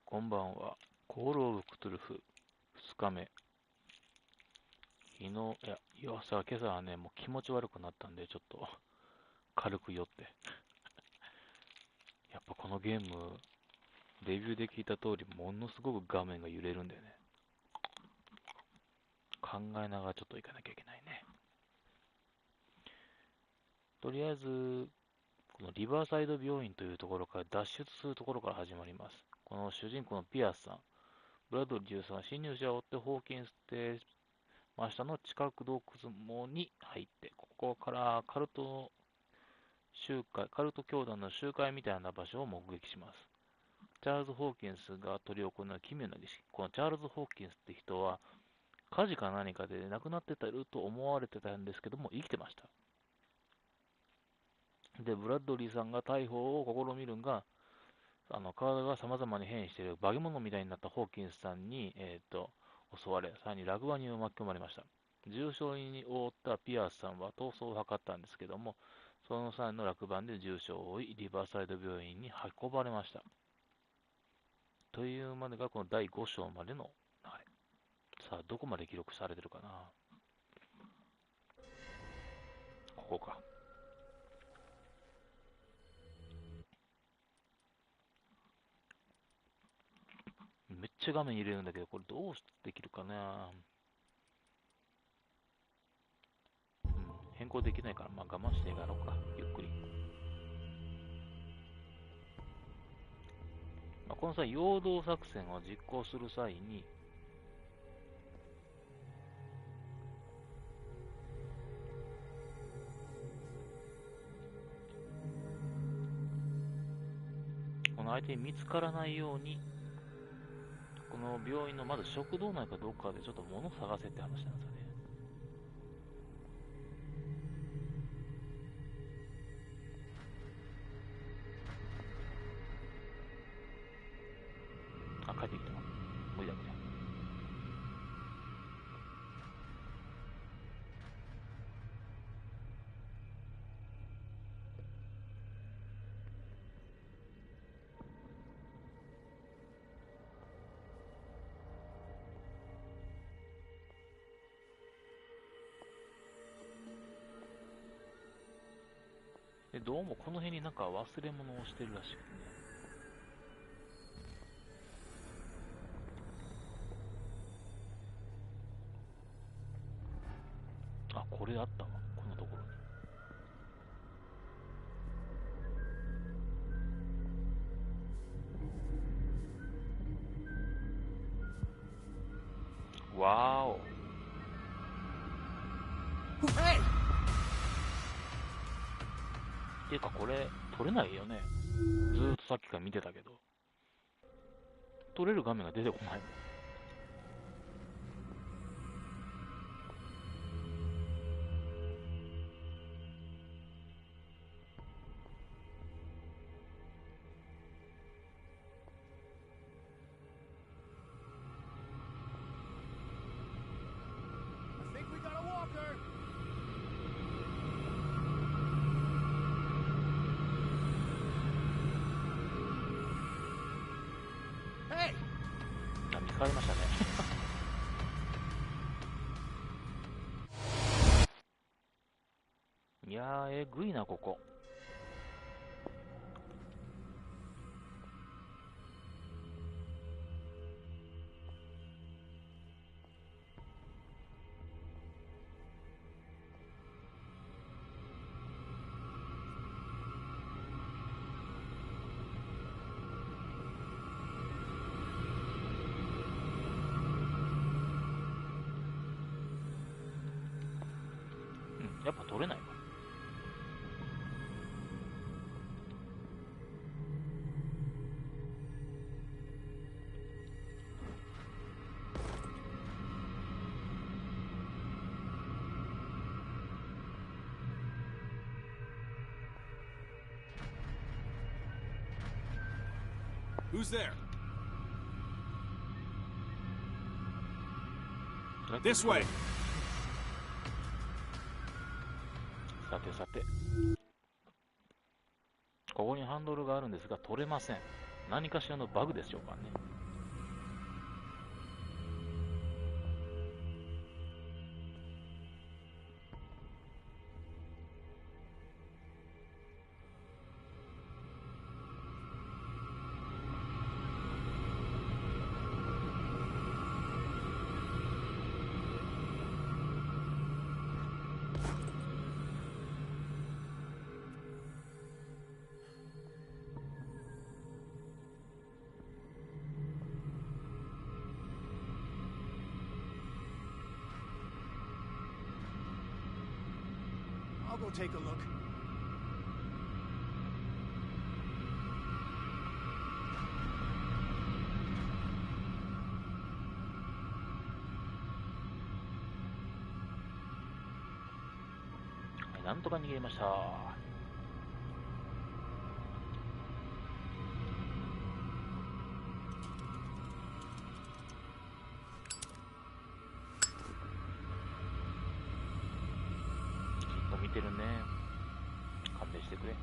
こんばんは。コールオブクトゥルフ2日目。今朝はね、もう気持ち悪くなったんで、ちょっと軽く酔って。やっぱこのゲーム、レビューで聞いた通り、ものすごく画面が揺れるんだよね。考えながらちょっと行かなきゃいけないね。とりあえず、このリバーサイド病院というところから脱出するところから始まります。この主人公のピアスさん、ブラッドリー13、侵入者を追ってホーキンス邸真下の地下洞窟網に入って、ここからカルト教団の集会みたいな場所を目撃します。チャールズ・ホーキンスが執り行う奇妙な儀式。このチャールズ・ホーキンスって人は、火事か何かで亡くなってたると思われてたんですけども、生きてました。で、ブラッドリーさんが逮捕を試みるが、体が様々に変異している化け物みたいになったホーキンスさんに、襲われ、さらに落馬に巻き込まれました。重傷を負ったピアースさんは逃走を図ったんですけども、その際の落馬で重傷を負い、リバーサイド病院に運ばれました。というまでがこの第5章までの流れ。さあ、どこまで記録されてるかな。ここか。めっちゃ画面入れるんだけど、これどうできるかな。変更できないから、まあ我慢してやろうか。ゆっくり。この際、陽動作戦を実行する際に、この相手に見つからないように、この病院のまず食堂内かどうかでちょっと物探せって話なんですよね。あ、帰ってきた。無理だ無理だ。で、どうもこの辺になんか忘れ物をしてるらしくてね。あ、これあったわ。こんなところに。わーお。っていうかこれ、撮れないよね。ずーっとさっきから見てたけど。撮れる画面が出てこないもん。あ、見つかりましたね。いやー、えぐいな、ここ。やっぱ撮れないわ。Who's there? This way. さてさて。ここにハンドルがあるんですが、取れません。何かしらのバグでしょうかね。I'll go take a look.はい、なんとか逃げました。見てるね。勘弁してくれ。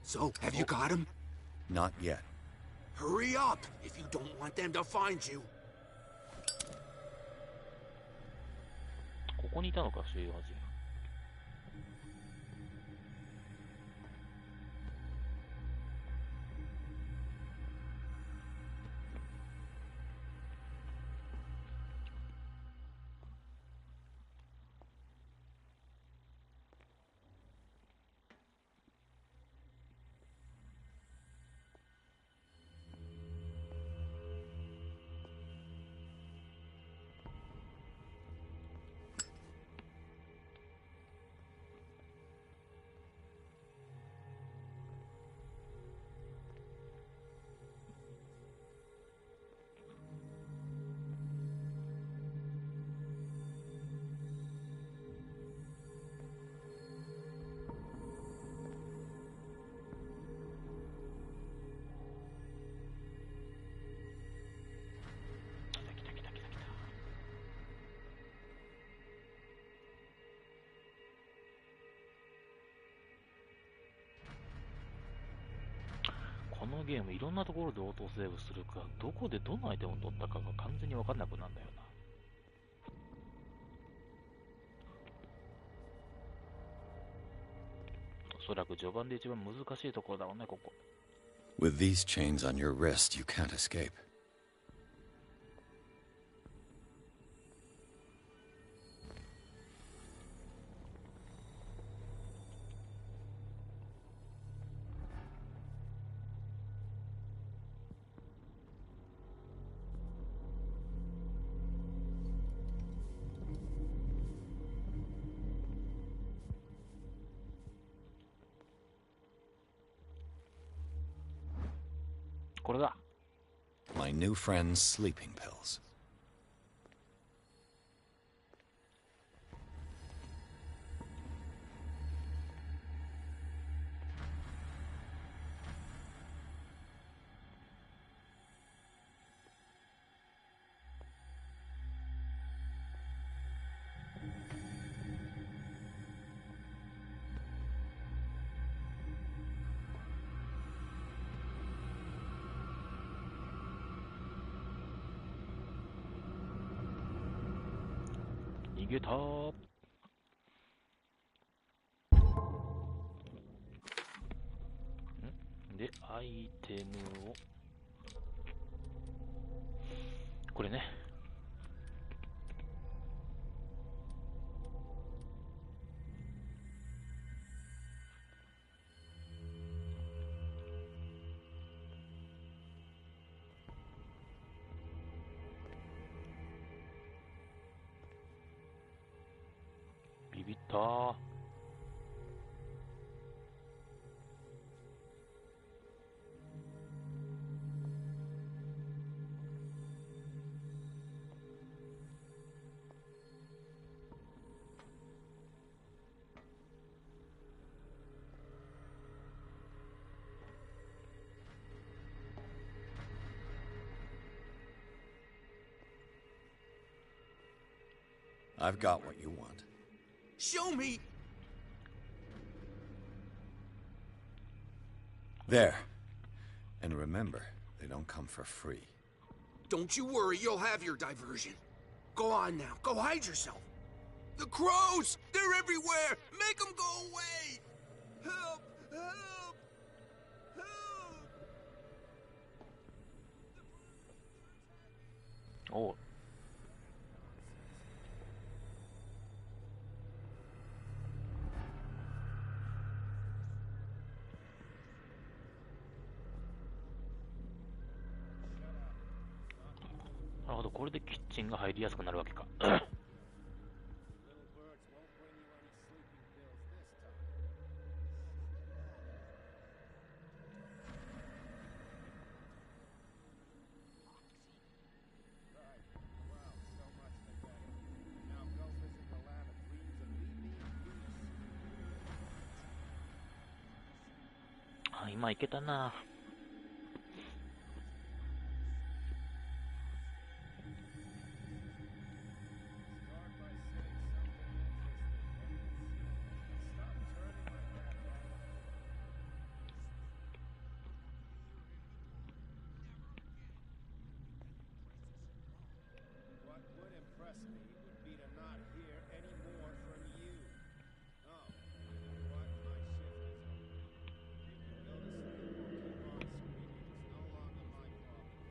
So, have you got him? Not yet. Hurry up, if you don't want them to find you. ここにいたのか、収容人。このゲームいろんなところでオートセーブするか、どこでどのアイテムを取ったかが完全に分かんなくなるんだよな。おそらく序盤で一番難しいところだろうね、ここ。With these chains on your wrist, you can't escape. これだ。My new friend's sleeping pills. 逃げたー。で、アイテムを、これね。ビビったー。I've got what you want. Show me. There. And remember, they don't come for free. Don't you worry, you'll have your diversion. Go on now, go hide yourself. The crows! They're everywhere! Make them go away! Help! Help! Help! おう。なるほど、これでキッチンが入りやすくなるわけか。あ、今いけたな。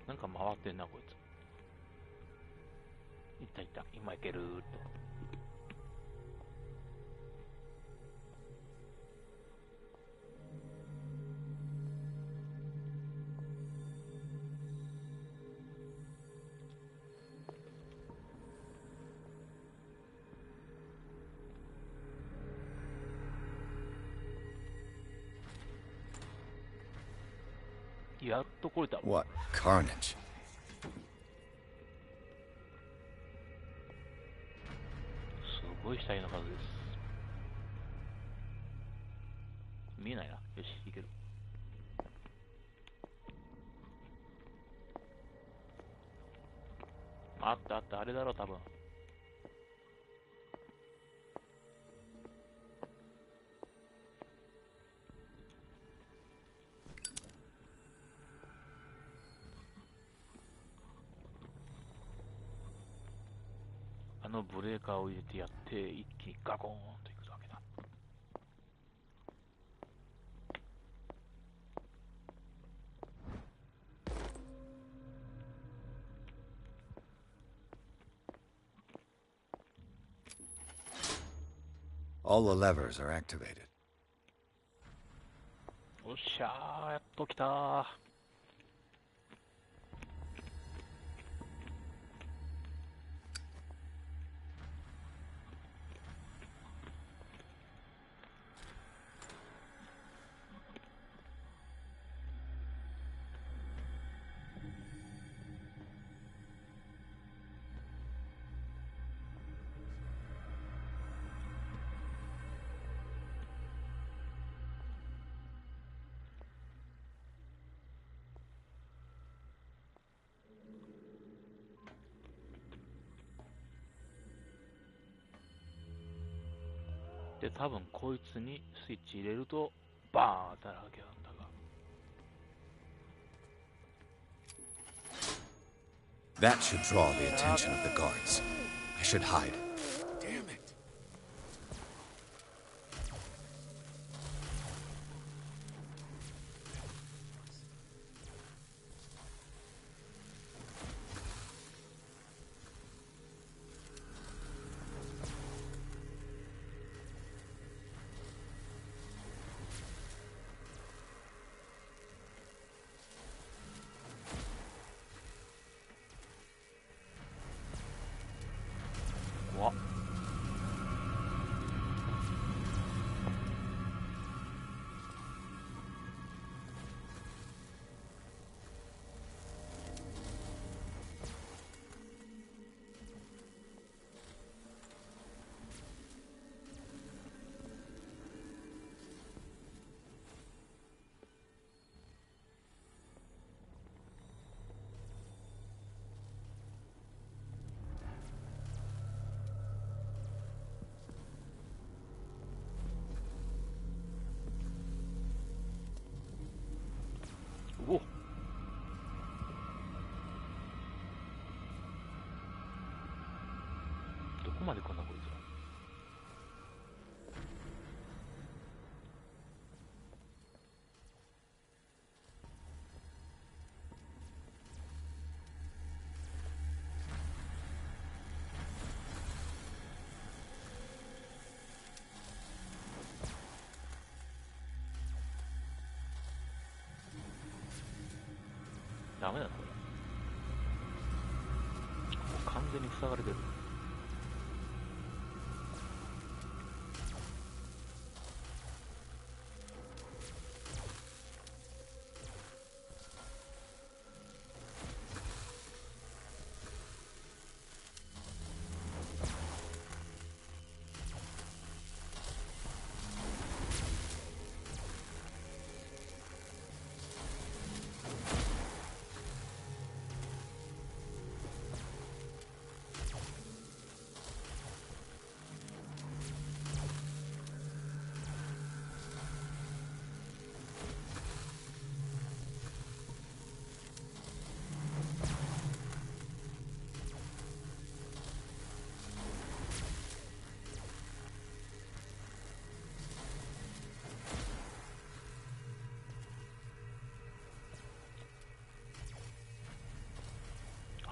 なんか回ってんな、こいつ。いったいった。今いけるーっと。やっと来れた。 What carnage? すごい死体の数です。見えないな。よし、いける。あったあった、あれだろ、多分。あのブレーカーを入れてやって、一気にガコーンといくわけだ。All the levers are activated. おっしゃー、やっと来たー。で、多分こいつにスイッチ入れると、バーンってなるわけなんだが。That should draw the attention of the guards. I should hide. Damn it.怖っ。こまで来んなこいつは。ダメだなこれ。もう完全に塞がれてる。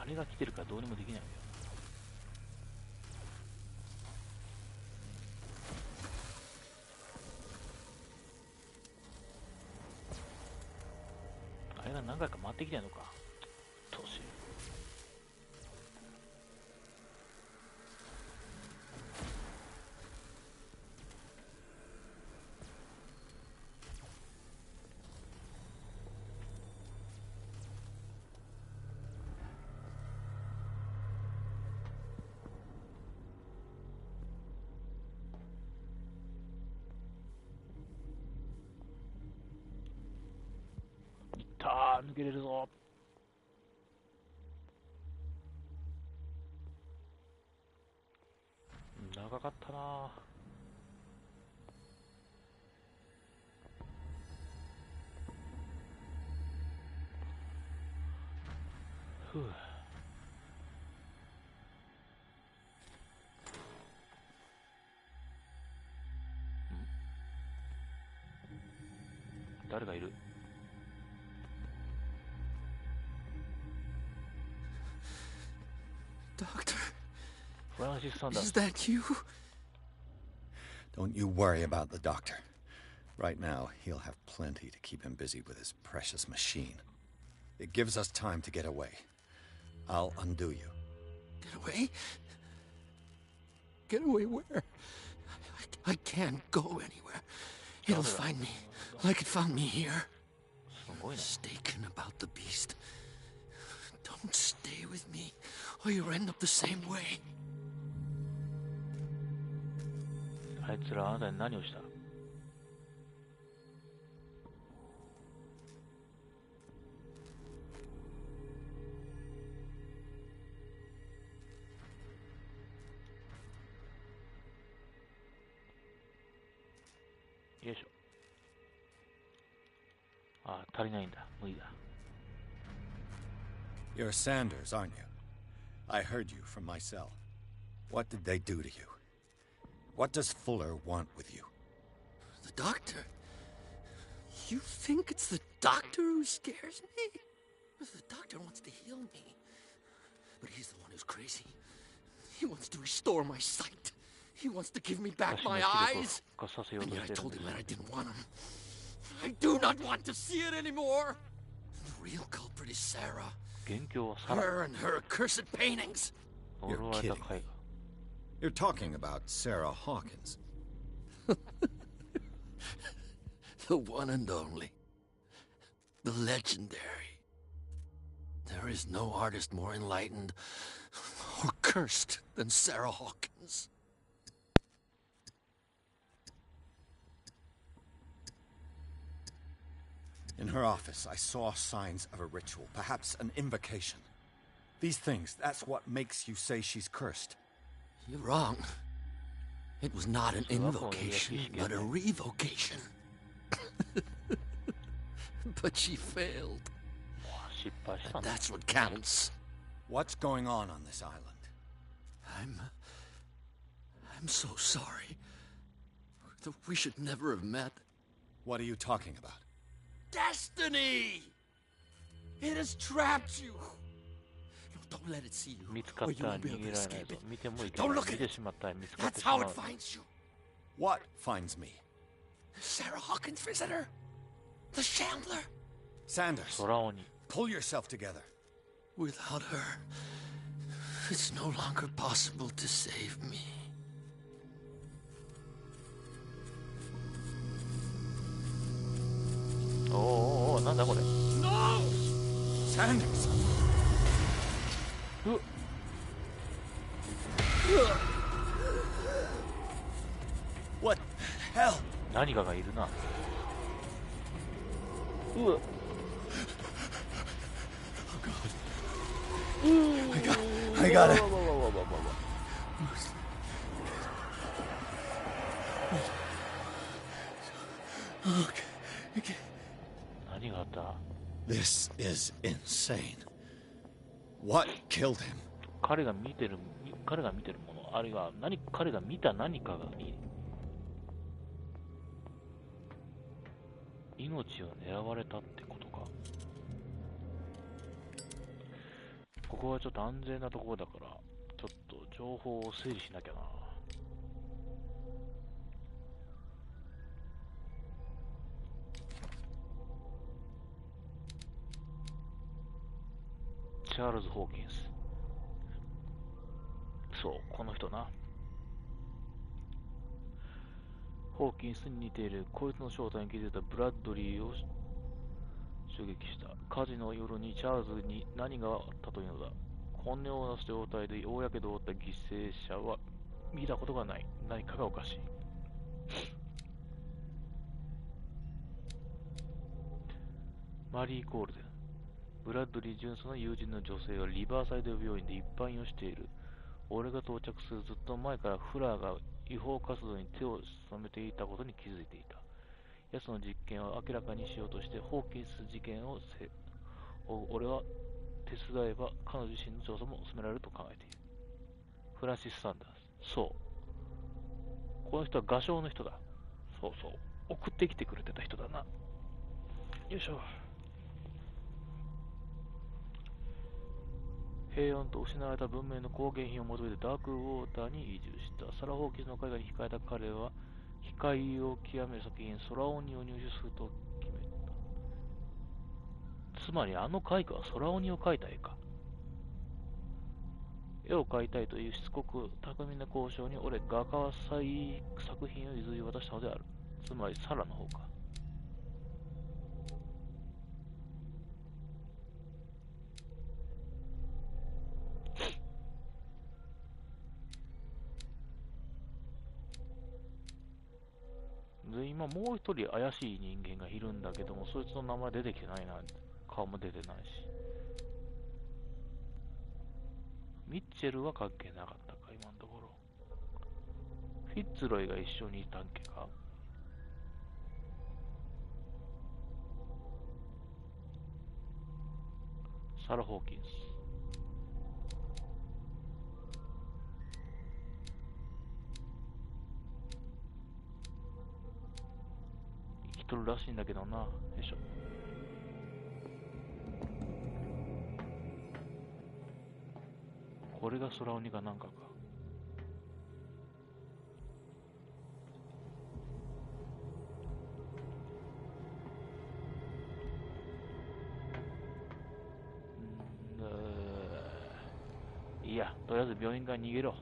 あれが来てるからどうにもできないんだよ。あれが何回か回ってきてんのか。どうしよう。抜けれるぞ。長かったな。ふう。誰がいる？Doctor, フランシス・サンダー is ス。 that you? Don't you worry about the doctor. Right now, he'll have plenty to keep him busy with his precious machine. It gives us time to get away. I'll undo you. Get away? Get away where? I can't go anywhere. It'll find me like it found me here. すごいな。 Mistaken about the beast. Don't stay with me, or you'll end up the same way. あいつらあなたに何をした？よいしょ。あ、足りないんだ。無理だ。 You're Sanders, aren't you? I heard you from my cell. What did they do to you? What does Fuller want with you? The doctor? You think it's the doctor who scares me? The doctor wants to heal me. But he's the one who's crazy. He wants to restore my sight. He wants to give me back my eyes. And yet I told him that I didn't want him. I do not want to see it anymore. The real culprit is Sarah. 元凶はサラ。 Her and her accursed paintings. 呪われた絵画。 You're talking about Sarah Hawkins. The one and only. The legendary. There is no artist more enlightened or cursed than Sarah Hawkins. In her office, I saw signs of a ritual, perhaps an invocation. These things, that's what makes you say she's cursed. You're wrong. It was not an invocation, but a revocation. But she failed. 失敗したんだ。 That's what counts. What's going on this island? I'm so sorry. We should never have met. What are you talking about? Destiny! It has trapped you. No, don't let it see you. 見つか or っ you たら won't be 逃 able げ to られない escape ぞ it. 見てもいけない Don't look at 見て it. しまったら見つかって That's しま how う it finds you. What finds me? Sarah Hawkins' visitor. The Shambler. Sanders, 空鬼 pull yourself together. Without her, it's no longer possible to save me. おーおーおーなんだこれ No! Sanders! うっ What the hell? 何かがいるなうわ I got it. わわわわわわわ Okay. 何があった This is insane. What killed him? 彼が見てるものあるいは彼が見た何かが命を狙われたってことか。ここはちょっと安全なところだからちょっと情報を整理しなきゃな。チャールズ・ホーキンス。そう、この人な。ホーキンスに似ている。こいつの正体に気づいたブラッドリーを襲撃した。火事の夜にチャールズに何があったというのだ。本音を出す状態で大やけどを負った犠牲者は見たことがない。何かがおかしい。マリー・コールデン。ブラッドリー・ジュンスの友人の女性はリバーサイド病院で一般医をしている。俺が到着するずっと前からフラーが違法活動に手を染めていたことに気づいていた。奴の実験を明らかにしようとしてホーキンス事件を俺は手伝えば彼女自身の調査も進められると考えている。フランシス・サンダース。そう。この人は画商の人だ。そうそう。送ってきてくれてた人だな。よいしょ。平穏と失われた文明の工芸品を求めてダークウォーターに移住した。サラ・ホーキンスの絵画に控えた彼は、光を極める作品、空鬼を入手すると決めた。つまりあの絵画は空鬼を描いた絵か。絵を描いたいというしつこく巧みな交渉に俺、画家は作品を譲り渡したのである。つまりサラの方か。で今もう一人怪しい人間がいるんだけども、そいつの名前出てきてないな。顔も出てないし。ミッチェルは関係なかったか、今のところ。フィッツロイが一緒にいたんけか。サラ・ホーキンス。生きとるらしいんだけどな。よいしょ。これが空鬼かなんかか。いや、とりあえず病院から逃げろ。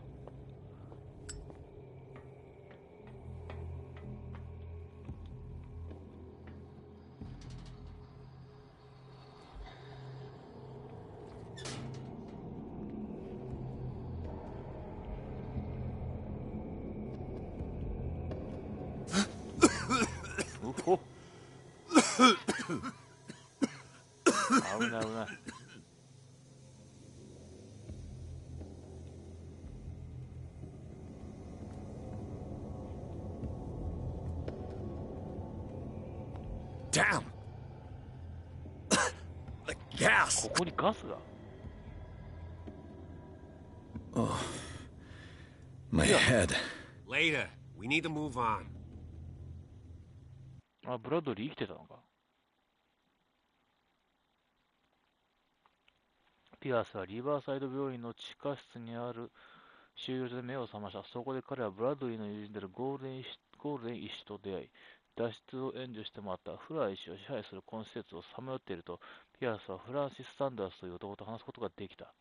うほっ危ない危ない。Damn! The gas! ここにガスが。 Oh, my head. Later. We need to move on. あ、ブラッドリー生きてたのか。ピアスはリバーサイド病院の地下室にある収容所で目を覚ました。そこで彼はブラッドリーの友人であるゴールデン医師と出会い、脱出を援助してもらった。フラー医師を支配するこの施設をさまよっていると、ピアスはフランシス・サンダースという男と話すことができた。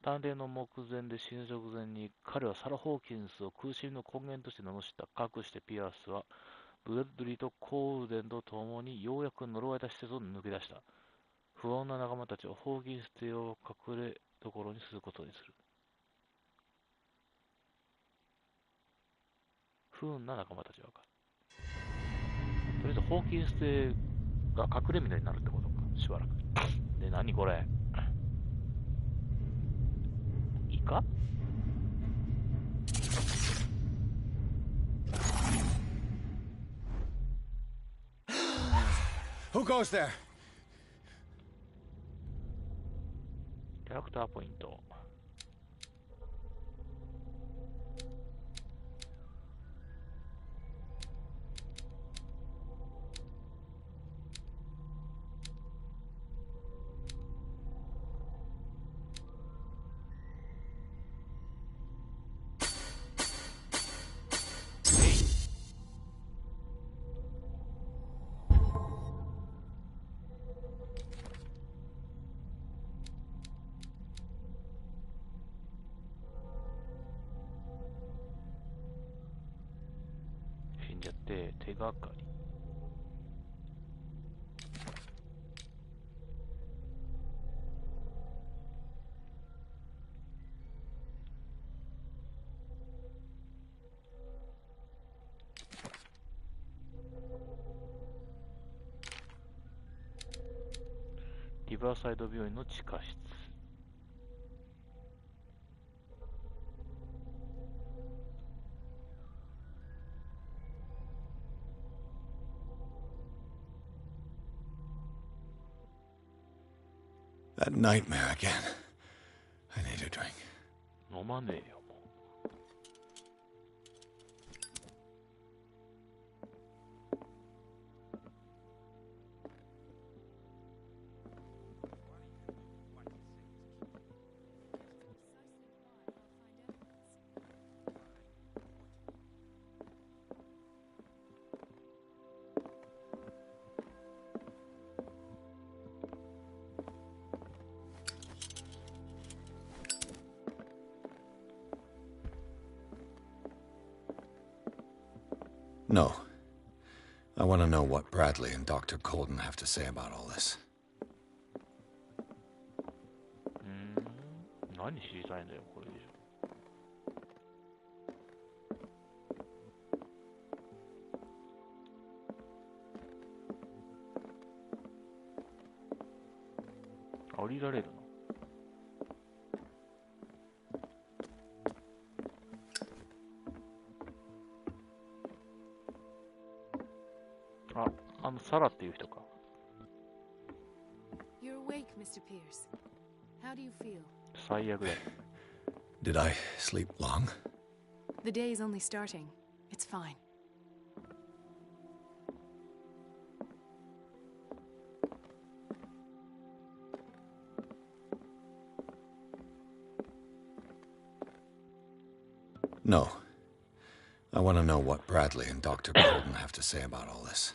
探偵の目前で死ぬ直前に、彼はサラ・ホーキンスを苦しみの根源として罵った。かくしてピアスは、ブラッドリーとコールデンと共にようやく呪われた施設を抜け出した。不穏な仲間たちをホーキンス邸を隠れどころにすることにする。不運な仲間たちはか。とりあえずホーキンス邸が隠れ蓑になるってことか、しばらく。で、何これ。イカ？ Who goes there? キャラクターポイント。死んじゃって手がかり。リバーサイド病院の地下室。That nightmare again. I need a drink. 飲まねえよ、もNo. I want to know what Bradley and Dr. Colden have to say about all this. 何知りたいんだよ、これ以上。降りられるの？サラっていう人か。You're awake, Mr. Pierce. How do you feel? 最悪だ。Did I sleep long? The day is only starting. It's fine. No. I want to know what Bradley and Dr. Colden have to say about all this.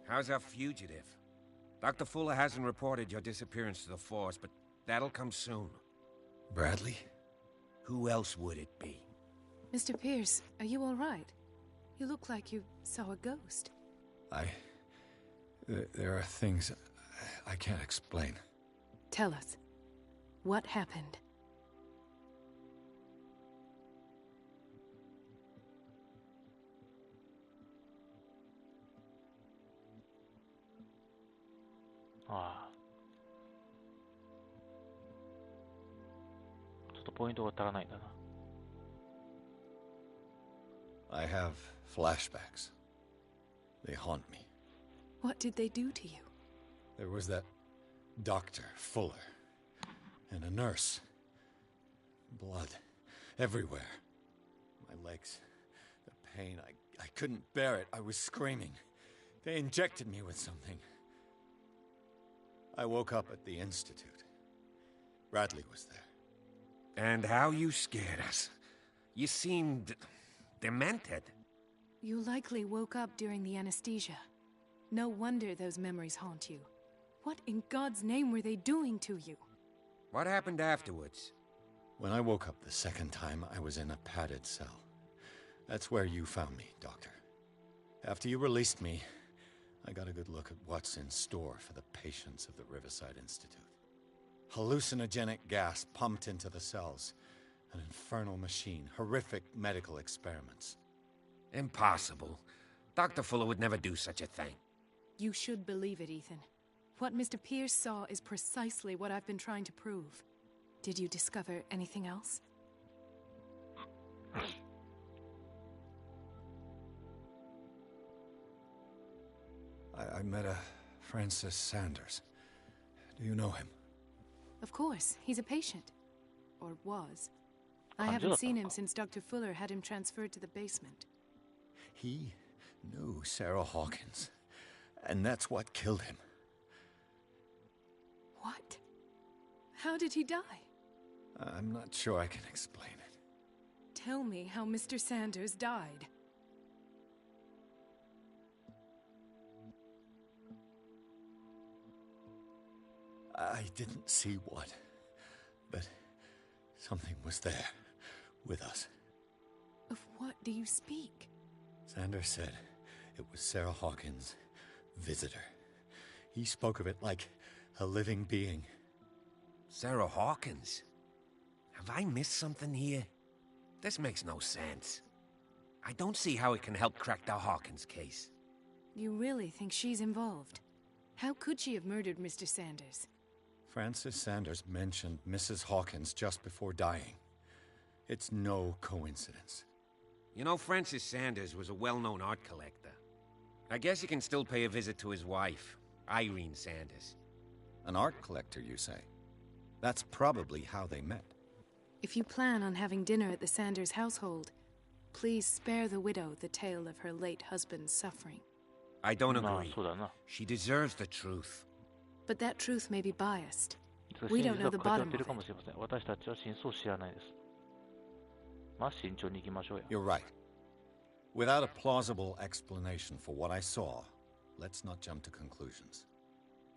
How's our fugitive? Dr. Fuller hasn't reported your disappearance to the force, but that'll come soon. Bradley? Who else would it be? Mr. Pierce, are you all right? You look like you saw a ghost. There are things I can't explain. Tell us. What happened? Ah. ちょっとポイントが足らないんだな。I have flashbacks. They haunt me. What did they do to you? There was that Dr. Fuller, and a nurse. Blood everywhere. My legs, the pain, I couldn't bear it. I was screaming. They injected me with something. I woke up at the Institute. Bradley was there. And how you scared us. You seemed demented. You likely woke up during the anesthesia. No wonder those memories haunt you. What in God's name were they doing to you? What happened afterwards? When I woke up the second time, I was in a padded cell. That's where you found me, Doctor. After you released me, I got a good look at what's in store for the patients of the Riverside Institute. Hallucinogenic gas pumped into the cells. An infernal machine. Horrific medical experiments. Impossible. Dr. Fuller would never do such a thing. You should believe it, Ethan. What Mr. Pierce saw is precisely what I've been trying to prove. Did you discover anything else? I met a Francis Sanders. Do you know him? Of course, he's a patient. Or was. I haven't seen him since Dr. Fuller had him transferred to the basement. He knew Sarah Hawkins, and that's what killed him. What? How did he die? I'm not sure I can explain it. Tell me how Mr. Sanders died. I didn't see what, but something was there, with us. Of what do you speak? Sanders said it was Sarah Hawkins' visitor. He spoke of it like a living being. Sarah Hawkins? Have I missed something here? This makes no sense. I don't see how it can help crack the Hawkins case. You really think she's involved? How could she have murdered Mr. Sanders? Francis Sanders mentioned Mrs. Hawkins just before dying. It's no coincidence. You know, Francis Sanders was a well-known art collector. I guess you can still pay a visit to his wife, Irene Sanders. An art collector, you say? That's probably how they met. If you plan on having dinner at the Sanders household, please spare the widow the tale of her late husband's suffering. I don't まあ agree. そうだな。 She deserves the truth. But that truth may be biased. 真 We 実 don't know が the 偏 bottom っている of かも it. しれません。私たちは真相を知らないです。まあ慎重に行きましょうや。 You're right. Without a plausible explanation for what I saw, let's not jump to conclusions.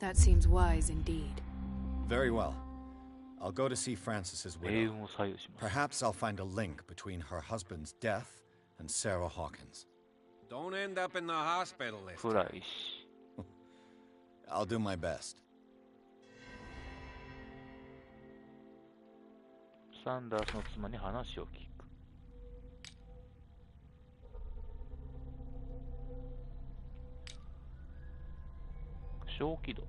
That seems wise indeed. Very well. I'll go to see Francis's 命 widow. 運を左右します。 Perhaps I'll find a link between her husband's death and Sarah Hawkins. Don't end up in the hospital this 暗 time. いし。 I'll do my best. サンダースの妻に話を聞く。小気度。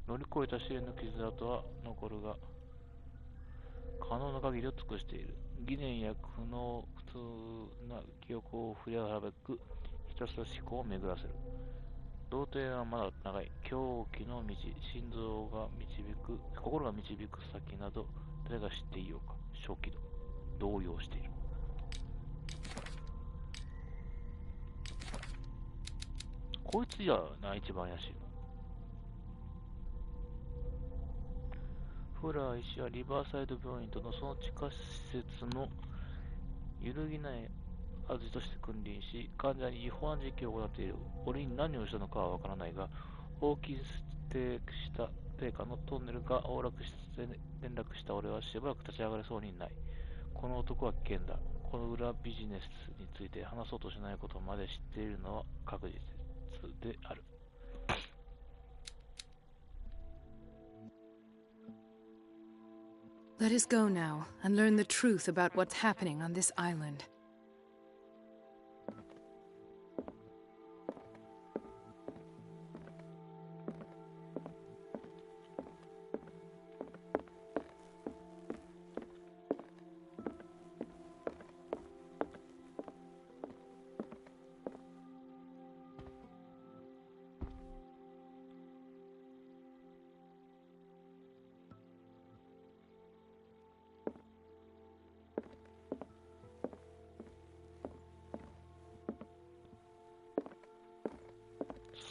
乗り越えた試練の傷跡は残るが、可能な限りを尽くしている。疑念や苦悩、普通な記憶を振り払うべく、ひたすら思考を巡らせる。童貞はまだ長い。狂気の道、心臓が導く、心が導く先など、誰が知っていようか。小気度。動揺している。こいつじゃな、一番怪しいの。フラー医師はリバーサイド病院とのその地下施設の揺るぎない主として君臨し、患者に違法な実験を行っている。俺に何をしたのかはわからないが、ホーキンス邸下のトンネルが崩落して連絡した俺はしばらく立ち上がれそうにない。この男は危険だ。この裏ビジネスについて話そうとしないことまで知っているのは確実である。Let us go now and learn the truth about what's happening on this island.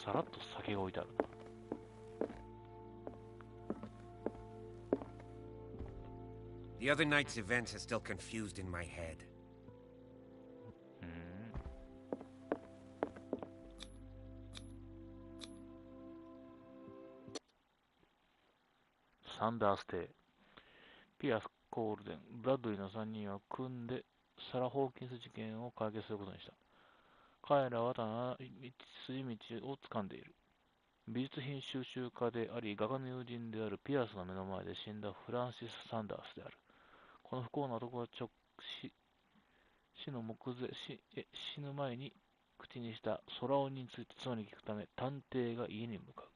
さらっと酒が置いてあるな。The other night's events are still confused in my head. サンダース邸。ピアス、コールデン、ブラッドリーの3人は組んでサラ・ホーキンス事件を解決することにした。彼らは筋道を掴んでいる。美術品収集家であり、画家の友人であるピアスの目の前で死んだフランシス・サンダースである。この不幸な男は死ぬ前に口にした空鬼について妻に聞くため、探偵が家に向かう。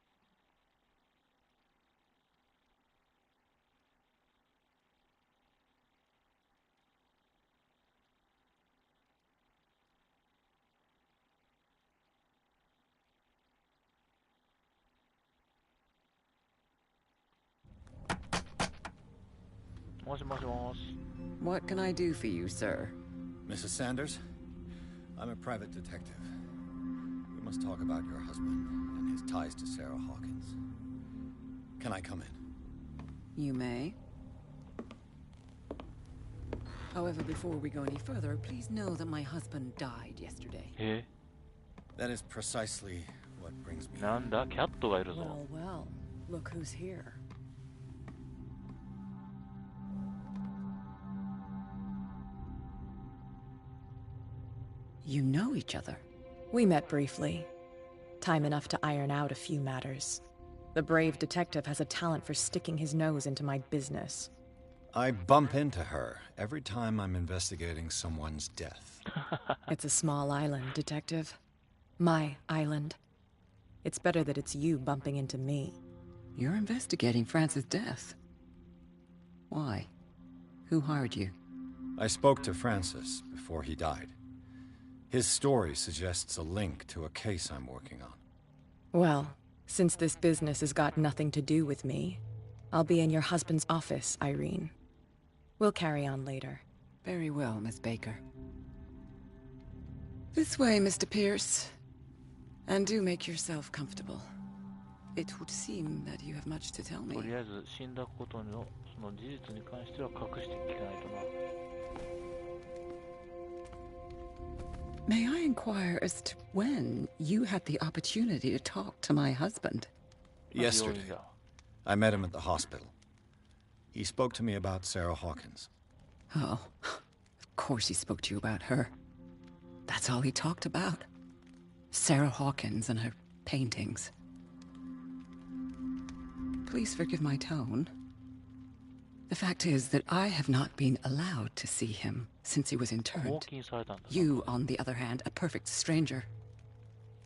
もしもしもし。 What can I do for you, sir? Mrs. Sanders, I'm a private detective. We must talk about your husband and his ties to Sarah Hawkins. Can I come in? You may. However, before we go any further, please know that my husband died yesterday. That is precisely what brings me. なんだ、キャットがいるぞ。 Well, well, look who's here. You know each other. We met briefly. Time enough to iron out a few matters. The brave detective has a talent for sticking his nose into my business. I bump into her every time I'm investigating someone's death. It's a small island, Detective. My island. It's better that it's you bumping into me. You're investigating Francis' death. Why? Who hired you? I spoke to Francis before he died. His story suggests a link to a case I'm working on. Well, since this business has got nothing to do with me, I'll be in your husband's office, Irene. We'll carry on later. Very well, Miss Baker. This way, Mr. Pierce. And do make yourself comfortable. It would seem that you have much to tell と me. りあえず死んだことのその事実に関しては隠して聞かないとな。 May I inquire as to when you had the opportunity to talk to my husband? Yesterday, I met him at the hospital. He spoke to me about Sarah Hawkins. Oh, of course he spoke to you about her. That's all he talked about. Sarah Hawkins and her paintings. Please forgive my tone. The fact is that I have not been allowed to see him since he was 放 interned. 金されたんだ。 You, on the other hand, a perfect stranger,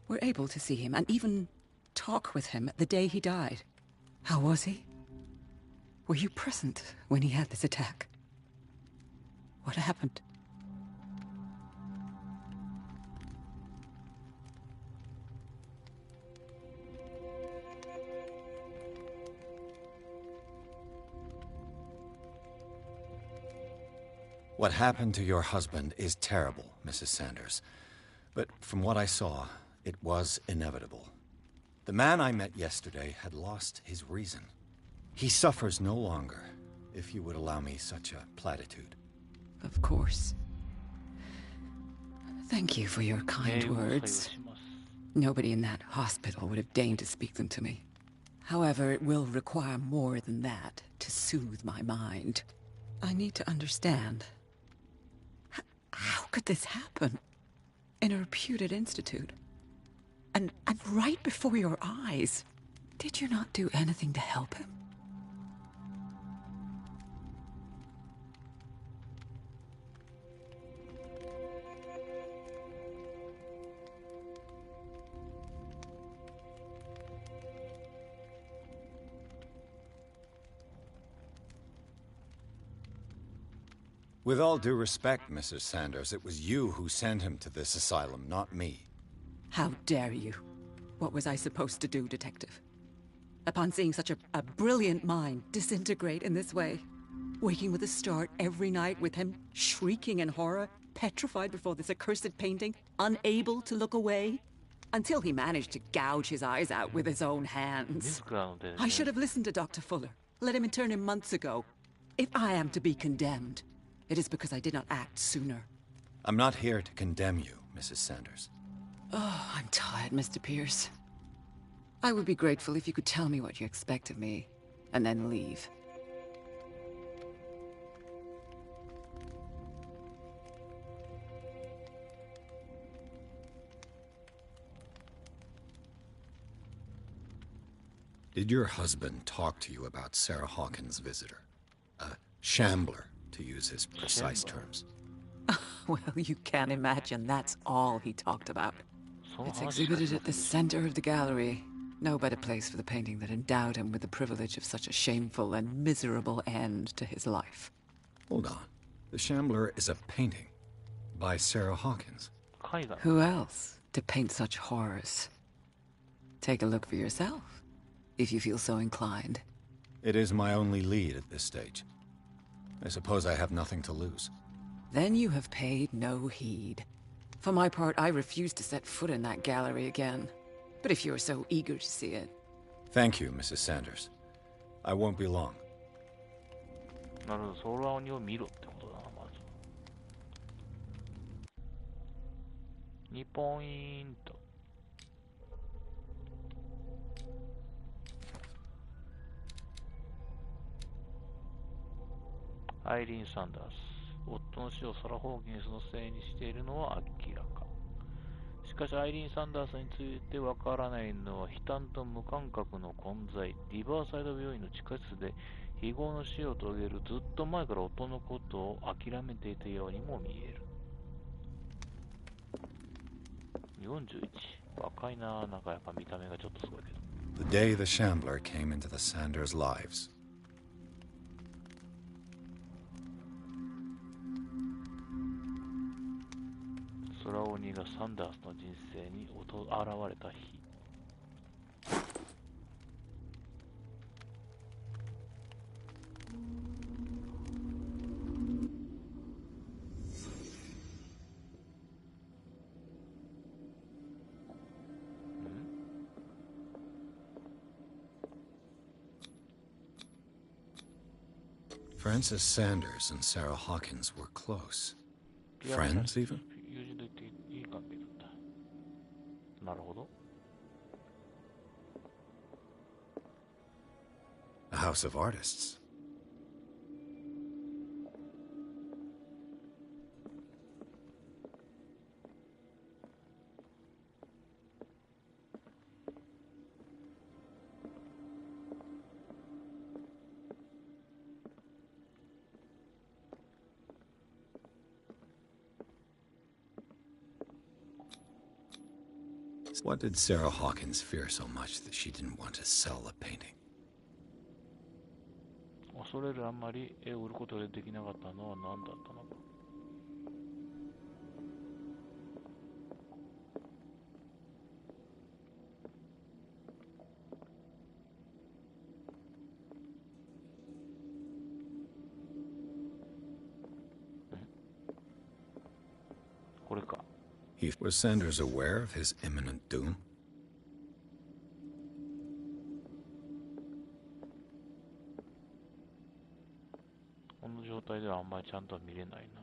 were able to see him and even talk with him the day he died. How was he? Were you present when he had this attack? What happened? What happened to your husband is terrible, Mrs. Sanders. But from what I saw, it was inevitable. The man I met yesterday had lost his reason. He suffers no longer, if you would allow me such a platitude. Of course. Thank you for your 英 kind 語を採用 words. します。 Nobody in that hospital would have deigned to speak them to me. However, it will require more than that to soothe my mind. I need to understand. How could this happen? In a reputed institute. And right before your eyes. Did you not do anything to help him? With all due respect, Mrs. Sanders, it was you who sent him to this asylum, not me. How dare you? What was I supposed to do, Detective? Upon seeing such a brilliant mind disintegrate in this way, waking with a start every night with him shrieking in horror, petrified before this accursed painting, unable to look away, until he managed to gouge his eyes out with his own hands. 自らの手でね I should have listened to Dr. Fuller, let him intern him months ago. If I am to be condemned, it is because I did not act sooner. I'm not here to condemn you, Mrs. Sanders. Oh, I'm tired, Mr. Pierce. I would be grateful if you could tell me what you expect of me, and then leave. Did your husband talk to you about Sarah Hawkins' visitor? A shambler, to use his precise terms. Well, you can't imagine that's all he talked about. その It's 話しか exhibited at the center of the gallery. No better place for the painting that endowed him with the privilege of such a shameful and miserable end to his life. Hold on. The Shambler is a painting by Sarah Hawkins. 絵画 Who else to paint such horrors? Take a look for yourself, if you feel so inclined. It is my only lead at this stage. I suppose I have nothing to lose. Then you have paid no heed. For my part, I refuse to set foot in that gallery again. But if you're so eager to see it... Thank you, Mrs. Sanders. I won't be long. なるほど、空鬼を見ろってことだな、まず。2ポイント。アイリーン・サンダース。夫の死をサラ・ホーキンスのせいにしているのは明らか。しかし、アイリーン・サンダースについてわからないのは、悲嘆と無感覚の混在。リバーサイド病院の地下室で非業の死を遂げるずっと前から夫のことを諦めていたようにも見える。41。若いな、なんかやっぱ見た目がちょっとすごいけど。The day the Shambler came into the Sanders' lives.「空鬼がサンダースの人生に現れた日」。Frances Sanders and Sarah Hawkins were close. Friends, even? 友人と言っていい関係だった。なるほど。A house of artists. What did Sarah Hawkins fear so much that she didn't want to sell the painting? 恐れるあんまり絵を売ることができなかったのは何だったのか。これか。Was Sanders aware of his imminent doom? この状態ではあんまりちゃんとは見れないな。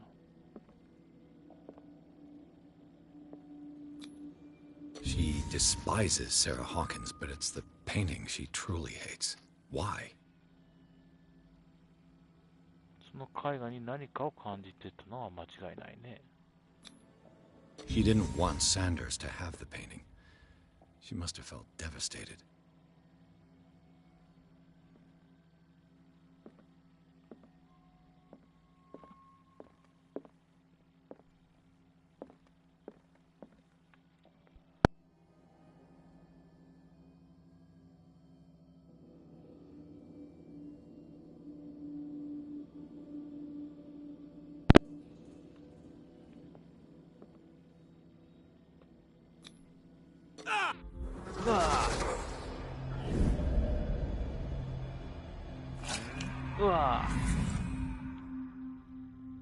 She despises Sarah Hawkins, but it's the painting she truly hates. Why? その絵画に何かを感じてたのは間違いないね。He didn't want Sanders to have the painting. She must have felt devastated.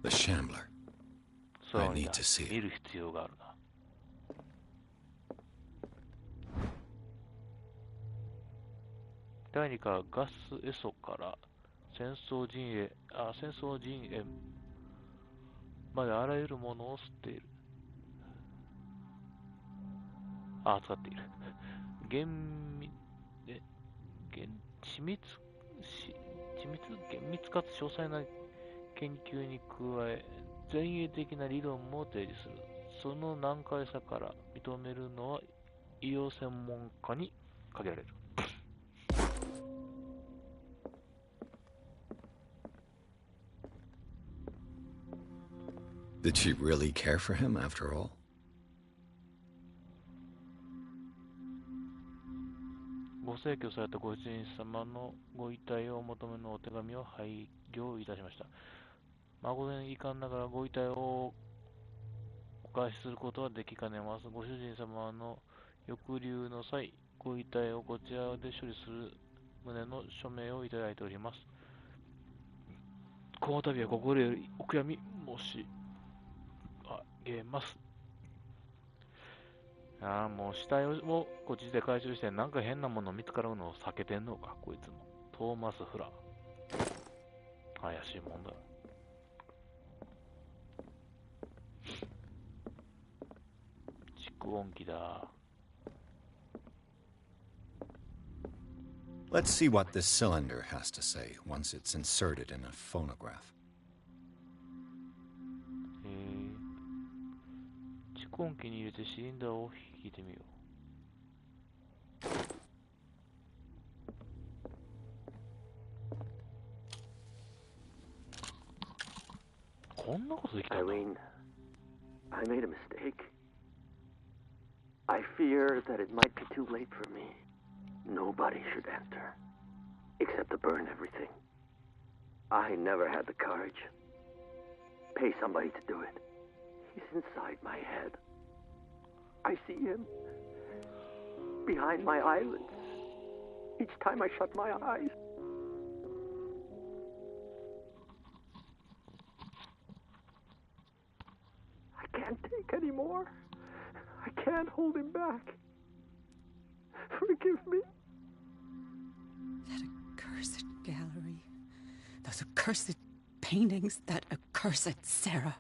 The Shambler. そう I だ need to see 見 it. る必要があるな。第2課ガスエソから戦争陣営まであらゆるものを吸っている。使っている。厳密かつ詳細な研究に加え、前衛的な理論も提示する。その難解さから認めるのは医療専門家に限られる。Did she really care for him after all? ご逝去されたご主人様のご遺体を求めのお手紙を拝読いたしました。誠に遺憾ながらご遺体をお返しすることはできかねます。ご主人様の抑留の際、ご遺体をこちらで処理する旨の署名をいただいております。この度は心よりお悔やみ申し上げます。もう死体をこっちで回収してなんか変なもの見つかるのを避けてんのか、こいつも。トーマス・フラー。怪しいもんだ。蓄音機だ。Let's see what this cylinder has to say once it's inserted in a phonograph. 蓄音機に入れてシリンダーを引いてみよう。こんなことできたんだ。Irene, I made a mistake. I fear that it might be too late for me. Nobody should enter, except to burn everything. I never had the courage. Pay somebody to do it. He's inside my head. I see him behind my eyelids each time I shut my eyes. I can't take any more. I can't hold him back. Forgive me. That accursed gallery. Those accursed paintings. That accursed Sarah.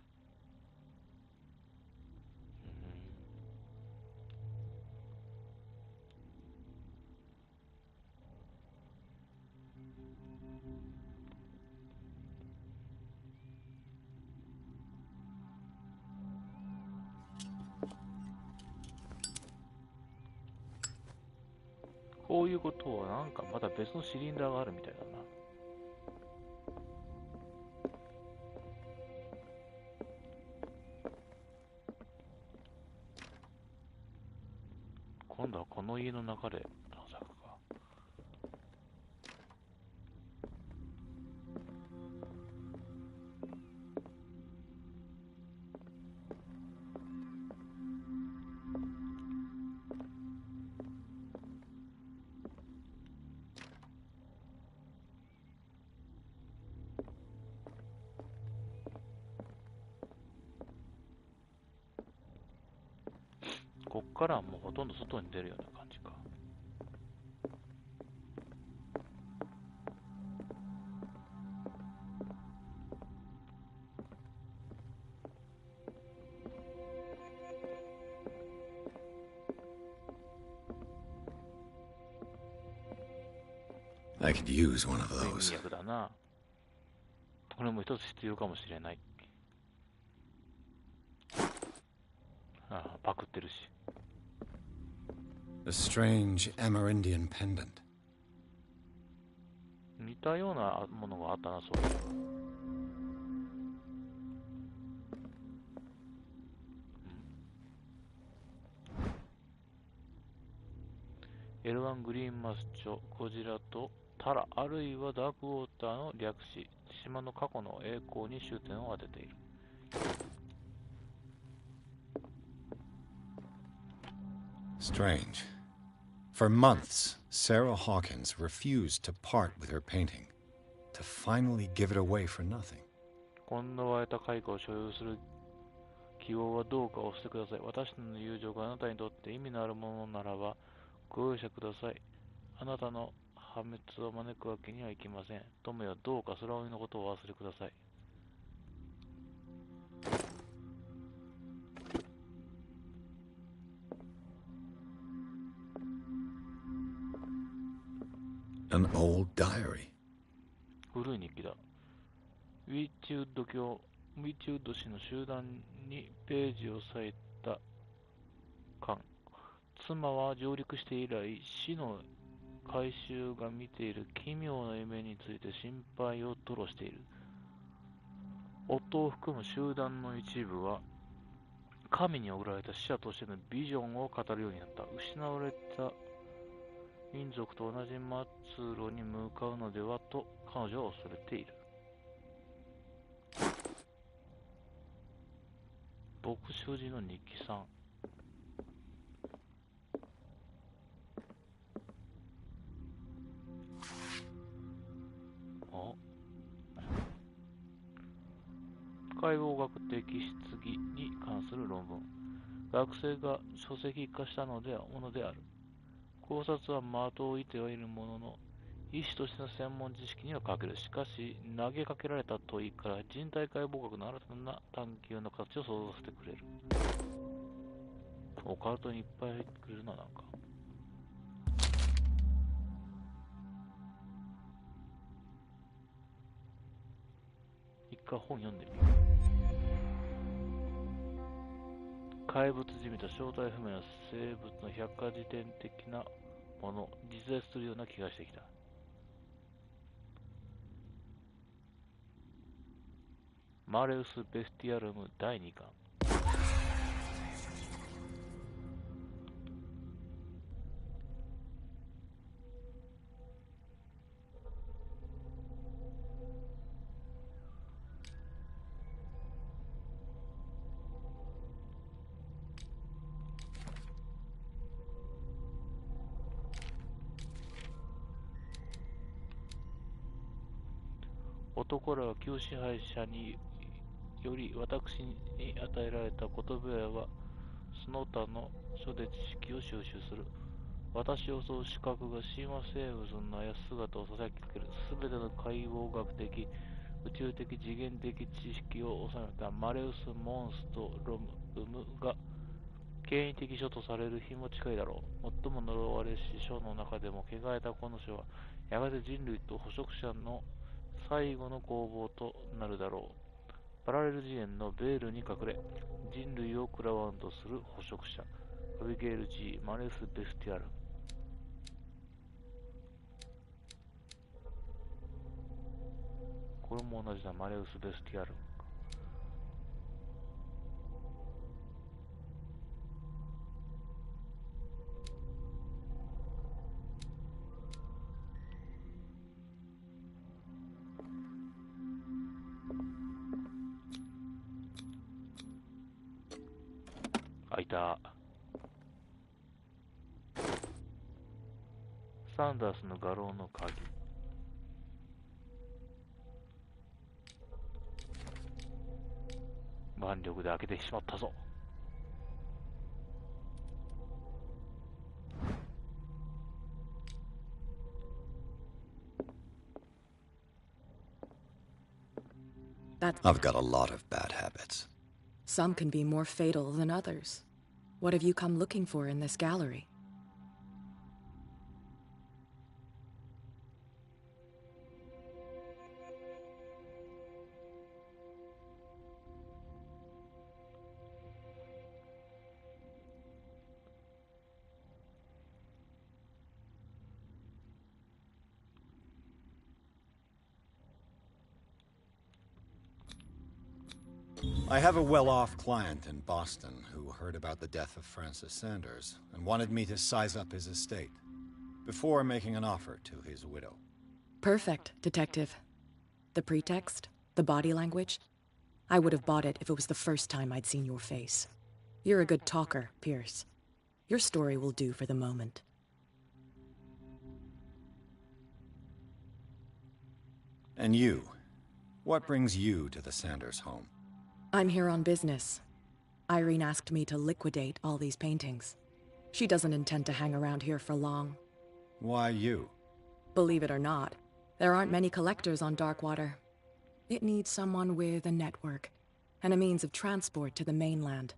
こういうことはなんかまた別のシリンダーがあるみたいだな。今度はこの家の中で探索か。こっからはもうほとんど外に出るような感じか。I could use one of 睡眠 those. 薬だな。これも一つ必要かもしれない。ああ、パクってるし。A strange Amerindian pendant. 似たようなものがあったな、そういえば。エルワン・グリーンマスチョ、ゴジラとタラ、あるいはダークウォーターの略詞、島の過去の栄光に終点を当てている。Strange. For months, Sarah Hawkins refused to part with her painting, to finally give it away for nothing. 今度は得た絵画を所有する希望はどうか押してください。私の友情があなたにとって意味のあるものならば、ご容赦ください。あなたの破滅を招くわけにはいきません。友よ、どうか空鬼のことをお忘れください。An old diary. 古い日記だ。ウィッチウッド氏の集団にページを割いた巻。妻は上陸して以来、死の回収が見ている奇妙な夢について心配を吐露している。夫を含む集団の一部は、神に送られた死者としてのビジョンを語るようになった。失われた民族と同じ末路に向かうのではと彼女は恐れている。牧師時の日記さん。解剖学的質疑に関する論文。学生が書籍化したものである。考察は的を射てはいるものの、医師としての専門知識には欠ける。しかし、投げかけられた問いから人体解剖学の新たな探求の形を想像させてくれる。オカルトにいっぱい入ってくれるな、なんか。一回本読んでみよう。怪物じみた正体不明な生物の百科事典的なもの、実在するような気がしてきた。マレウス・ベスティアルム第2巻。男らは旧支配者により私に与えられた言葉やはその他の書で知識を収集する。私を襲う視覚が神話生物のあや姿をささやきかける。すべての解剖学的、宇宙的、次元的知識を収めたマレウス・モンストロムが権威的書とされる日も近いだろう。最も呪われし書の中でも汚れたこの書はやがて人類と捕食者の最後の攻防となるだろう。パラレル次元のベールに隠れ、人類を食らわんとする捕食者、アビゲイル G、マレウス・ベスティアル。これも同じだ、マレウス・ベスティアル。開いた。サンダースの画廊の鍵。腕力で開けてしまったぞ。I've got a lot of bad habits. Some can be more fatal than others. What have you come looking for in this gallery? I have a well-off client in Boston who heard about the death of Francis Sanders and wanted me to size up his estate before making an offer to his widow. Perfect, Detective. The pretext, the body language, I would have bought it if it was the first time I'd seen your face. You're a good talker, Pierce. Your story will do for the moment. And you? What brings you to the Sanders home? I'm here on business. Irene asked me to liquidate all these paintings. She doesn't intend to hang around here for long. Why you? Believe it or not, there aren't many collectors on Darkwater. It needs someone with a network, and a means of transport to the mainland.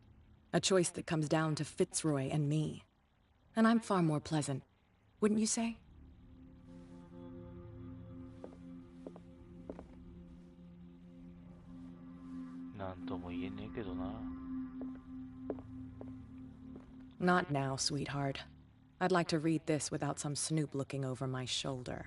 A choice that comes down to Fitzroy and me. And I'm far more pleasant, wouldn't you say? Not now, sweetheart. I'd like to read this without some snoop looking over my shoulder.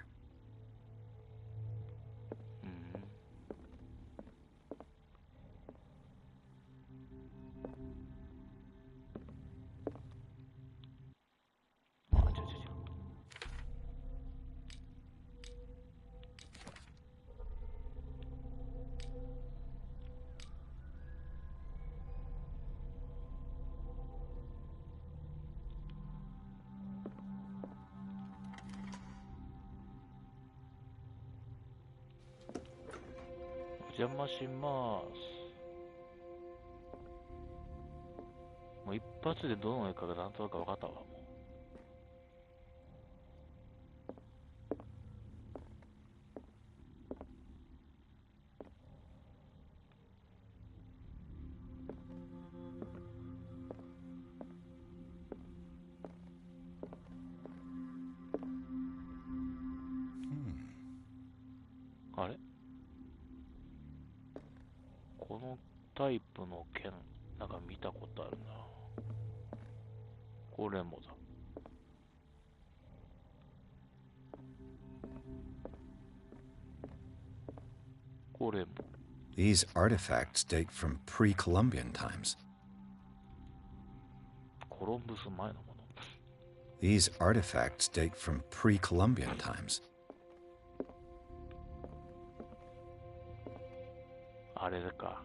もう一発でどの絵かが何となく分かったわ。もうあれこのタイプの剣、なんか見たことあるな。これもだ。これも。These artifacts date from pre-Columbian times. コロンブス前のもの。These artifacts date from pre-Columbian times. あれか。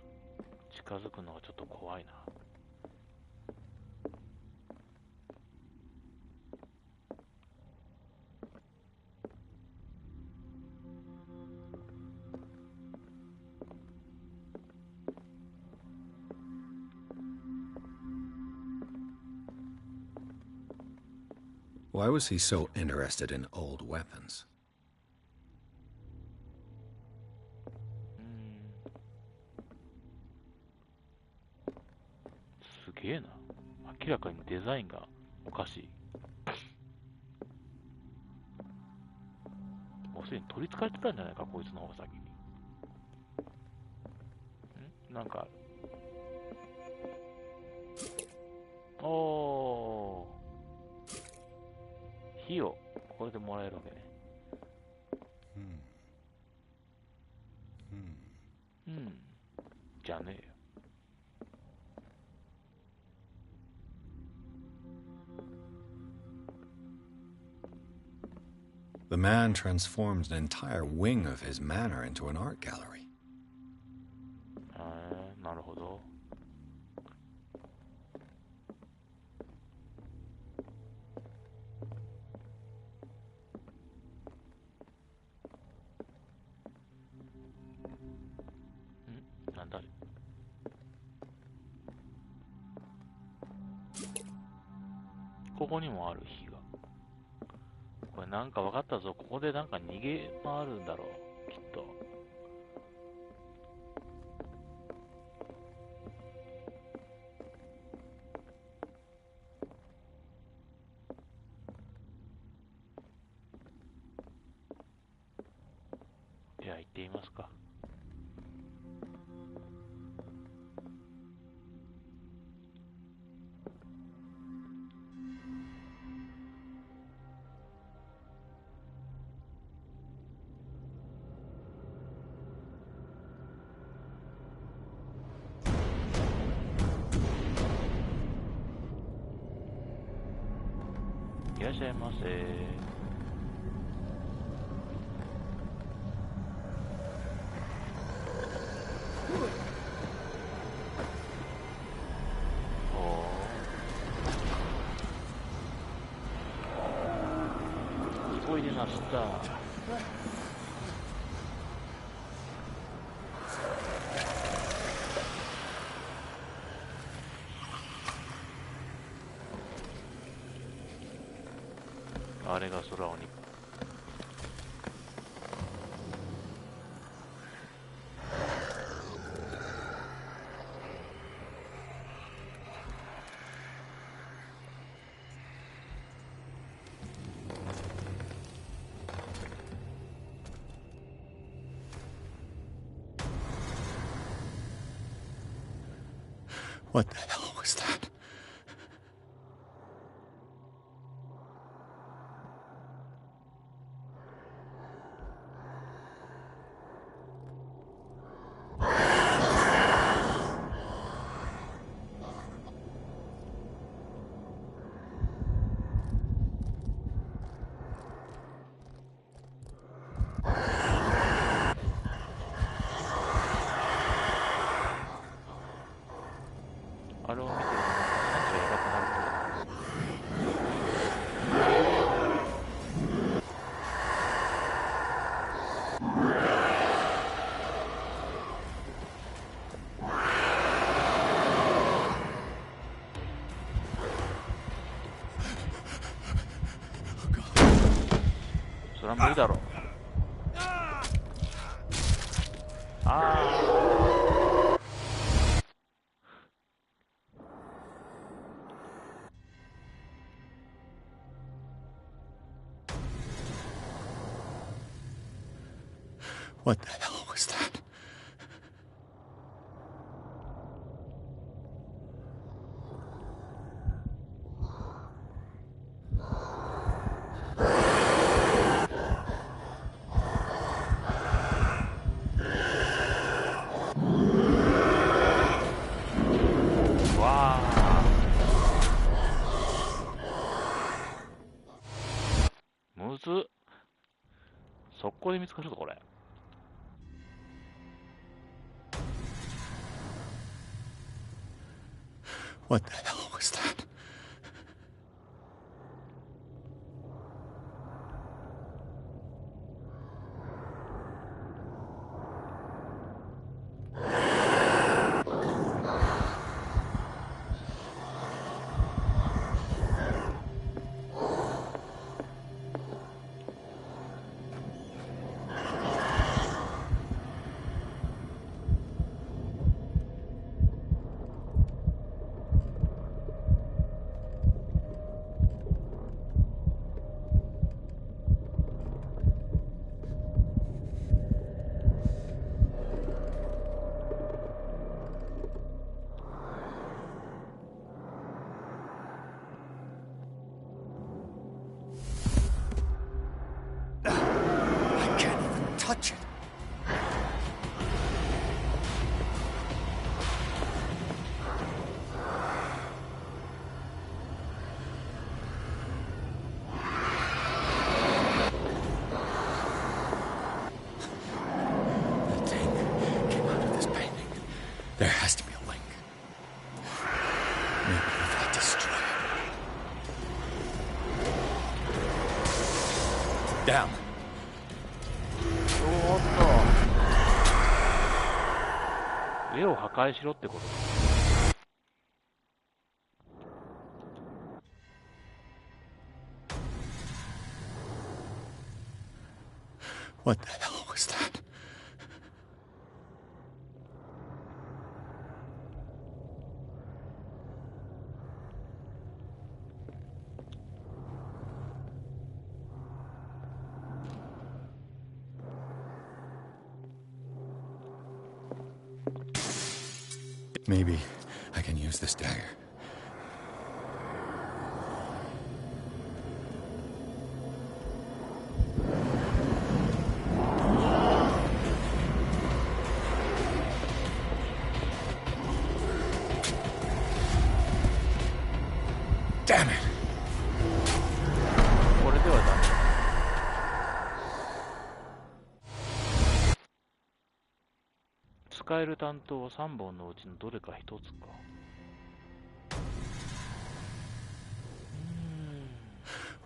近づくのがちょっと怖いな。Why was he so interested in old weapons? すげえな。明らかにデザインがおかしい。もうすでに取り憑かれてたんじゃないか、こいつの方が先に。なんかある。おー。火をこれでもらえるわけね。じゃねえよ。The man transformed an entire wing of his manor into an art gallery. なるほど。なんだあれ。ここにもある火が。これなんか分かったぞ。ここでなんか逃げ回るんだろう。きっと。では行ってみますか。いらっしゃいませ。おいでなした。あれが空鬼か。What the hell was that?それは無理だろう。What the hell was that?速攻で見つかるぞこれ。What the hell was that? Touch it. The thing came out of this painting. There has to be a link. Maybe if I destroy it. Down. 絵を破壊しろってことか。What the hell was that? Maybe I can use this dagger. Damn it! 使える担当は3本のうちのどれか1つか。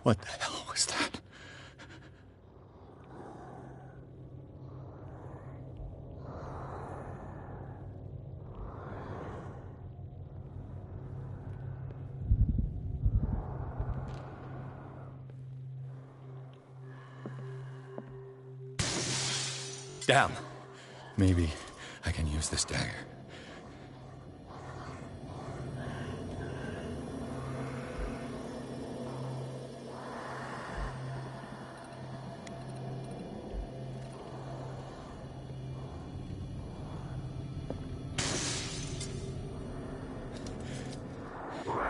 What the hell was that? Damn. Maybe I can use this dagger.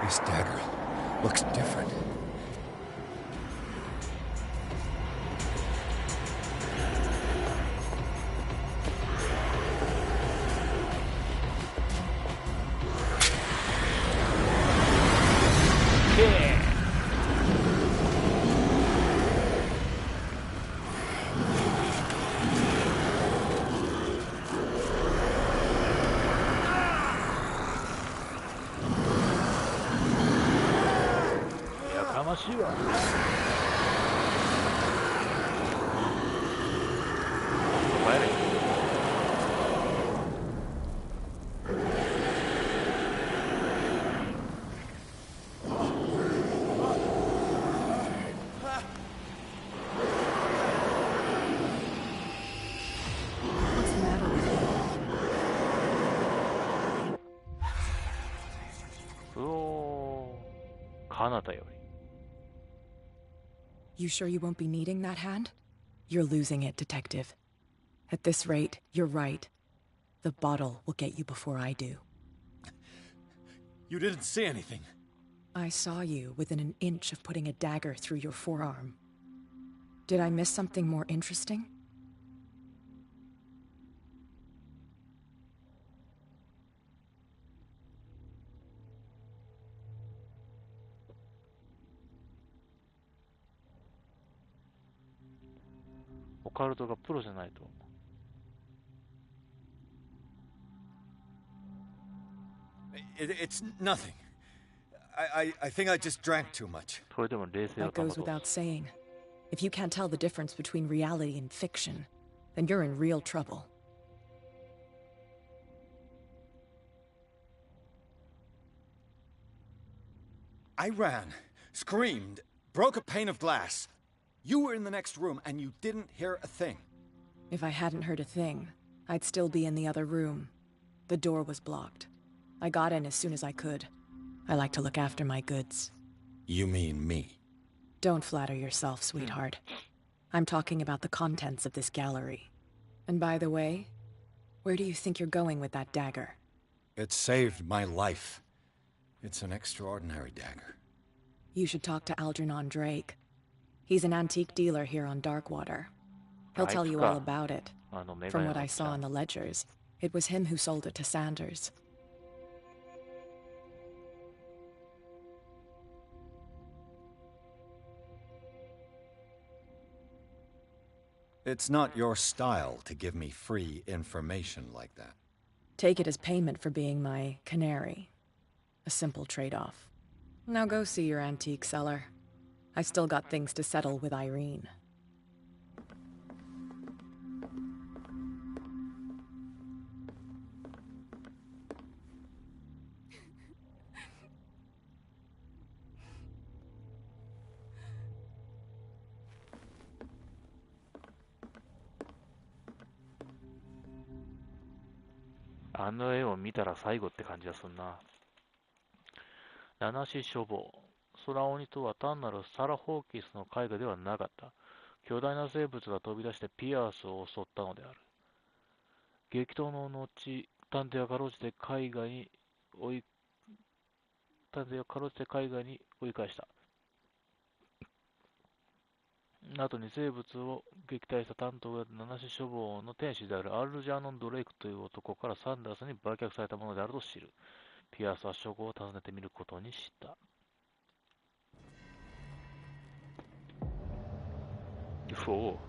This dagger looks different. What's the matter with you? うおー、彼方より。You sure you won't be needing that hand? You're losing it, Detective. At this rate, you're right. The bottle will get you before I do. You didn't see anything. I saw you within an inch of putting a dagger through your forearm. Did I miss something more interesting?オカルトがプロじゃないと。It's nothing. I think I just drank too much. それでも冷静を That 保 goes とう。 without saying. If you can't tell the difference between reality and fiction, then you're in real trouble. I ran, screamed, broke a pane of glass. You were in the next room and you didn't hear a thing. If I hadn't heard a thing, I'd still be in the other room. The door was blocked. I got in as soon as I could. I like to look after my goods. You mean me? Don't flatter yourself, sweetheart. I'm talking about the contents of this gallery. And by the way, where do you think you're going with that dagger? It saved my life. It's an extraordinary dagger. You should talk to Algernon Drake. He's an antique dealer here on Darkwater. He'll tell you all about it. From what I saw in the ledgers, it was him who sold it to Sanders. It's not your style to give me free information like that. Take it as payment for being my canary. A simple trade-off. Now go see your antique seller. I still got things to settle with Irene. .あの絵を見たら最後って感じがするな。七死処方。空鬼とは単なるサラ・ホーキンスの絵画ではなかった。巨大な生物が飛び出してピアースを襲ったのである。激闘の後、探偵はかろうじて海外に追い返した。後に生物を撃退した担当が七死処方の天使であるアルジャーノン・ドレイクという男からサンダースに売却されたものであると知る。ピアースは処方を訪ねてみることにした。おお。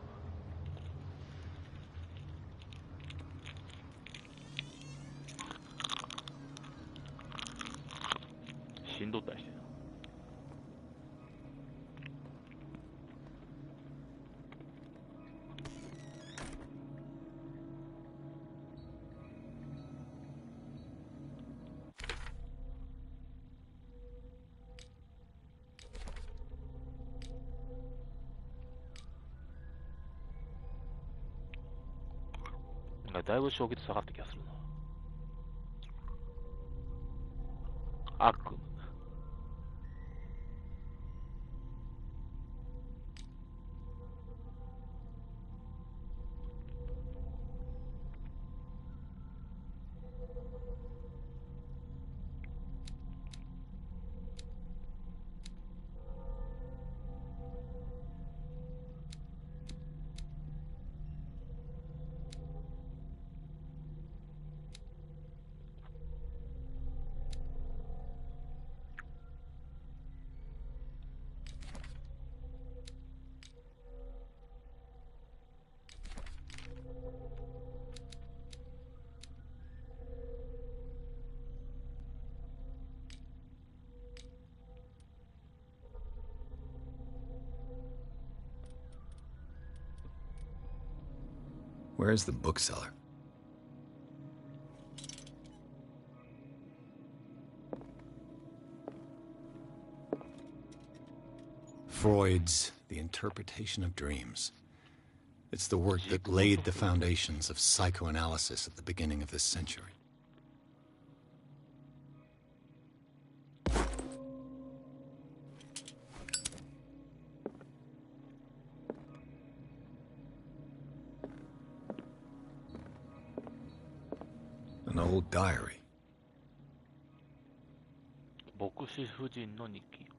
死んどったりしてな。なんかだいぶ衝撃下がった気がするな。悪夢。Where's the bookseller? Freud's The Interpretation of Dreams. It's the work that laid the foundations of psychoanalysis at the beginning of this century. An old diary. 牧師夫人の日記。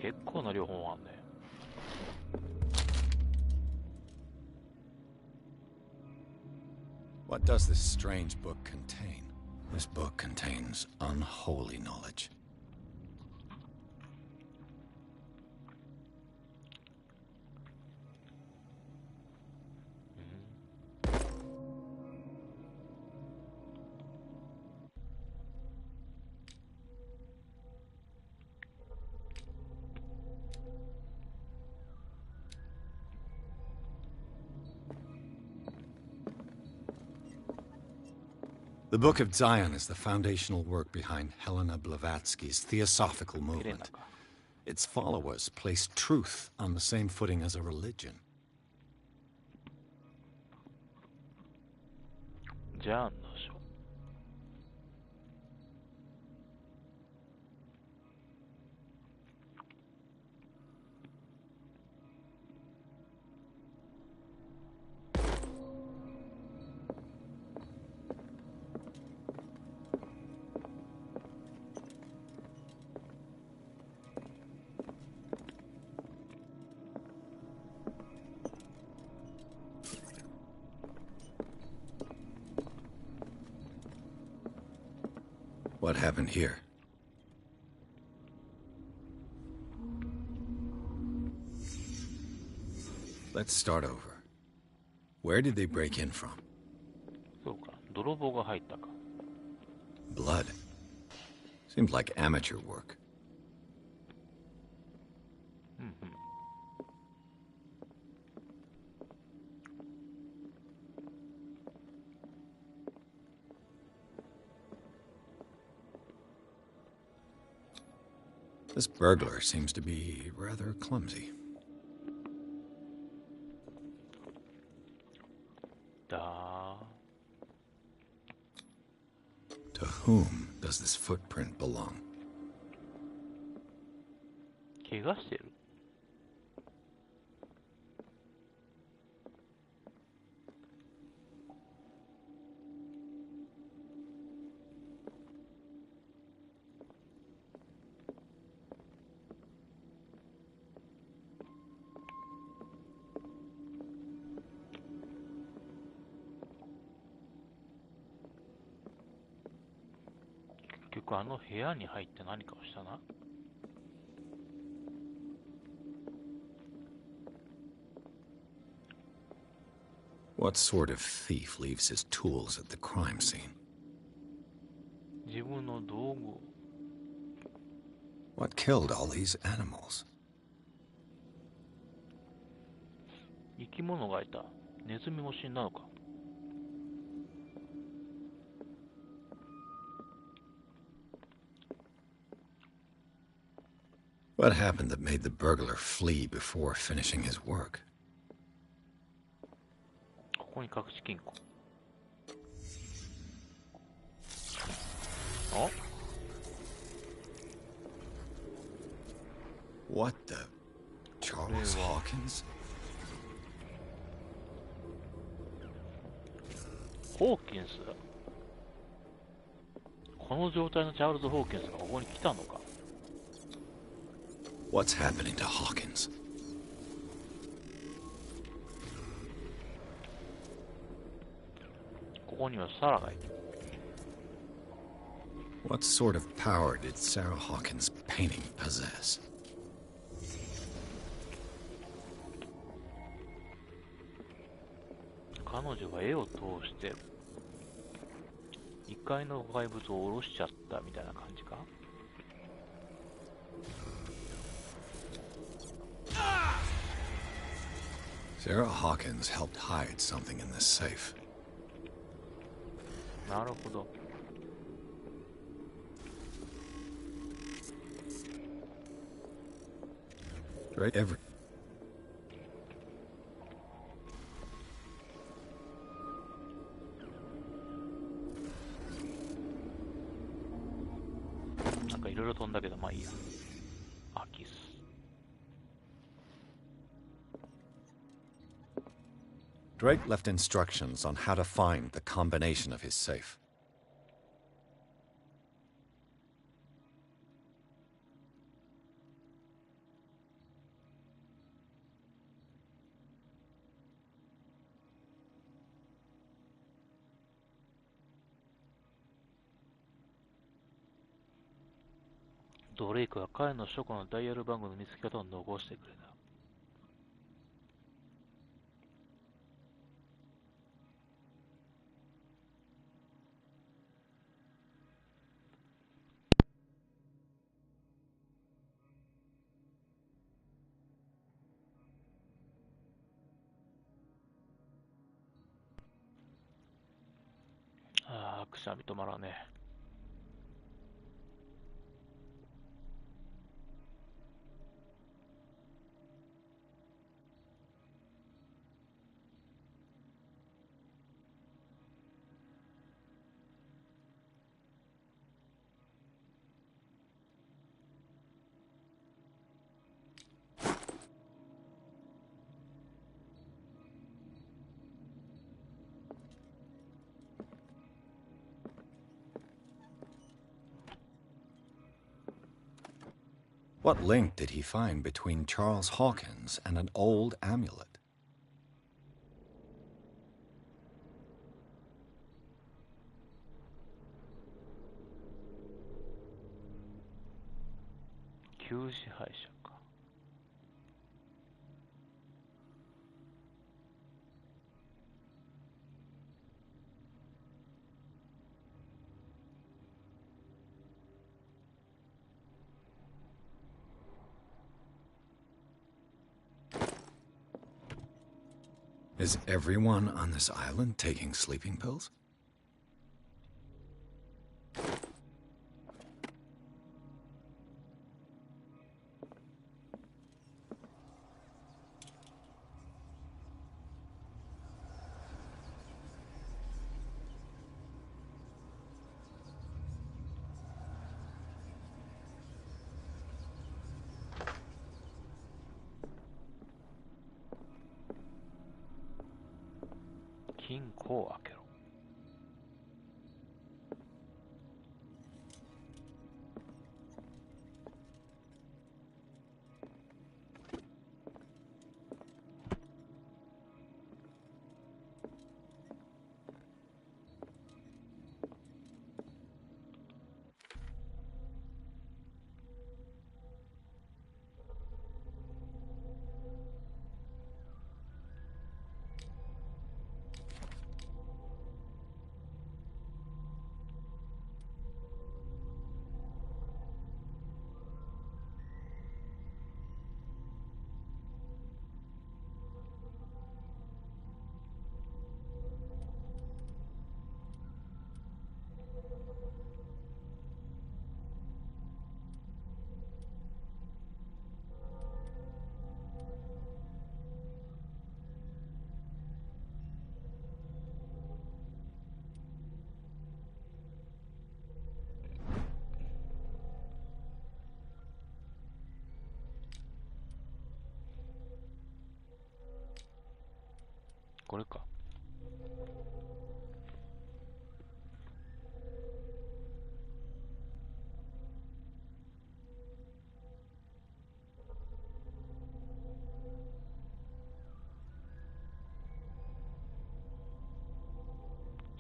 結構な量本あんね。What does this strange book contain? This book contains unholy knowledge. The Book of Zion is the foundational work behind Helena Blavatsky's Theosophical movement. Its followers place truth on the same footing as a religion. ジャーンの書。What happened here? Let's start over. Where did they break in from? そうか、泥棒が入ったか。Blood. Seems like amateur work. うんうん。This burglar seems to be rather clumsy. だ To whom does this footprint belong? 怪我してる。結局あの部屋に入って何かをしたな。What sort of thief leaves his tools at the crime scene? 自分の道具を。What killed all these animals? 生き物がいた。ネズミも死んだのか。What happened that made the burglar flee before finishing his work? ここに隠し金庫。あ What the? Charles Hawkins? ホーキンス。この状態のチャールズ・ホーキンスがここに来たのか。What's happening to Hawkins? ここにはサラがいる。What sort of power did Sarah Hawkins' painting possess? 彼女は絵を通して異界の怪物を下ろしちゃったみたいな感じか。Sarah Hawkins helped hide something in this safe. なるほど。Right? Every. なんかいろいろ飛んだけど、まあいいや。アキス。Drake left instructions on how to find the combination of his safe.「ドレイクは彼の書庫のダイヤル番号の見つけ方を残してくれた。ああ、くしゃみ止まらねえ。What link did he find between Charles Hawkins and an old amulet? 旧支配者か。Is everyone on this island taking sleeping pills?金庫を開けろ。これか。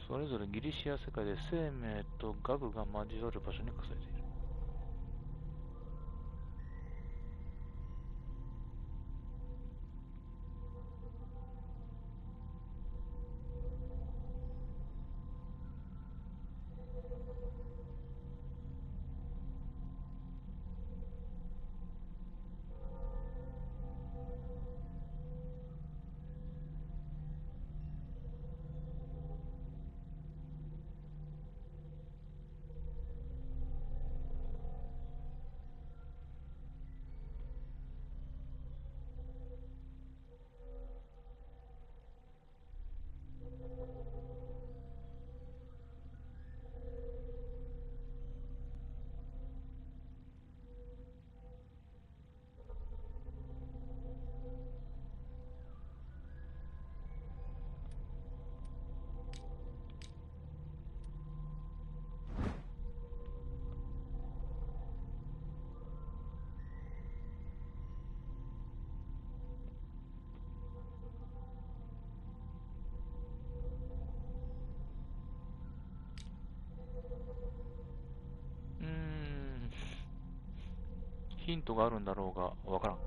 それぞれギリシア世界で生命とガグが交わる場所に隠されている。ヒントがあるんだろうがわからん。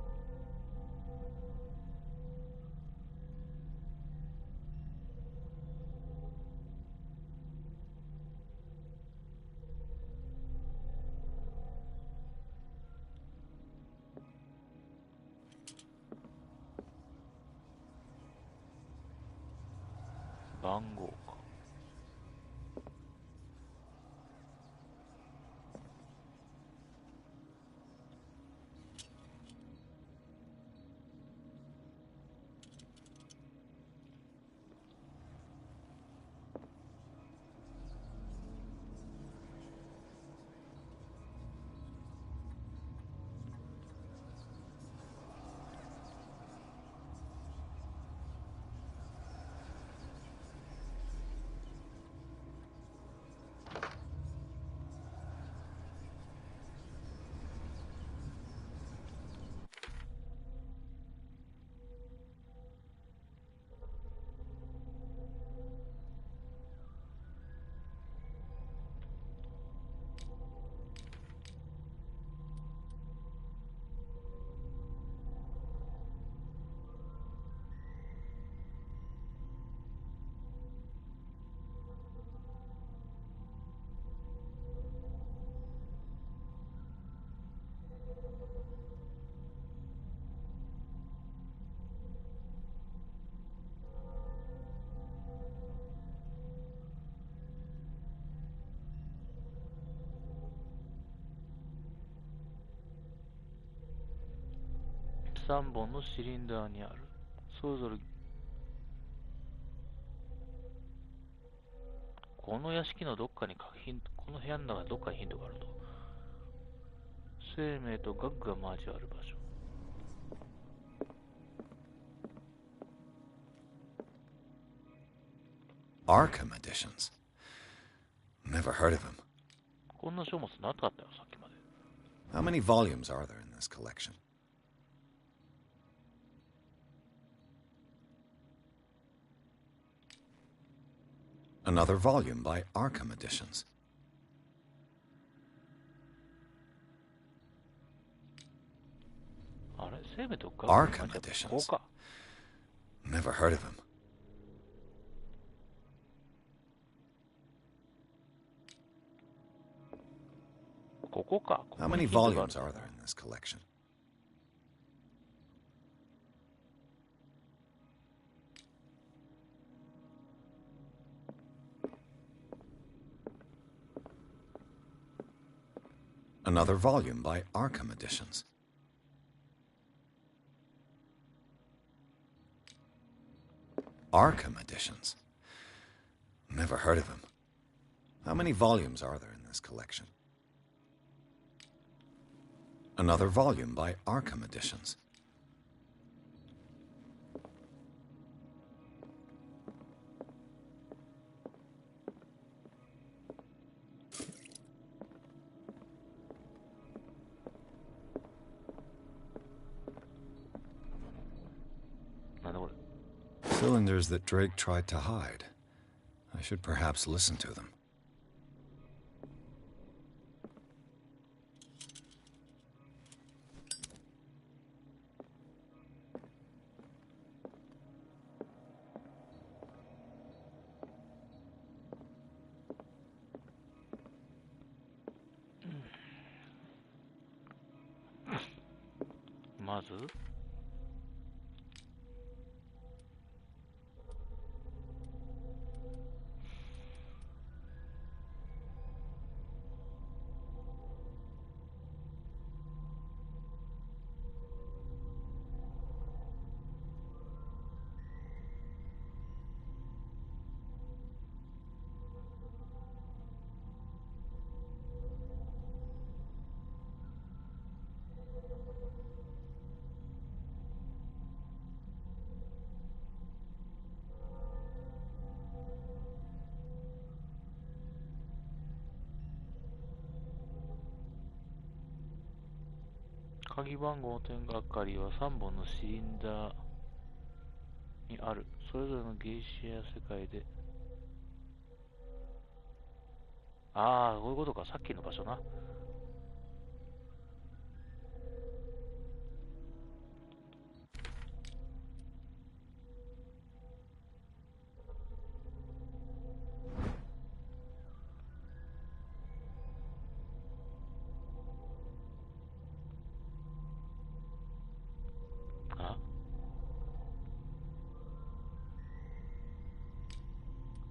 番号か。3本のシリンダーにある。それぞれ、この屋敷のどっかにこの部屋の中でどっかにヒントがあると。生命と学が交わる場所。Arkham editions. Never heard of him. こんな書物なかったよ、さっきまで。How many volumes are there in this collection? Another volume by Arkham editions. Arkham editions. Never heard of him. How many volumes are there in this collection? Another volume by Arkham editions. Arkham editions. Never heard of him. How many volumes are there in this collection? Another volume by Arkham editions. Cylinders that Drake tried to hide. I should perhaps listen to them.鍵番号点がかりは3本のシリンダーにある。それぞれのゲイシア世界で。ああ、こういうことか。さっきの場所な。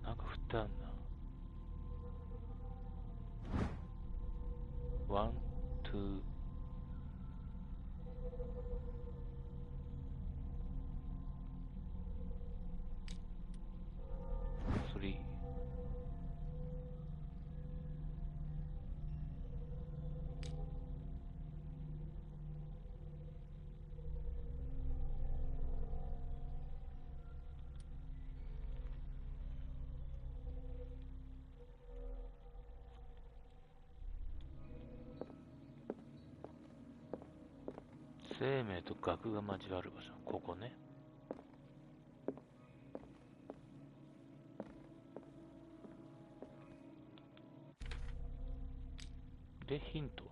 なんか振ってあんな。ワン、ツー。スリー。生命と学が交わる場所。ここね。で、ヒントは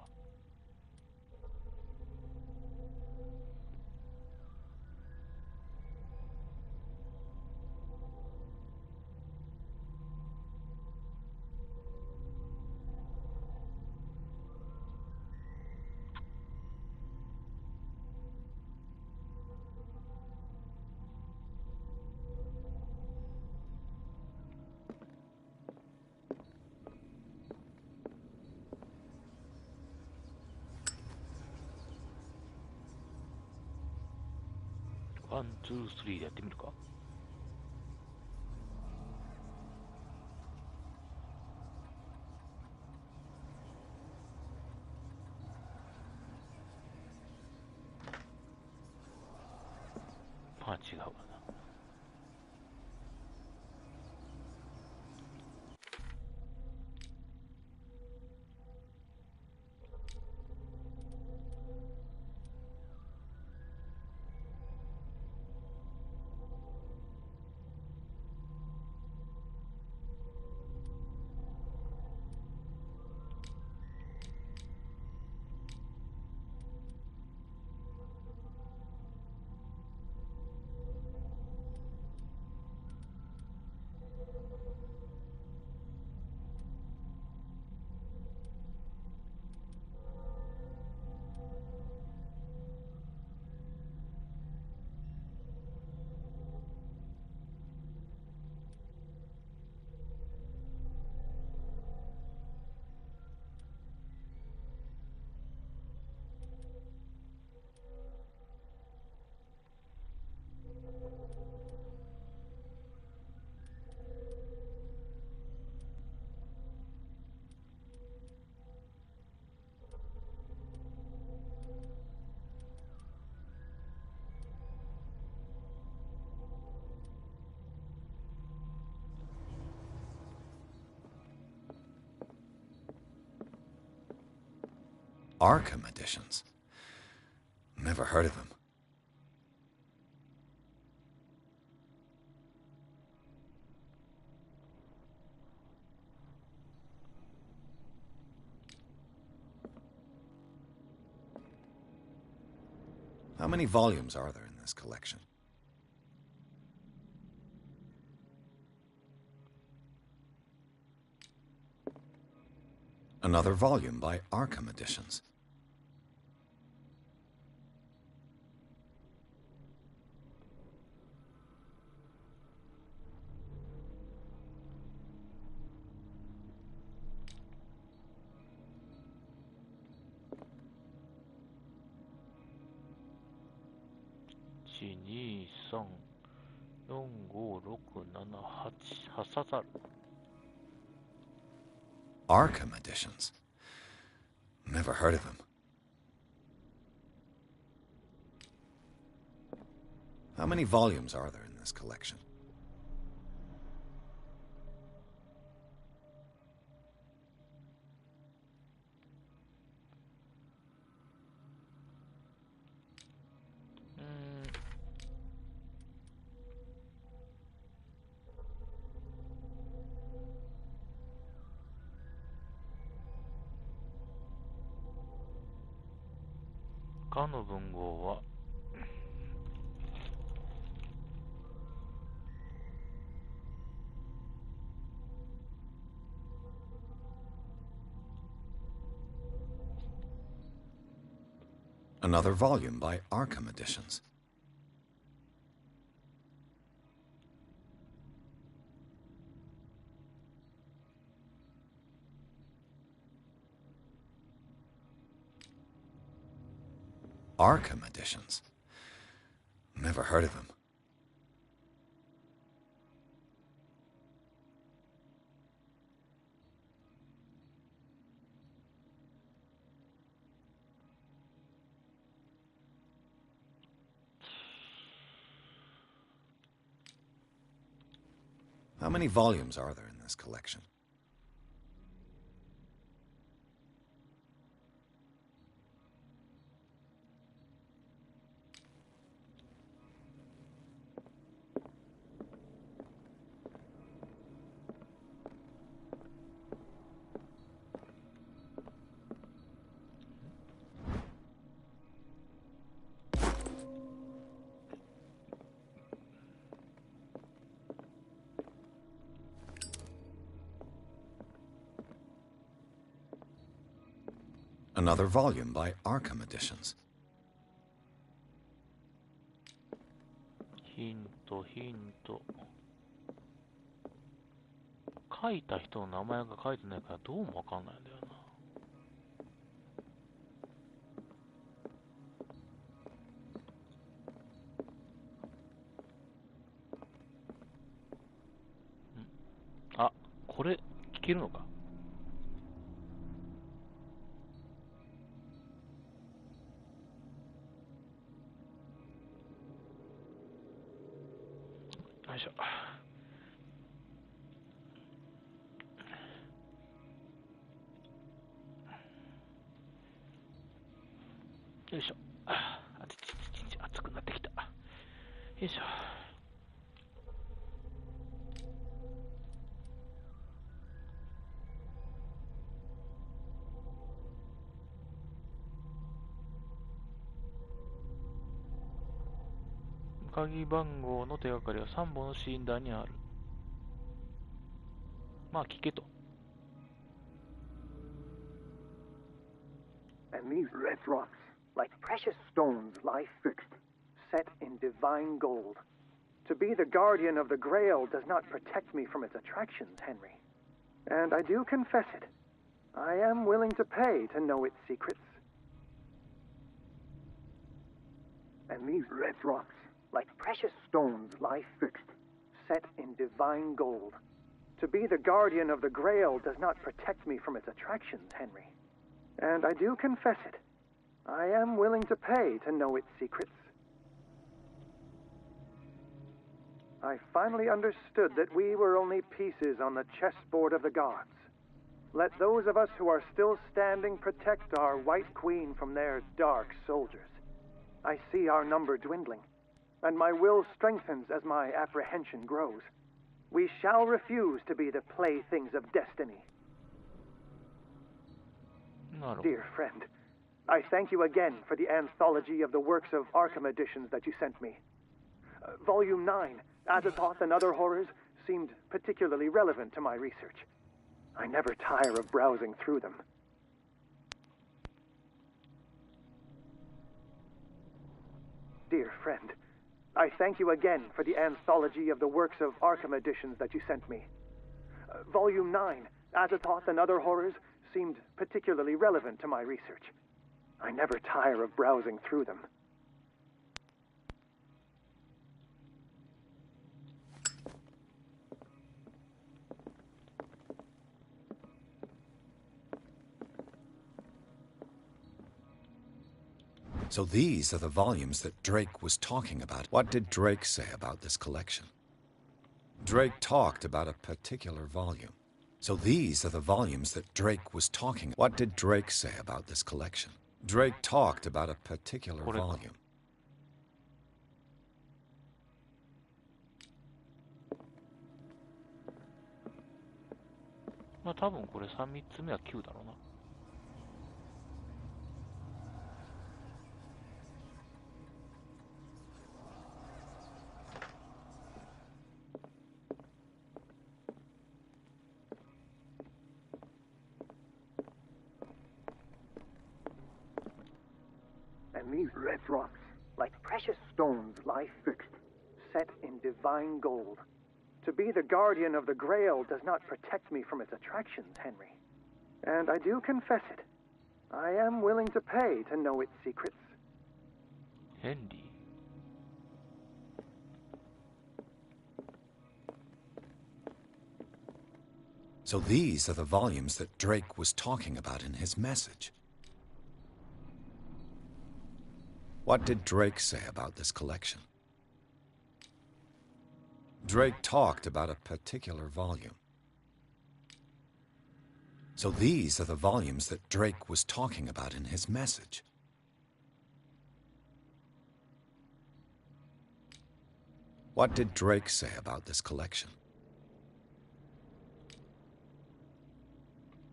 ワン、ツー、スリーでやってみるか。まあ違うわな。Arkham editions. Never heard of them. How many volumes are there in this collection? Another volume by Arkham Editions. Arkham Editions. Never heard of them. How many volumes are there in this collection? Kaの文豪はAnother volume by Arkham Editions. Arkham Editions. Never heard of them. How many volumes are there in this collection? Another volume by Arkham Editions. ヒント、ヒント。書いた人の名前が書いてないからどうもわかんないんだよな。けるのか。よいしょ。よいしょ。暑くなってきた。よいしょ。鍵番号の手がかりは3本のシリンダーにある。まあ聞けと。And these red rocks, like precious stones, lie fixed, set in divine gold. To be the guardian of the Grail does not protect me from its attractions, Henry. And I do confess it. I am willing to pay to know its secrets. And these red rocks, like precious stones, lie fixed, set in divine gold. To be the guardian of the Grail does not protect me from its attractions, Henry. And I do confess it. I am willing to pay to know its secrets. I finally understood that we were only pieces on the chessboard of the gods. Let those of us who are still standing protect our White Queen from their dark soldiers. I see our number dwindling, and my will strengthens as my apprehension grows. We shall refuse to be the playthings of destiny. Dear friend, I thank you again for the anthology of the works of Arkham editions that you sent me. Volume 9, Azathoth and Other Horrors, seemed particularly relevant to my research. I never tire of browsing through them. Dear friend, I thank you again for the anthology of the works of Arkham editions that you sent me. Volume 9, Azathoth and Other Horrors, seemed particularly relevant to my research. I never tire of browsing through them. So these are the volumes that Drake was talking about. What did Drake say about this collection? Drake talked about a particular volume. So these are the volumes that Drake was talking. What did Drake say about this collection? Drake talked about a particular volume. まあ多分これ3つ目は9だろうな。And these red rocks, like precious stones, lie fixed, set in divine gold. To be the guardian of the Grail does not protect me from its attractions, Henry. And I do confess it. I am willing to pay to know its secrets. Henry. So these are the volumes that Drake was talking about in his message. What did Drake say about this collection? Drake talked about a particular volume. So these are the volumes that Drake was talking about in his message. What did Drake say about this collection?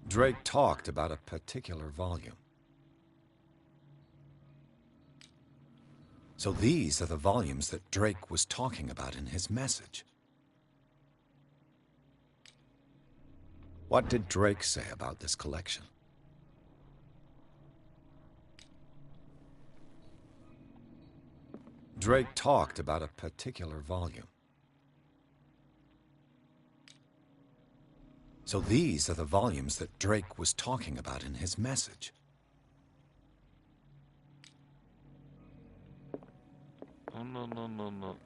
Drake talked about a particular volume. So these are the volumes that Drake was talking about in his message. What did Drake say about this collection? Drake talked about a particular volume. So these are the volumes that Drake was talking about in his message. No.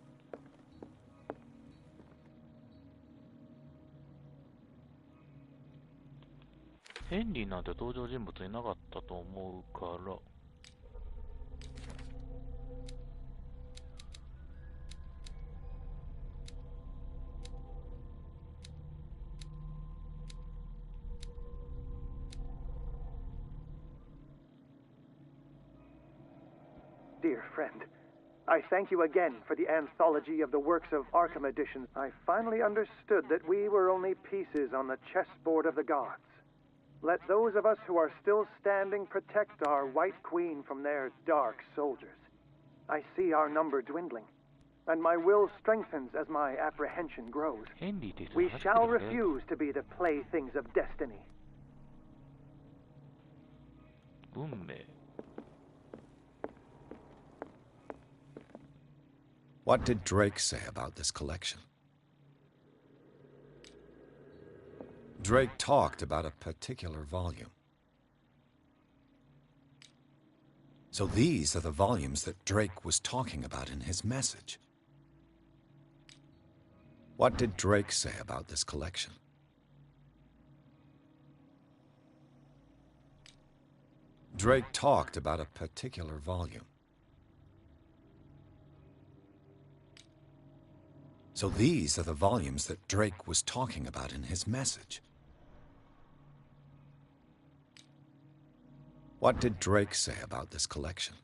ヘンリーなんて登場人物いなかったと思うから。Dear friend, I thank you again for the anthology of the works of Arkham edition. I finally understood that we were only pieces on the chessboard of the gods. Let those of us who are still standing protect our White Queen from their dark soldiers. I see our number dwindling, and my will strengthens as my apprehension grows. We shall refuse to be the playthings of destiny. 運命。 What did Drake say about this collection? Drake talked about a particular volume. So these are the volumes that Drake was talking about in his message. What did Drake say about this collection? Drake talked about a particular volume. So these are the volumes that Drake was talking about in his message. What did Drake say about this collection?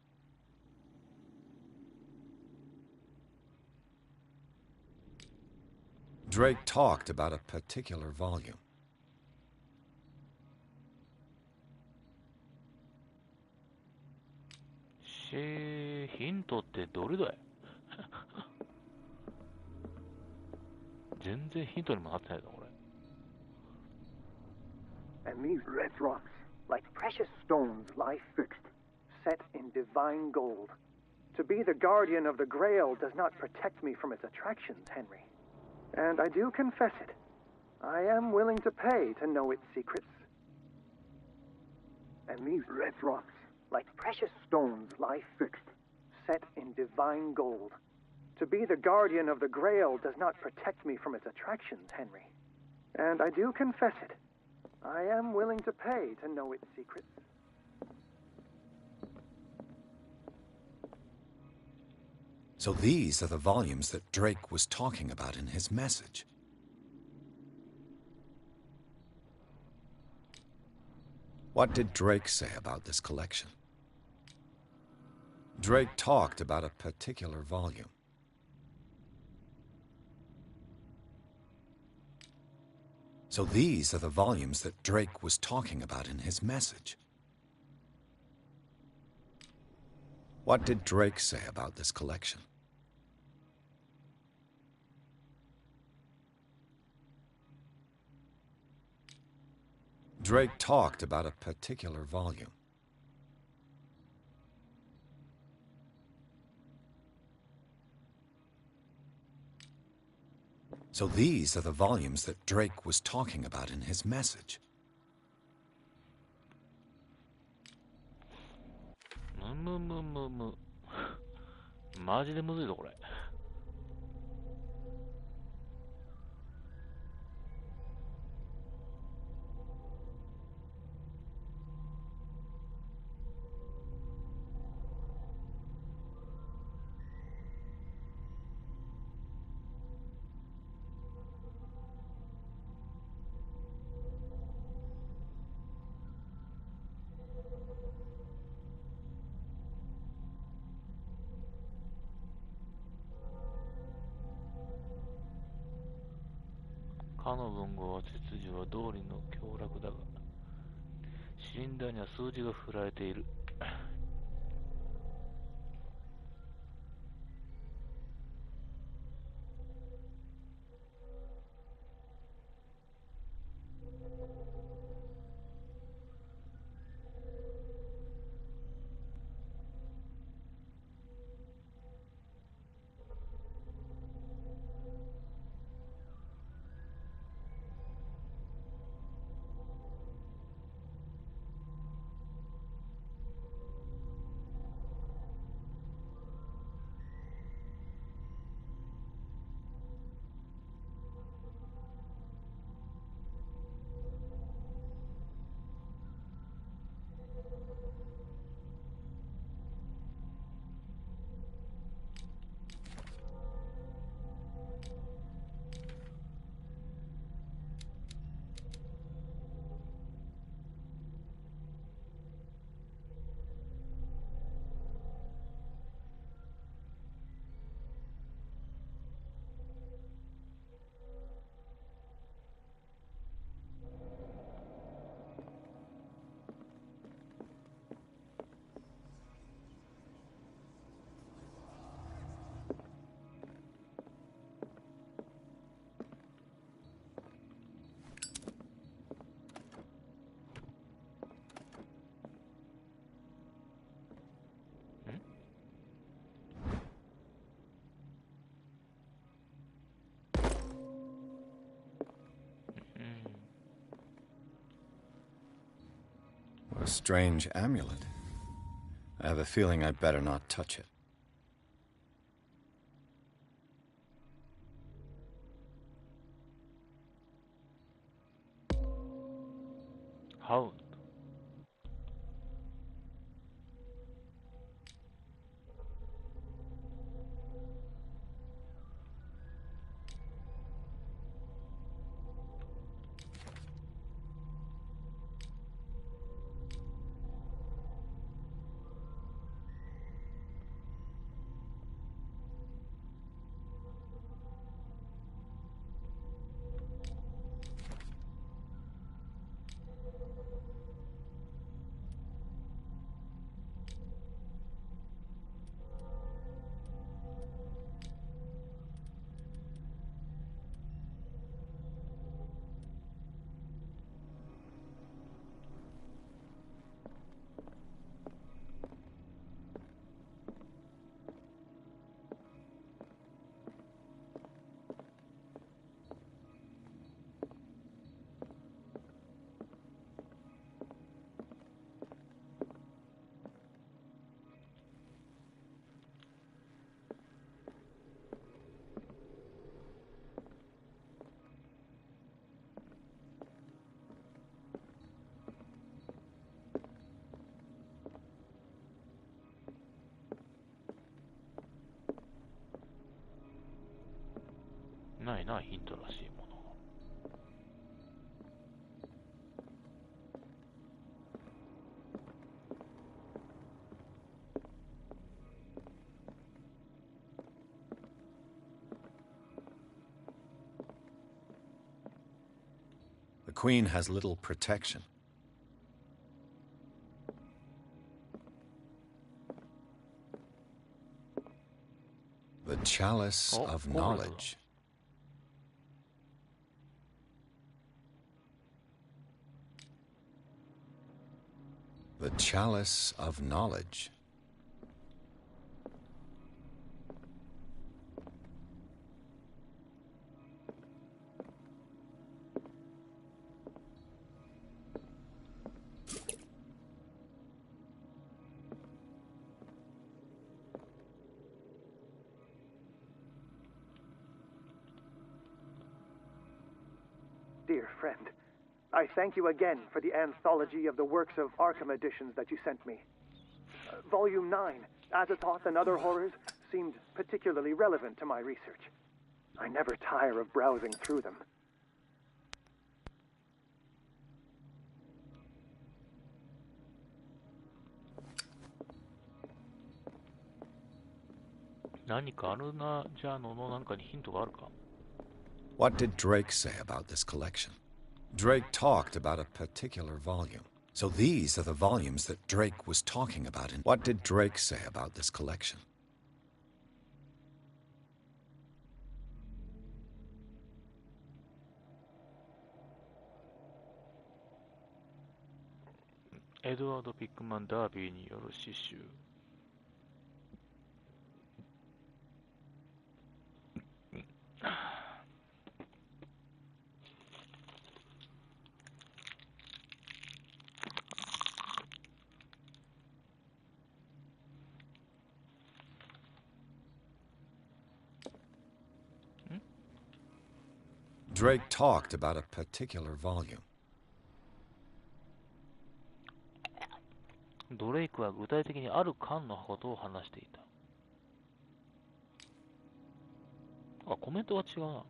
Drake talked about a particular volume. Hint ってどれだい全然ヒントにもなってないぞ、これ。And these red rocks, like precious stones, lie fixed, set in divine gold. To be the guardian of the Grail does not protect me from its attractions, Henry. And I do confess it. I am willing to pay to know its secrets. And these red rocks, like precious stones, lie fixed, set in divine gold. To be the guardian of the Grail does not protect me from its attractions, Henry. And I do confess it. I am willing to pay to know its secrets. So these are the volumes that Drake was talking about in his message. What did Drake say about this collection? Drake talked about a particular volume. So these are the volumes that Drake was talking about in his message. What did Drake say about this collection? Drake talked about a particular volume. So these are the volumes that Drake was talking about in his message. マジでむずいぞ、これ。かの文豪は秩序は道理の凶楽だが、シリンダーには数字が振られている。A strange amulet. I have a feeling I'd better not touch it. How?ないな、ヒントらしいもの。The Queen has little protection. The Chalice of Knowledge. The Chalice of Knowledge. Dear friend, I thank you again for the anthology of the works of Arkham editions that you sent me. Volume 9, Azathoth and Other Horrors, seemed particularly relevant to my research. I never tire of browsing through them. What did Drake say about this collection? Drake talked about a particular volume. So these are the volumes that Drake was talking about. And what did Drake say about this collection? Edward Pickman Darby による詩集。Drake talked about a particular volume. ドレイクは具体的にある巻のことを話していた。あ、コメントは違うな。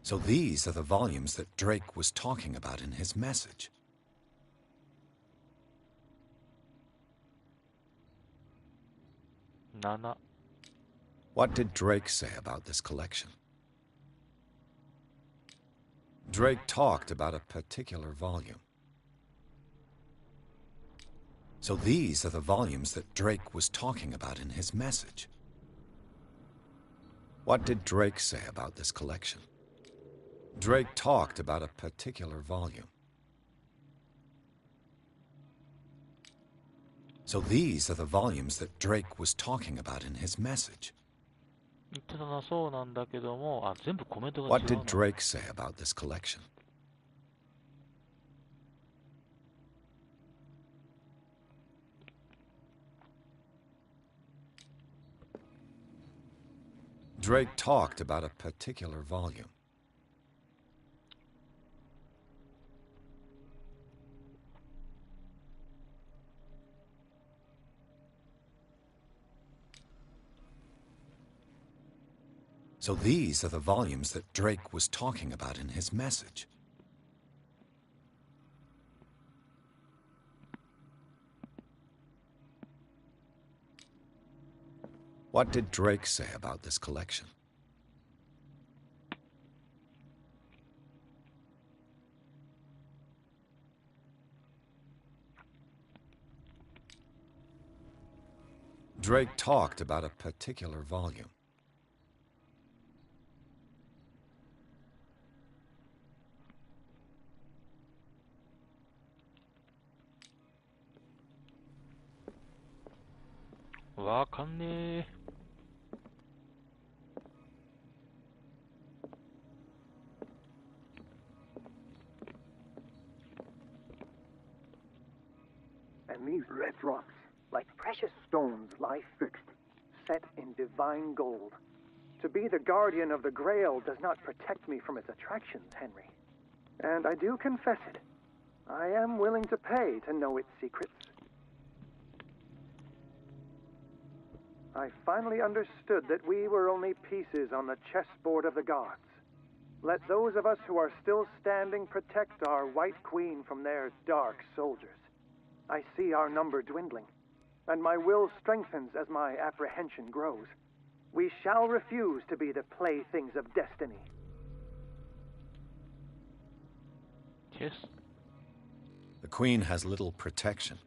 So these are the volumes that Drake was talking about in his message. 7. What did Drake say about this collection? Drake talked about a particular volume. So these are the volumes that Drake was talking about in his message. What did Drake say about this collection? Drake talked about a particular volume. So these are the volumes that Drake was talking about in his message. 言ってたな、そうなんだけども、あ、全部コメントが違うな。What did Drake say about this collection? Drake talked about a particular volume. So these are the volumes that Drake was talking about in his message. What did Drake say about this collection? Drake talked about a particular volume.わかんねえ。And these red rocks, like precious stones, lie fixed, set in divine gold. To be the guardian of the Grail does not protect me from its attractions, Henry. And I do confess it. I am willing to pay to know its secrets. I finally understood that we were only pieces on the chessboard of the gods. Let those of us who are still standing protect our White Queen from their dark soldiers. I see our number dwindling, and my will strengthens as my apprehension grows. We shall refuse to be the playthings of destiny. Yes. The Queen has little protection.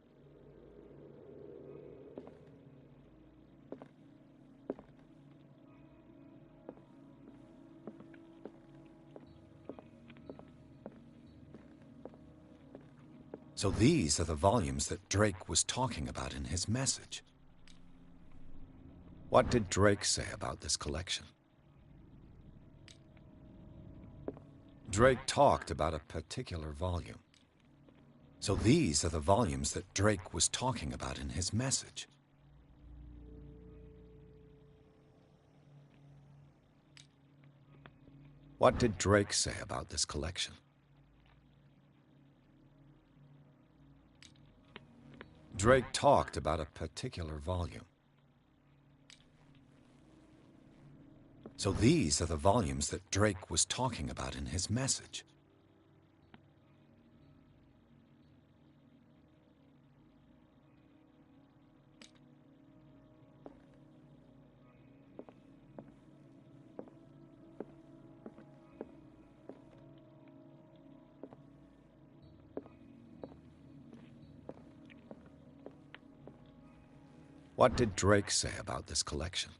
So these are the volumes that Drake was talking about in his message. What did Drake say about this collection? Drake talked about a particular volume. So these are the volumes that Drake was talking about in his message. What did Drake say about this collection? Drake talked about a particular volume. So these are the volumes that Drake was talking about in his message. What did Drake say about this collection?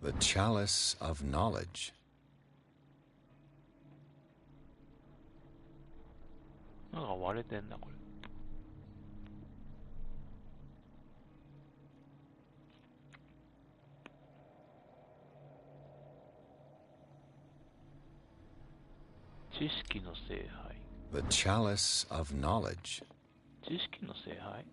The Chalice of Knowledge.割れてんなこれ。知識の聖杯。The Chalice of Knowledge. 知識の聖杯。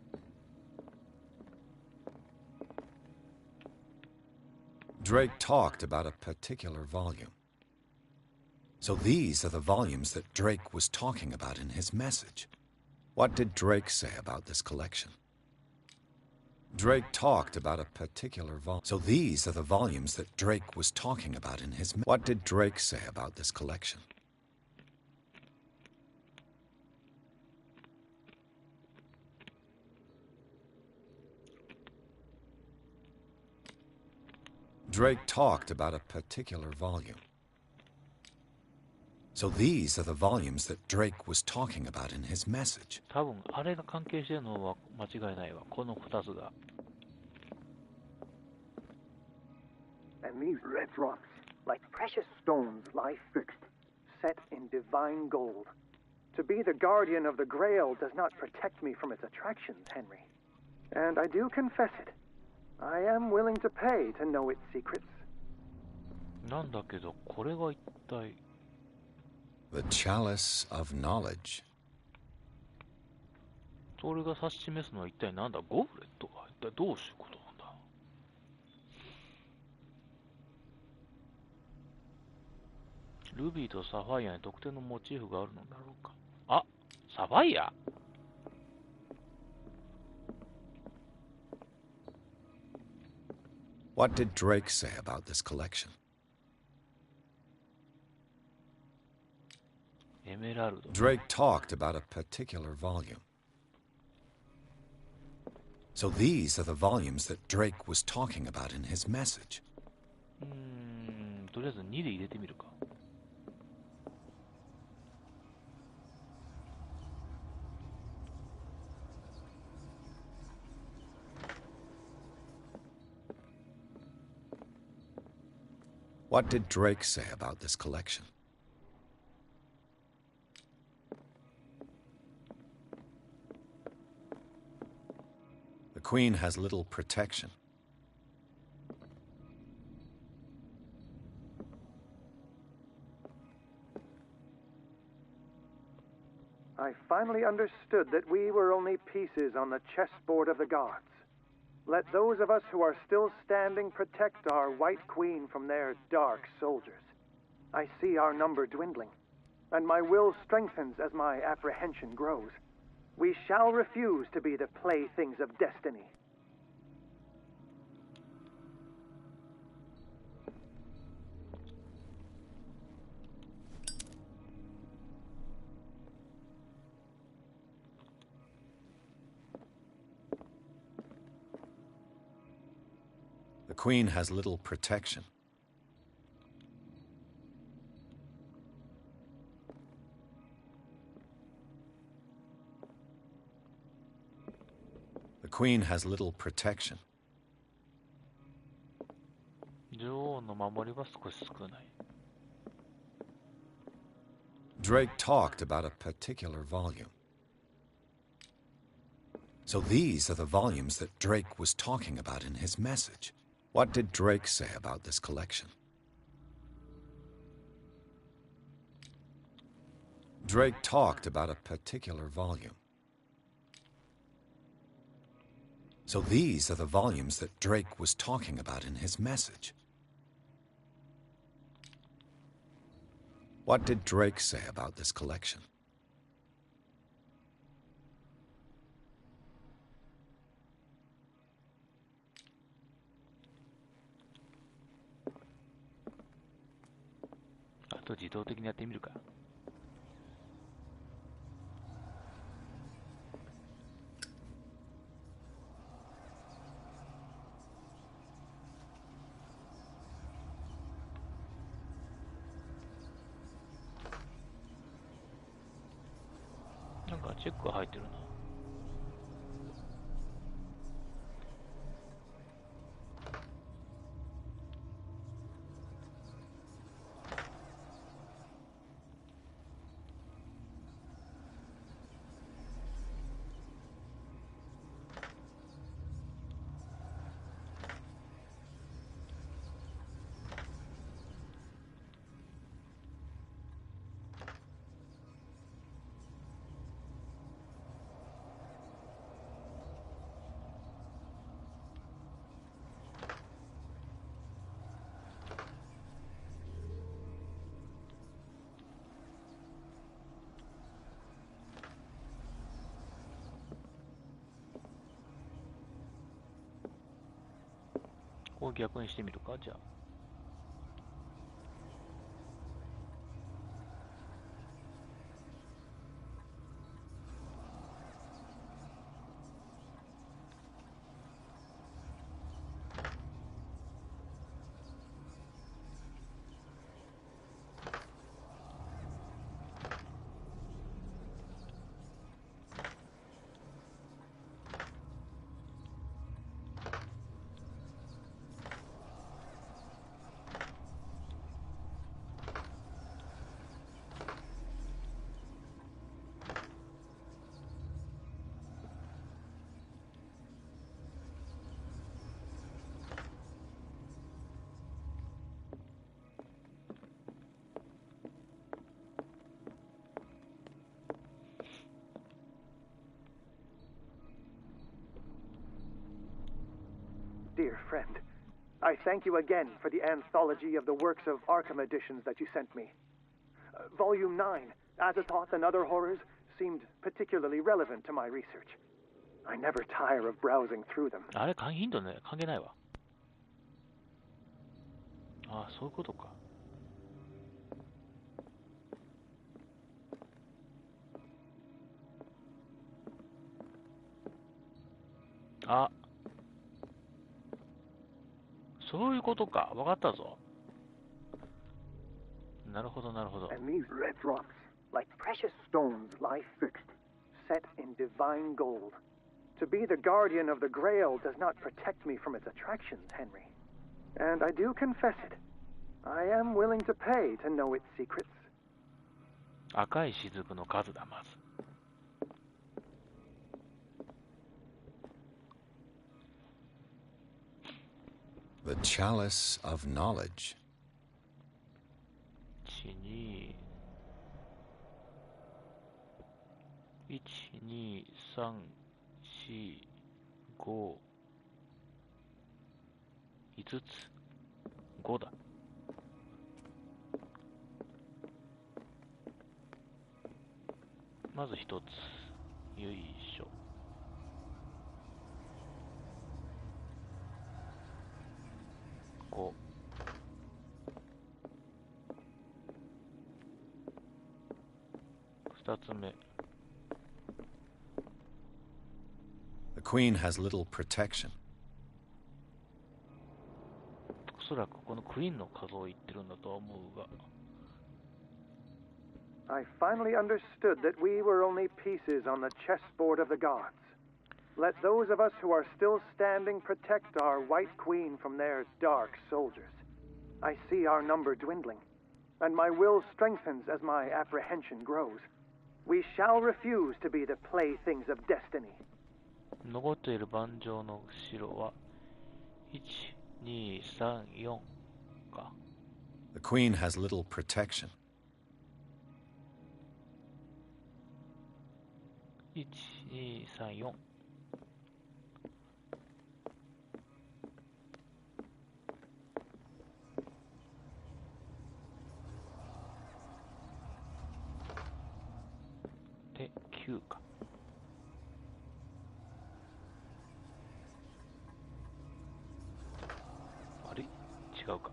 Drake talked about a particular volume. So these are the volumes that Drake was talking about in his message. What did Drake say about this collection? Drake talked about a particular volume. So these are the volumes that Drake was talking about in his message. What did Drake say about this collection? Drake talked about a particular volume. So these are the volumes that Drake was talking about in his message. 多分あれが関係してるのは間違いないわ。この2つが。And these red rocks, like precious stones, lie fixed, set in divine gold. To be the guardian of the Grail does not protect me from its attractions, Henry. And I do confess it. I am willing to pay to know its secrets. なんだけど、これが一体。The chalice of knowledge. それが指し示すのは一体なんだ。ゴブレットが一体どういうことなんだ。ルビーとサファイアに特定のモチーフがあるのだろうか。あ、サファイア。What did Drake say about this collection? エメラルド。 Drake talked about a particular volume. So these are the volumes that Drake was talking about in his message. とりあえず2で入れてみるか。What did Drake say about this collection? The Queen has little protection. I finally understood that we were only pieces on the chessboard of the gods. Let those of us who are still standing protect our White Queen from their dark soldiers. I see our number dwindling, and my will strengthens as my apprehension grows. We shall refuse to be the playthings of destiny. The Queen has little protection. The Queen has little protection. 女王の守りは少し少ない。 Drake talked about a particular volume. So these are the volumes that Drake was talking about in his message. What did Drake say about this collection? Drake talked about a particular volume. So these are the volumes that Drake was talking about in his message. What did Drake say about this collection?あと自動的にやってみるか。なんかチェックが入ってるな。こう逆にしてみるか、じゃあ。Dear friend, I thank you again for the anthology of the works of Arkham editions that you sent me. Volume 9, Azathoth and Other Horrors, seemed particularly relevant to my research. I never tire of browsing through them. あれ、頻度ね、関係ないわ。ああ、そういうことか。あ、そういうことか。わかったぞ。なるほど、なるほど。 And these red rocks, like precious stones, lie fixed, set in divine gold. To be the guardian of the Grail does not protect me from its attractions, Henry. And I do confess it. I am willing to pay to know its secrets. 赤い雫の数だ、まず。The Chalice of Knowledge. 1、2、1、2、3、4、5、5つ。5だ。まず1つ。よいしょ。5。2つ目。 The Queen has little protection. おそらくこのクイーンの数を言ってるんだとは思うが。 I finally understood that we were only pieces on the chessboard of the gods. Let those of us who are still standing protect our White Queen from their dark soldiers. I see our number dwindling, and my will strengthens as my apprehension grows. We shall refuse to be the playthings of destiny. 残っている盤上の城は1、2、3、4か。 The Queen has little protection. 1、2、3、4。で、9か。あれ？違うか。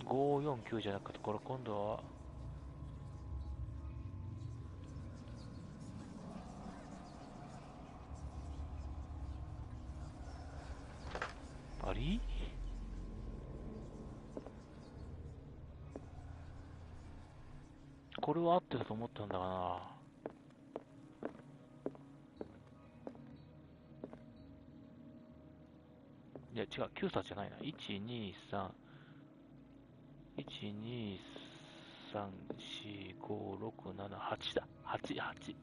549じゃなくて、これ今度はあれ？これは合ってると思ったんだがな。いや違う、9冊じゃないな。1、2、3、1、2、3、4、5、6、7、8だ。8、8。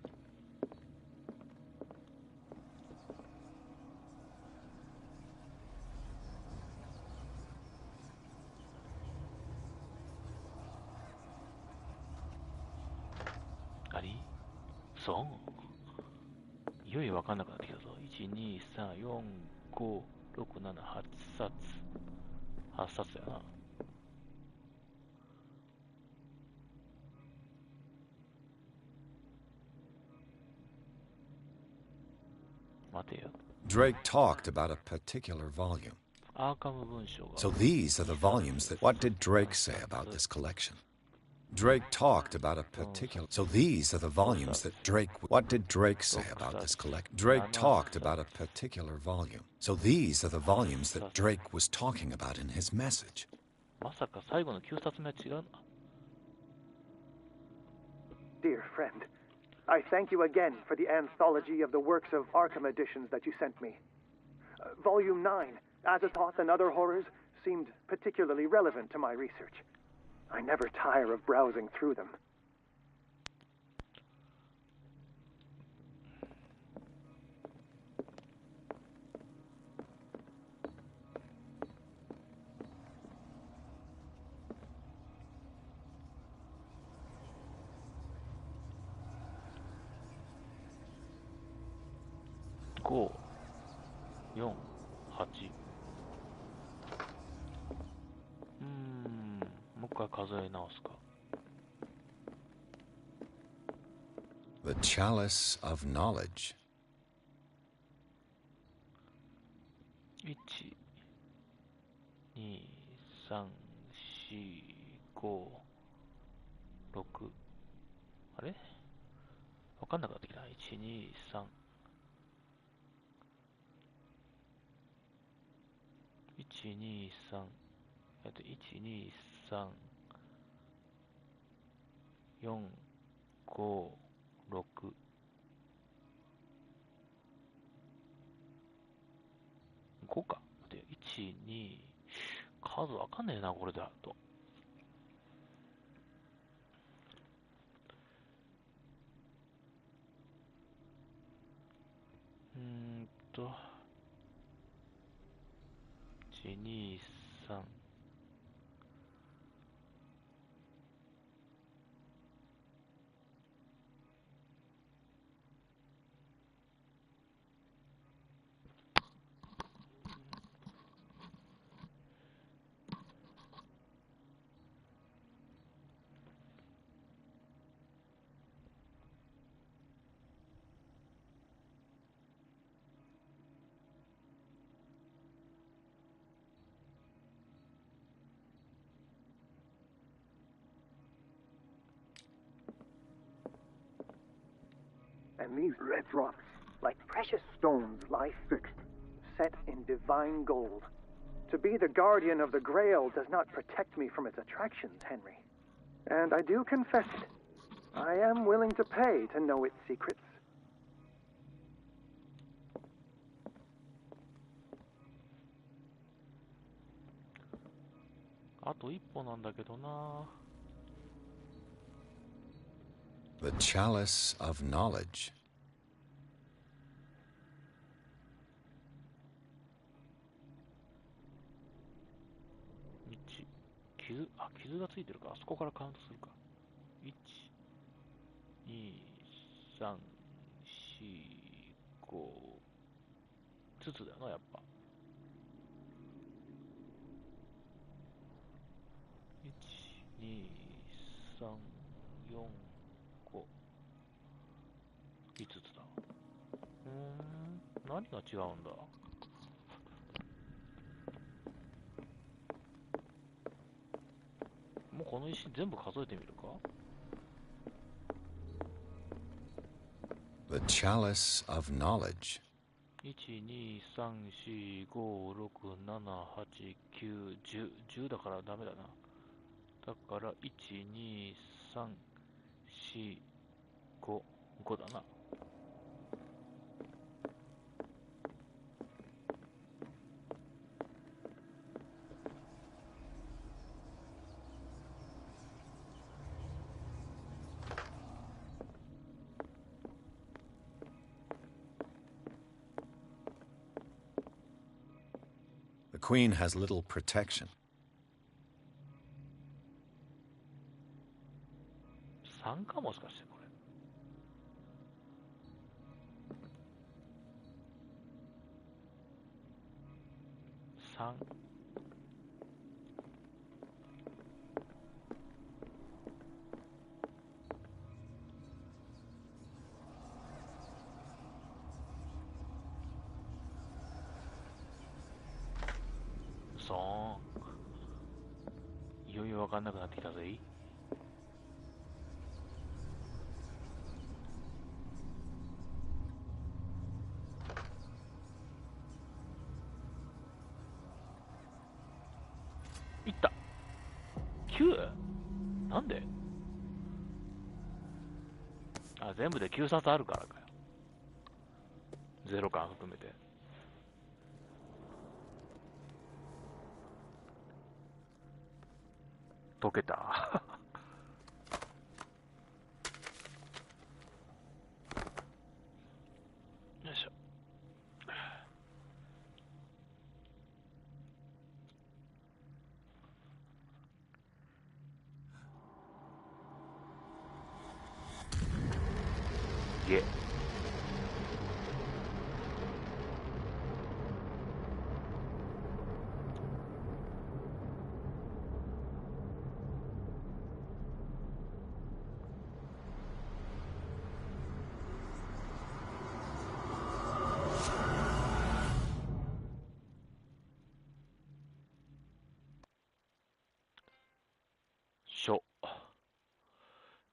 あれ？そう。いよいよわかんなくなってきたぞ。1、2、3、4、5、6、7、8冊。8冊だよな。待てよ。 Drake talked about a particular volume. アーカム文章が。 So these are the volumes that... What did Drake say about this collection? Drake talked about a particular... So these are the volumes that Drake... What did Drake say about this collection? Drake talked about a particular volume. So these are the volumes that Drake was talking about in his message. まさか最後の9冊目は違うな。 Dear friend, I thank you again for the anthology of the works of Arkham editions that you sent me. Volume 9, Azathoth and Other Horrors, seemed particularly relevant to my research. I never tire of browsing through them. 5、4、8。もう一回数え直すか。The chalice of knowledge. 1、2、3、4、5、6。あれわかんなくなってきた。1、2、3。1、2、3。1、2、3。4、5、6。5か。で、1、2、数わかんねえな、これだと。1、2、3。And these red drops, like precious stones, lie fixed, set in divine gold. To be the guardian of the Grail does not protect me from its attractions, Henry. And I do confess it. I am willing to pay to know its secrets. あと一歩なんだけどな。The chalice of knowledge. 傷がついてるか。あそこからカウントするか。1、2、3、4、5。ずつだよな、やっぱ。1、2、3、4、5。5つだ。何が違うんだ。もうこの石全部数えてみるか。 The chalice of knowledge. 1、2、3、4、5、6、7、8、9、10。10だからダメだな。だから、1、2、3、4、5。5だな。The Queen has little protection. 3かもしかしてこれ。3。いよいよ分かんなくなってきたぜ。いった。 9？ なんで？あ、全部で9冊あるからかよ。ゼロ感含めて。解けた。よいしょ。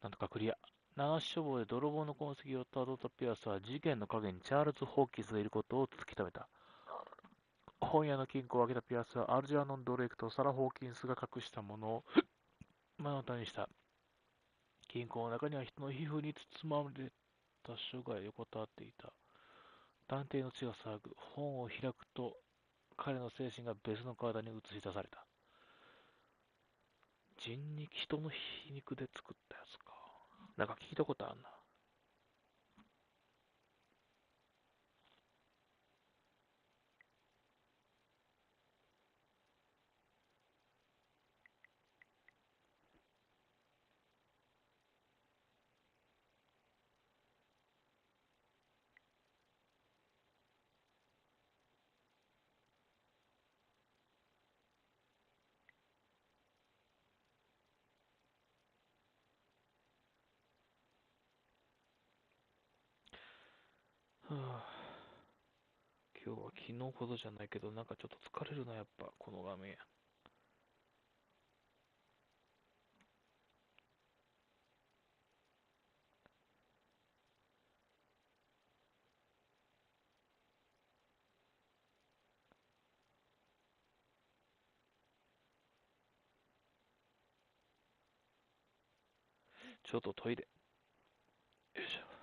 なんとかクリア。流し処方で泥棒の痕跡をたどったピアスは事件の陰にチャールズ・ホーキンスがいることを突き止めた。本屋の金庫を開けたピアスはアルジャーノン・ドレイクとサラ・ホーキンスが隠したものを目の当たりにした。金庫の中には人の皮膚に包まれた書が横たわっていた。探偵の血が騒ぐ。本を開くと彼の精神が別の体に映し出された。人の皮肉で作ったやつか。なんか聞いたことあるな。はあ、今日は昨日ほどじゃないけど、なんかちょっと疲れるな、やっぱ、この画面。ちょっとトイレ。よいしょ。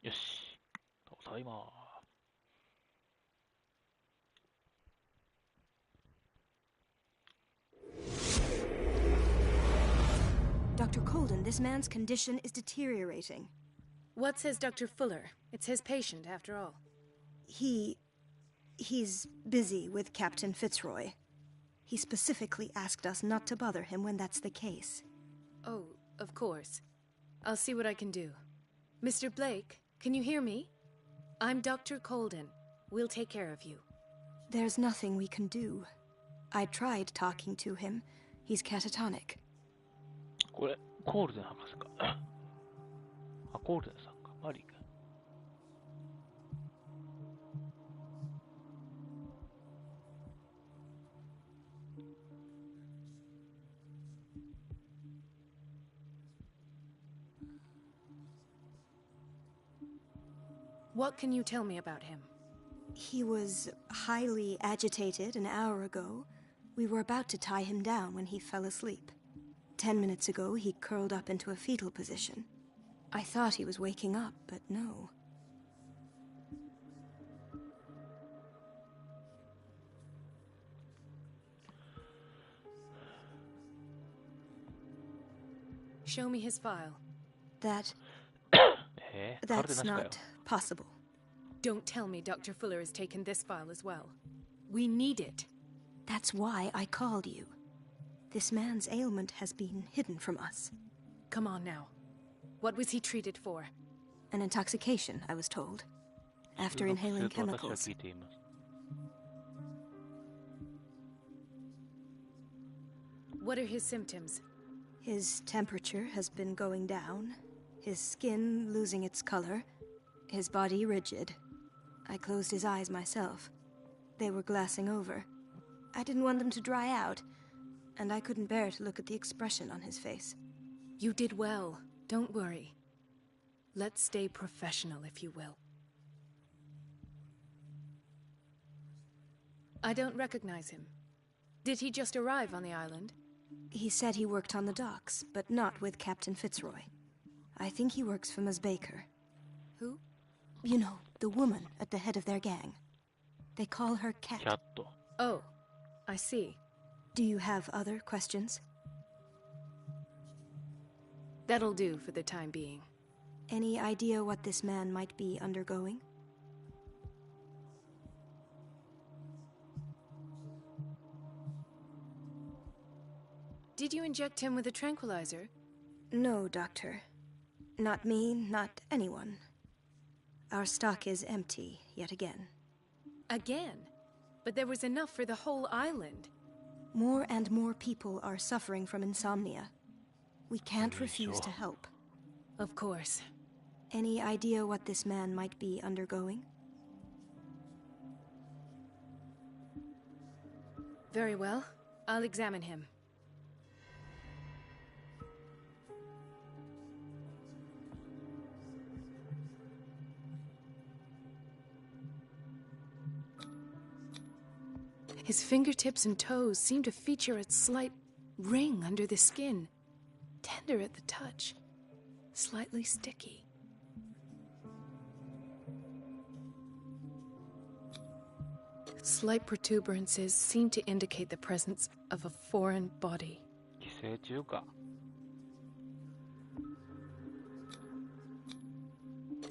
よし。ただいま。Dr. Colden, this man's condition is deteriorating. What says Dr. Fuller? It's his patient, after all. He's busy with Captain Fitzroy. He specifically asked us not to bother him when that's the case. Oh, of course. I'll see what I can do. Mr. Blake, can you hear me? I'm Dr. Colden. We'll take care of you. There's nothing we can do. I tried talking to him. He's catatonic. これ、コールデン博士か。あ、コールデンさんか。マリーか。What can you tell me about him? He was highly agitated an hour ago. We were about to tie him down when he fell asleep. 10 minutes ago, he curled up into a fetal position. I thought he was waking up, but no. Show me his file. That's not not possible. Don't tell me Dr. Fuller has taken this file as well. We need it. That's why I called you. This man's ailment has been hidden from us. Come on now. What was he treated for? An intoxication, I was told. After inhaling chemicals. What are his symptoms? His temperature has been going down, his skin losing its color, his body rigid. I closed his eyes myself. They were glassing over. I didn't want them to dry out, and I couldn't bear to look at the expression on his face. You did well. Don't worry. Let's stay professional, if you will. I don't recognize him. Did he just arrive on the island? He said he worked on the docks, but not with Captain Fitzroy. I think he works for Ms. Baker. Who? You know, the woman at the head of their gang. They call her Cat. Oh, I see. Do you have other questions? That'll do for the time being. Any idea what this man might be undergoing? Did you inject him with a tranquilizer? No, Doctor. Not me, not anyone. Our stock is empty, yet again. Again? But there was enough for the whole island. More and more people are suffering from insomnia. We can't refuse to help. Of course. Any idea what this man might be undergoing? Very well. I'll examine him. His fingertips and toes seem to feature a slight ring under the skin. Tender at the touch. Slightly sticky. Slight protuberances seem to indicate the presence of a foreign body.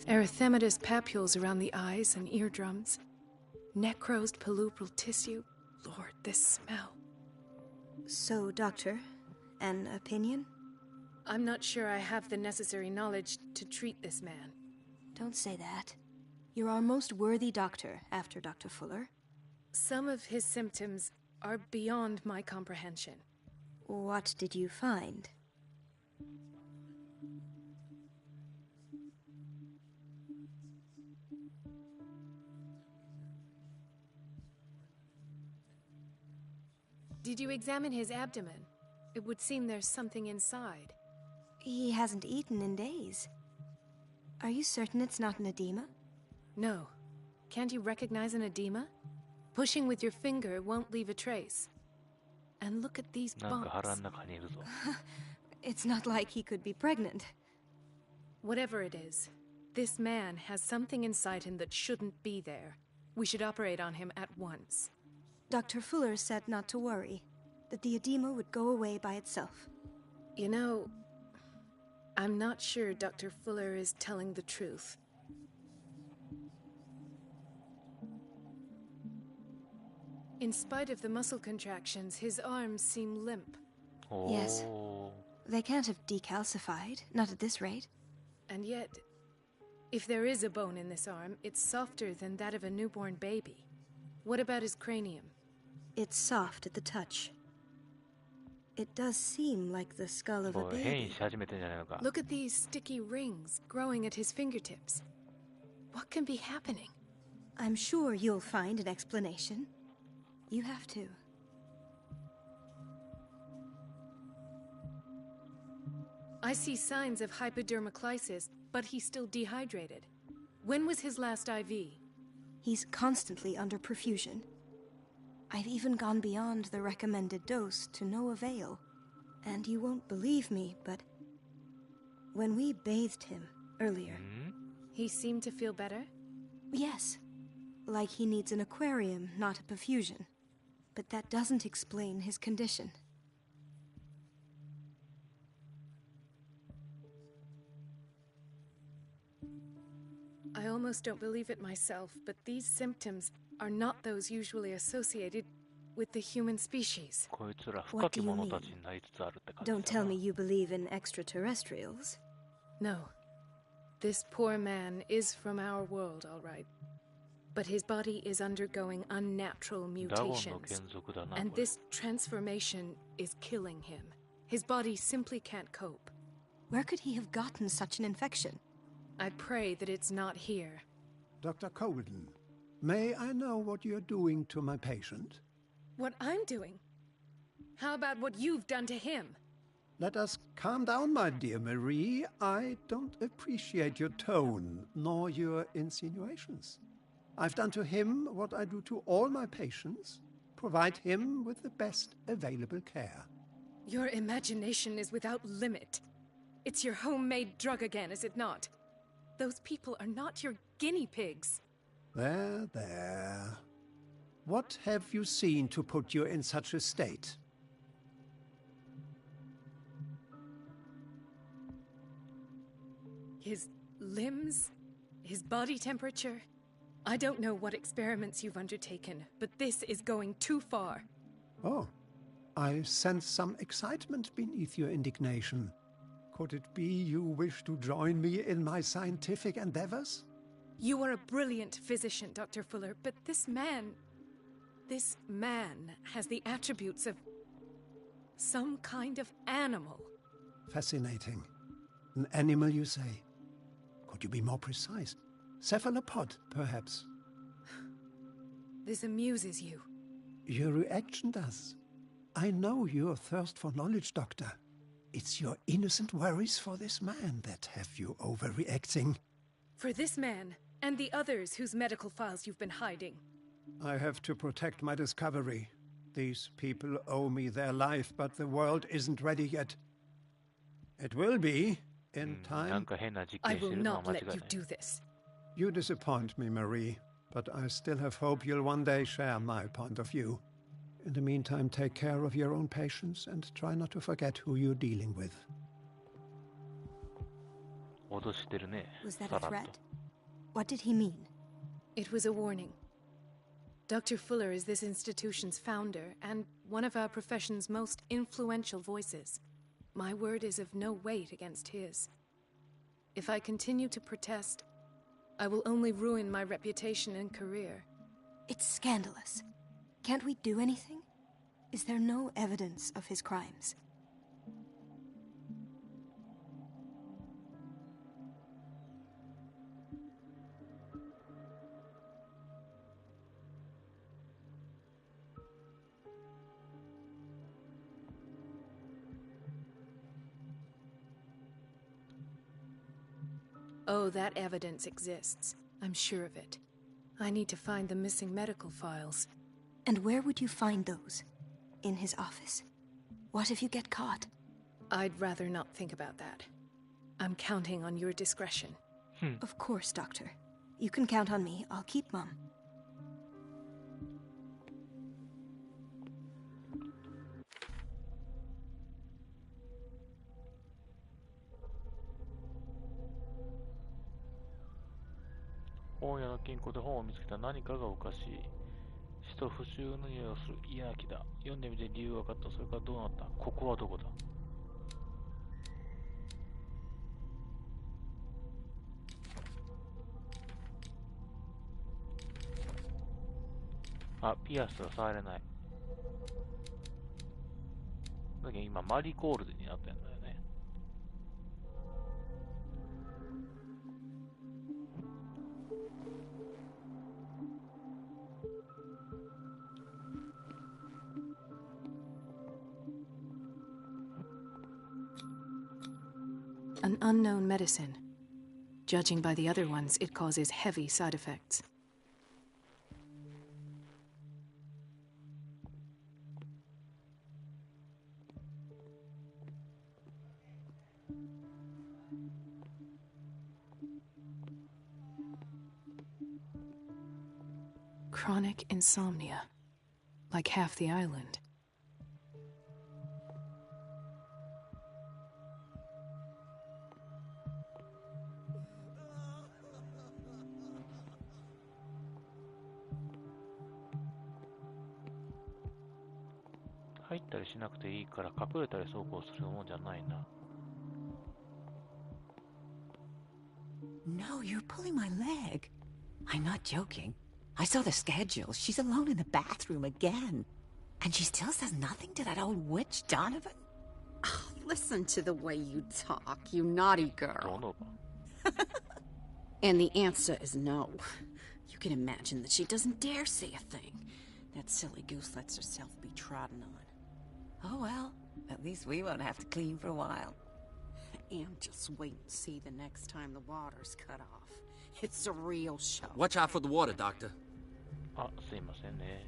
Erythematous papules around the eyes and eardrums. Necrosed palpebral tissue. Lord, this smell. So, Doctor, an opinion? I'm not sure I have the necessary knowledge to treat this man. Don't say that. You're our most worthy doctor after Dr. Fuller. Some of his symptoms are beyond my comprehension. What did you find? Did you examine his abdomen? It would seem there's something inside. He hasn't eaten in days. Are you certain it's not an edema? No. Can't you recognize an edema? Pushing with your finger won't leave a trace. And look at these bumps. It's not like he could be pregnant. Whatever it is, this man has something inside him that shouldn't be there. We should operate on him at once. Dr. Fuller said not to worry, that the edema would go away by itself. You know, I'm not sure Dr. Fuller is telling the truth. In spite of the muscle contractions, his arms seem limp. Oh. Yes. They can't have decalcified, not at this rate. And yet, if there is a bone in this arm, it's softer than that of a newborn baby. What about his cranium? It's soft at the touch. It does seem like the skull of a baby. Look at these sticky rings growing at his fingertips. What can be happening? I'm sure you'll find an explanation. You have to. I see signs of hypodermoclysis, but he's still dehydrated. When was his last IV? He's constantly under perfusion. I've even gone beyond the recommended dose to no avail. And you won't believe me, but when we bathed him earlier... He seemed to feel better? Yes. Like he needs an aquarium, not a perfusion. But that doesn't explain his condition. I almost don't believe it myself, but these symptoms are not those usually associated with the human species. What do you mean? Don't tell me you believe in extraterrestrials. No. This poor man is from our world, all right. But his body is undergoing unnatural mutations. And this transformation is killing him. His body simply can't cope. Where could he have gotten such an infection? I pray that it's not here. Dr. Colden, may I know what you're doing to my patient? What I'm doing? How about what you've done to him? Let us calm down, my dear Marie. I don't appreciate your tone, nor your insinuations. I've done to him what I do to all my patients. Provide him with the best available care. Your imagination is without limit. It's your homemade drug again, is it not? Those people are not your guinea pigs. There, there. What have you seen to put you in such a state? His limbs? His body temperature? I don't know what experiments you've undertaken, but this is going too far. Oh, I sense some excitement beneath your indignation. Could it be you wish to join me in my scientific endeavors? You are a brilliant physician, Dr. Fuller, but this man has the attributes of some kind of animal. Fascinating. An animal, you say? Could you be more precise? Cephalopod, perhaps? This amuses you. Your reaction does. I know your thirst for knowledge, Doctor. It's your innocent worries for this man that have you overreacting. For this man, and the others whose medical files you've been hiding. I have to protect my discovery. These people owe me their life, but the world isn't ready yet. It will be, in time. I will not let you do this. You disappoint me, Marie, but I still have hope you'll one day share my point of view. In the meantime, take care of your own patients and try not to forget who you're dealing with. Was that a threat? What did he mean? It was a warning. Dr. Fuller is this institution's founder and one of our profession's most influential voices. My word is of no weight against his. If I continue to protest, I will only ruin my reputation and career. It's scandalous. Can't we do anything? Is there no evidence of his crimes? Oh, that evidence exists. I'm sure of it. I need to find the missing medical files. And where would you find those? In his office? What if you get caught? I'd rather not think about that. I'm counting on your discretion. Of course, Doctor. You can count on me. I'll keep mum.本屋の金庫で本を見つけた。何かがおかしい。死と腐臭の匂いをする。嫌な気だ。読んでみて理由が分かった。それからどうなった？ここはどこだ？あ、ピアスは触れない。だけど今マリコールドになってんだよね。An unknown medicine. Judging by the other ones, it causes heavy side effects. Chronic insomnia, like half the island.入ったりしなくていいから隠れたり走行するもんじゃないな。No, you're pulling my leg. I'm not joking. I saw the schedule. She's alone in the bathroom again. And she still says nothing to that old witch, Donovan? Oh, listen to the way you talk, you naughty girl. And the answer is no. You can imagine that she doesn't dare say a thing. That silly goose lets herself be trodden on. Oh, well, at least we won't have to clean for a while. And just wait and see the next time the water's cut off. It's a real show. Watch out for the water, Doctor. あ、すいませんね。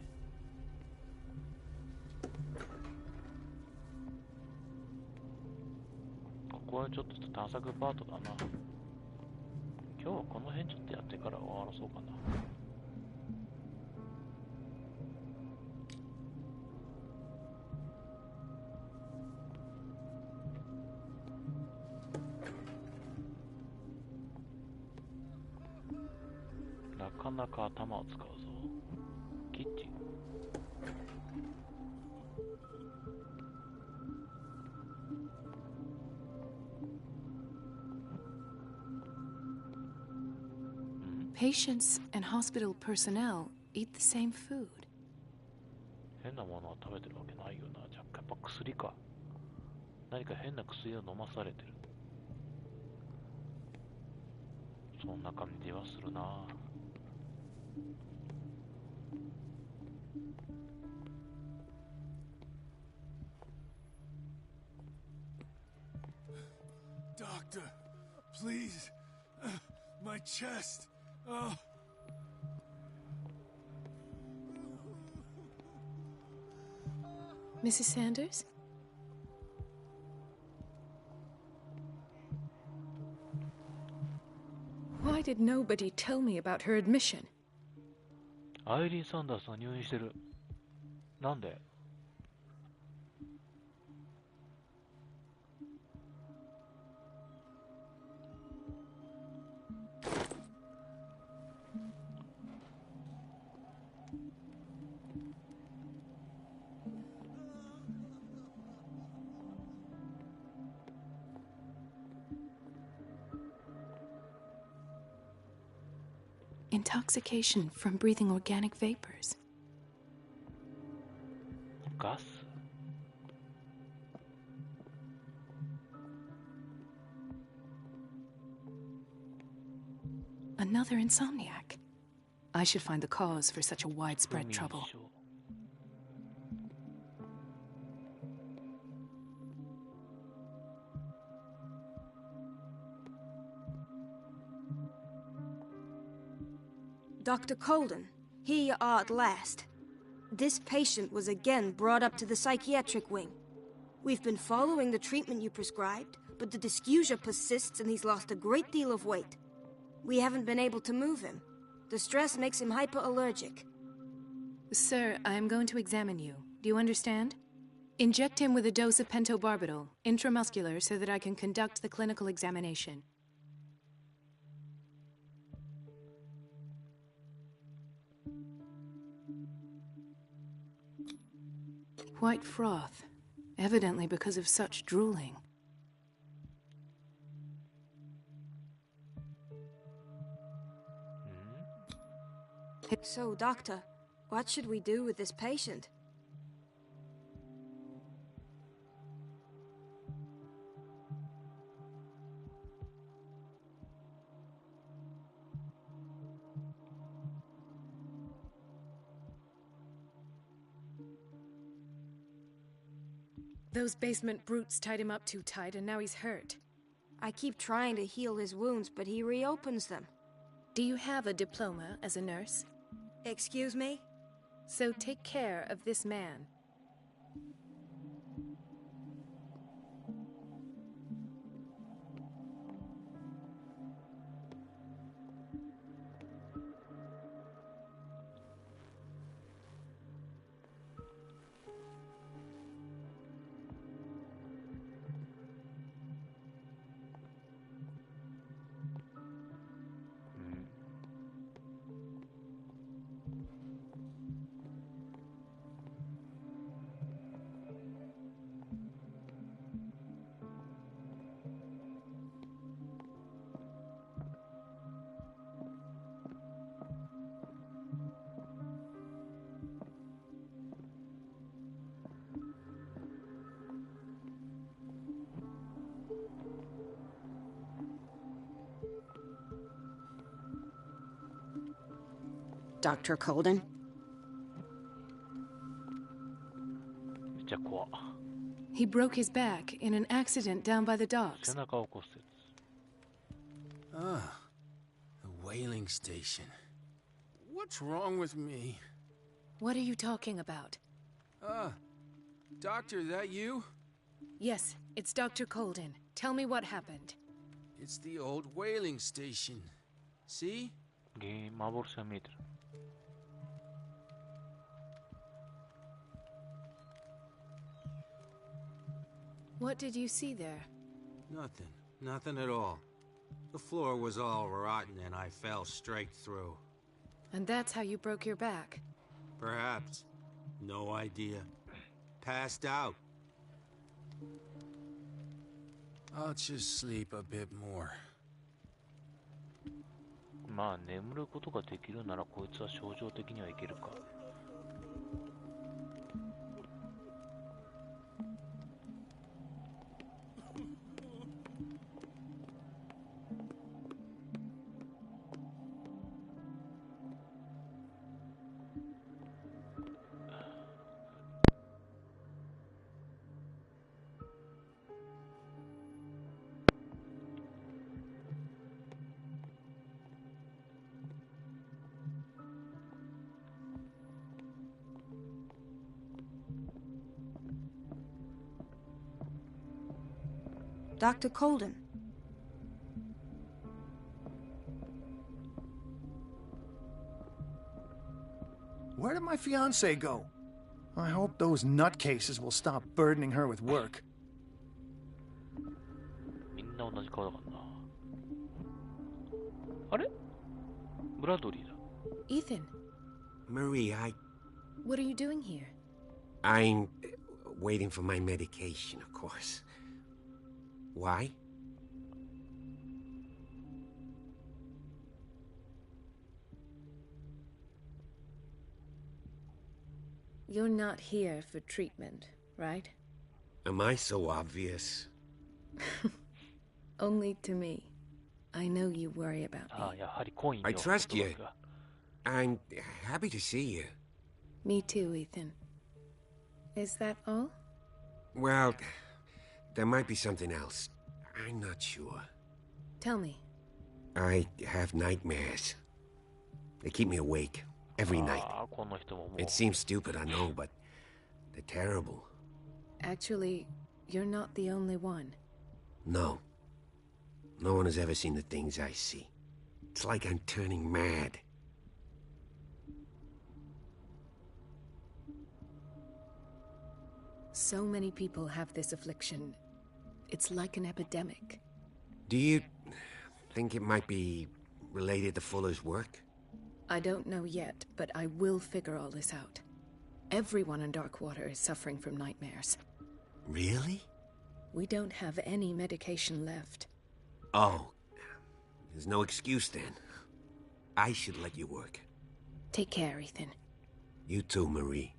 ここはちょっと探索パートだな。今日はこの辺ちょっとやってから終わらそうかな。なかなか頭を使うぞ。キッチン。Patients and hospital personnel eat the same food. 変なものを食べてるわけないよな。じゃあやっぱ薬か。何か変な薬を飲まされてる。そんな感じはするな。Doctor, please. My chest. Oh. Mrs. Sanders? Why did nobody tell me about her admission? アイリーン・サンダースが入院してる。なんで？Intoxication from breathing organic vapors. ガス？ Another insomniac. I should find the cause for such a widespread trouble. Dr. Colden, here you are at last. This patient was again brought up to the psychiatric wing. We've been following the treatment you prescribed, but the dysgeusia persists and he's lost a great deal of weight. We haven't been able to move him. The stress makes him hyperallergic. Sir, I am going to examine you. Do you understand? Inject him with a dose of pentobarbital, intramuscular, so that I can conduct the clinical examination. White froth, evidently because of such drooling. So, Doctor, what should we do with this patient? Those basement brutes tied him up too tight, and now he's hurt. I keep trying to heal his wounds, but he reopens them. Do you have a diploma as a nurse? Excuse me? So take care of this man. Dr. Colden? めっちゃ怖っ。 He broke his back in an accident down by the docks. 背中を骨折。 Ah, the whaling station. What's wrong with me? What are you talking about? Doctor, that you? Yes, it's Dr. Colden. Tell me what happened. It's the old whaling station. See? 原因、幻が見えてる。 What did you see there? Nothing. Nothing at all. The floor was all rotten and I fell straight through. And that's how you broke your back? Perhaps. No idea. Passed out. I'll just sleep a bit more. まあ眠ることができるならこいつは症状的にはいけるか。Dr. Colden. Where did my fiancée go? I hope those nutcases will stop burdening her with work. みんな同じ顔だからな。あれ？ブラッドリーだ。Ethan, Marie, what are you doing here? I'm waiting for my medication, of course. Why? You're not here for treatment, right? Am I so obvious? Only to me. I know you worry about me. ああ、やはりコインよ。 I trust you. I'm happy to see you. Me too, Ethan. Is that all? Well, there might be something else. I'm not sure. Tell me. I have nightmares. They keep me awake every night. ああ、この人ももう。 It seems stupid, I know, but they're terrible. Actually, you're not the only one. No. No one has ever seen the things I see. It's like I'm turning mad. So many people have this affliction. It's like an epidemic. Do you think it might be related to Fuller's work? I don't know yet, but I will figure all this out. Everyone in Darkwater is suffering from nightmares. Really? We don't have any medication left. Oh. There's no excuse then. I should let you work. Take care, Ethan. You too, Marie.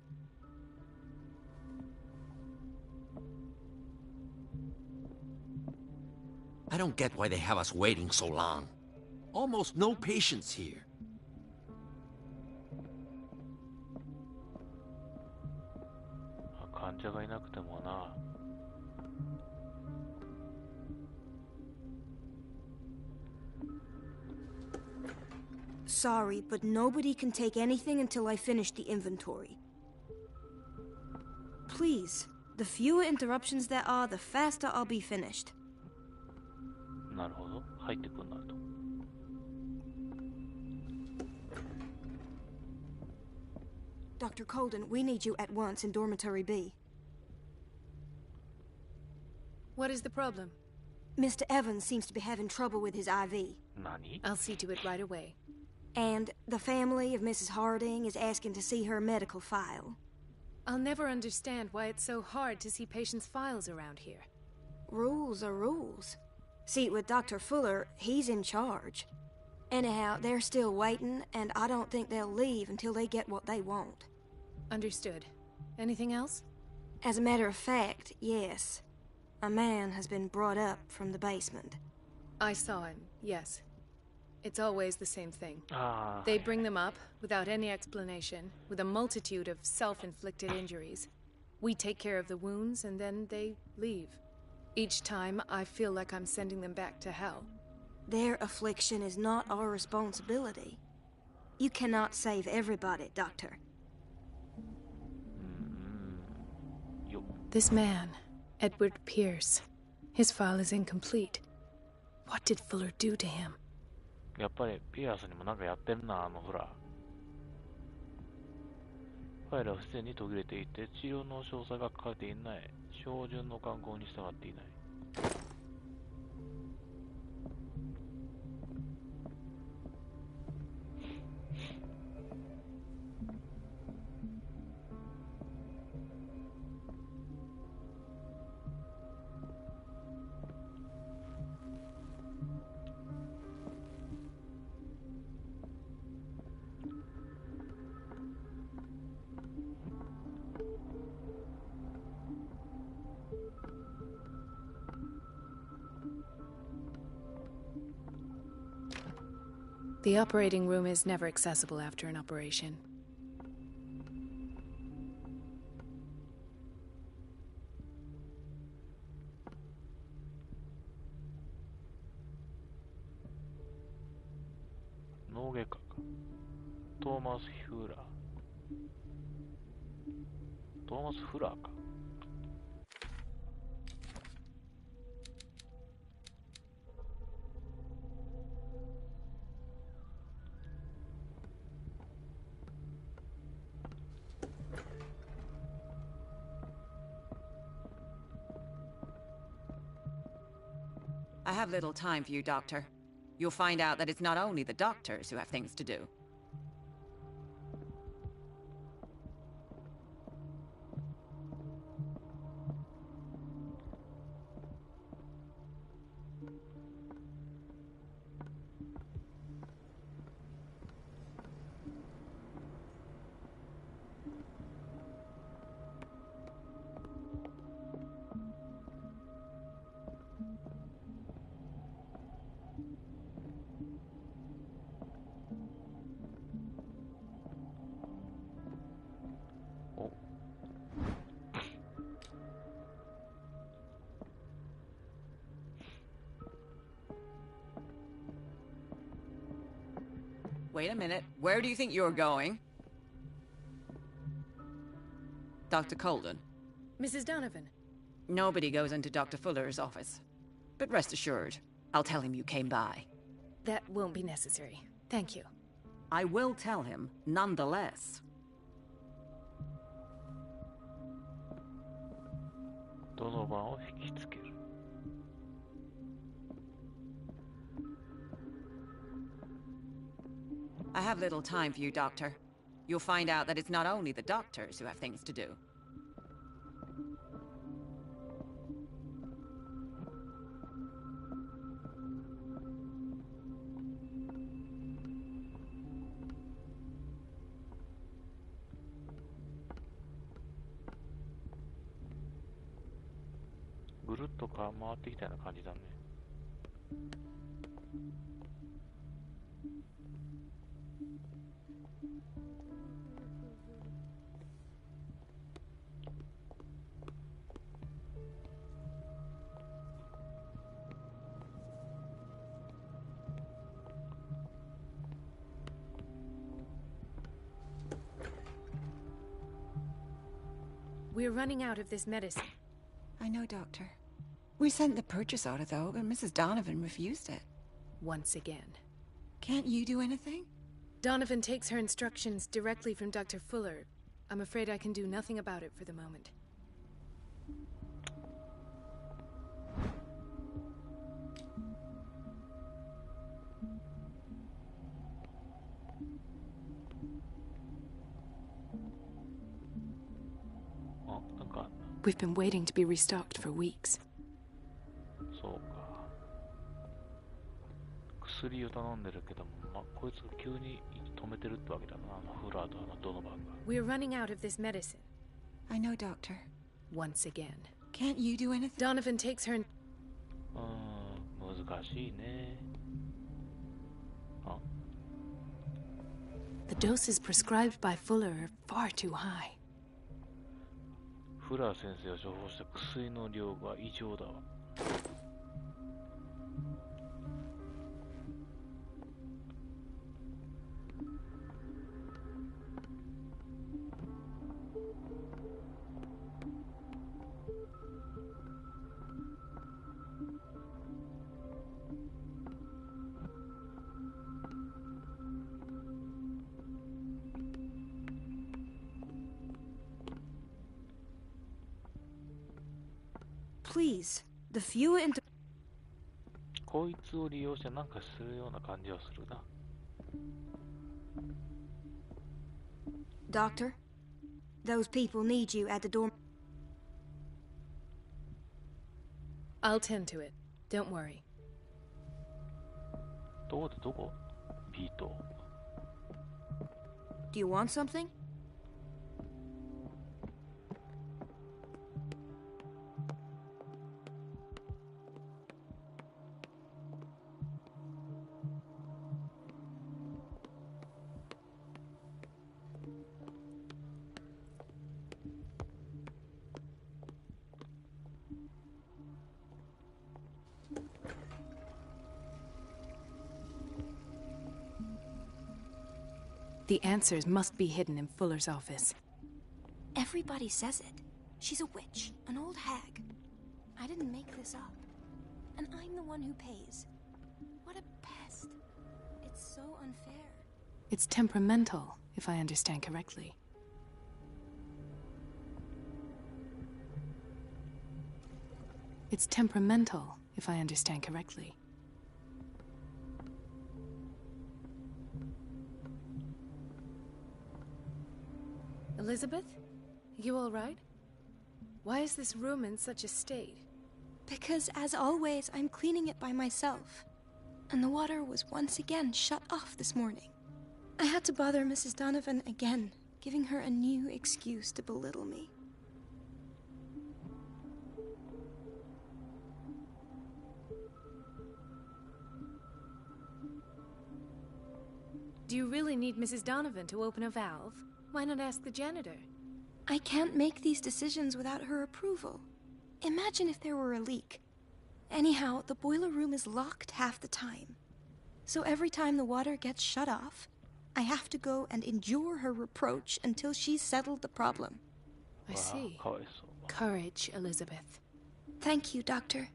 I don't get why they have us waiting so long. Almost no patients here. 患者がいなくてもな。Sorry, but nobody can take anything until I finish the inventory. Please, the fewer interruptions there are, the faster I'll be finished. なるほど。入ってくんなと。Dr. Colden, we need you at once in Dormitory B. What is the problem? Mr. Evans seems to be having trouble with his IV. Nani? I'll see to it right away. And the family of Mrs. Harding is asking to see her medical file. I'll never understand why it's so hard to see patients' files around here. Rules are rules. See, with Dr. Fuller, he's in charge. Anyhow, they're still waiting, and I don't think they'll leave until they get what they want. Understood. Anything else? As a matter of fact, yes. A man has been brought up from the basement. I saw him, yes. It's always the same thing. Ah. They bring them up, without any explanation, with a multitude of self-inflicted injuries. We take care of the wounds, and then they leave. Each time, I feel like I'm sending them back to hell. Their affliction is not our responsibility. You cannot save everybody, Doctor. This man, Edward Pierce, his file is incomplete. What did Fuller do to him? やっぱりピアスにもなんかやってるな、ほら。ファイルはすでに途切れていて、治療の詳細が書かれていない。標準の慣行に従っていない。The operating room is never accessible after an operation.脳外科か。トーマス・フラー。トーマス・フラーか。I have little time for you, Doctor. You'll find out that it's not only the doctors who have things to do. Wait a minute. Where do you think you're going? Dr. Colden. Mrs. Donovan. Nobody goes into Dr. Fuller's office. But rest assured, I'll tell him you came by. That won't be necessary. Thank you. I will tell him, nonetheless. ドノバンを引きつける。I have little time for you, Doctor. You'll find out that it's not only the doctors who have things to do. Group ぐるっと回ってきたような感じだね。We're running out of this medicine. I know, Doctor. We sent the purchase order, though, but Mrs. Donovan refused it. Once again. Can't you do anything? Donovan takes her instructions directly from Dr. Fuller. I'm afraid I can do nothing about it for the moment. We've been waiting to be restocked for weeks. そうか。薬を頼んでるけども、こいつが急に止めてるってわけだな、フラーとドノバンが。We're running out of this medicine. I know, Doctor. Once again. Can't you do anything? Donovan takes her... 難しいね。The doses prescribed by Fuller are far too high. フラー先生が処方した薬の量が異常だわ。Please, the fewer into... こいつを利用してなんかするような感じはするな。Doctor, those people need you at the door. I'll tend to it. Don't worry. どこ ?B 棟。Do you want something? The answers must be hidden in Fuller's office. Everybody says it. She's a witch, an old hag. I didn't make this up. And I'm the one who pays. What a pest. It's so unfair. It's temperamental, if I understand correctly. It's temperamental, if I understand correctly. Elizabeth? You all right? Why is this room in such a state? Because, as always, I'm cleaning it by myself. And the water was once again shut off this morning. I had to bother Mrs. Donovan again, giving her a new excuse to belittle me. Do you really need Mrs. Donovan to open a valve? Why not ask the janitor? I can't make these decisions without her approval. Imagine if there were a leak. Anyhow, the boiler room is locked half the time. So every time the water gets shut off, I have to go and endure her reproach until she's settled the problem. I see. Courage, Elizabeth. Thank you, Doctor.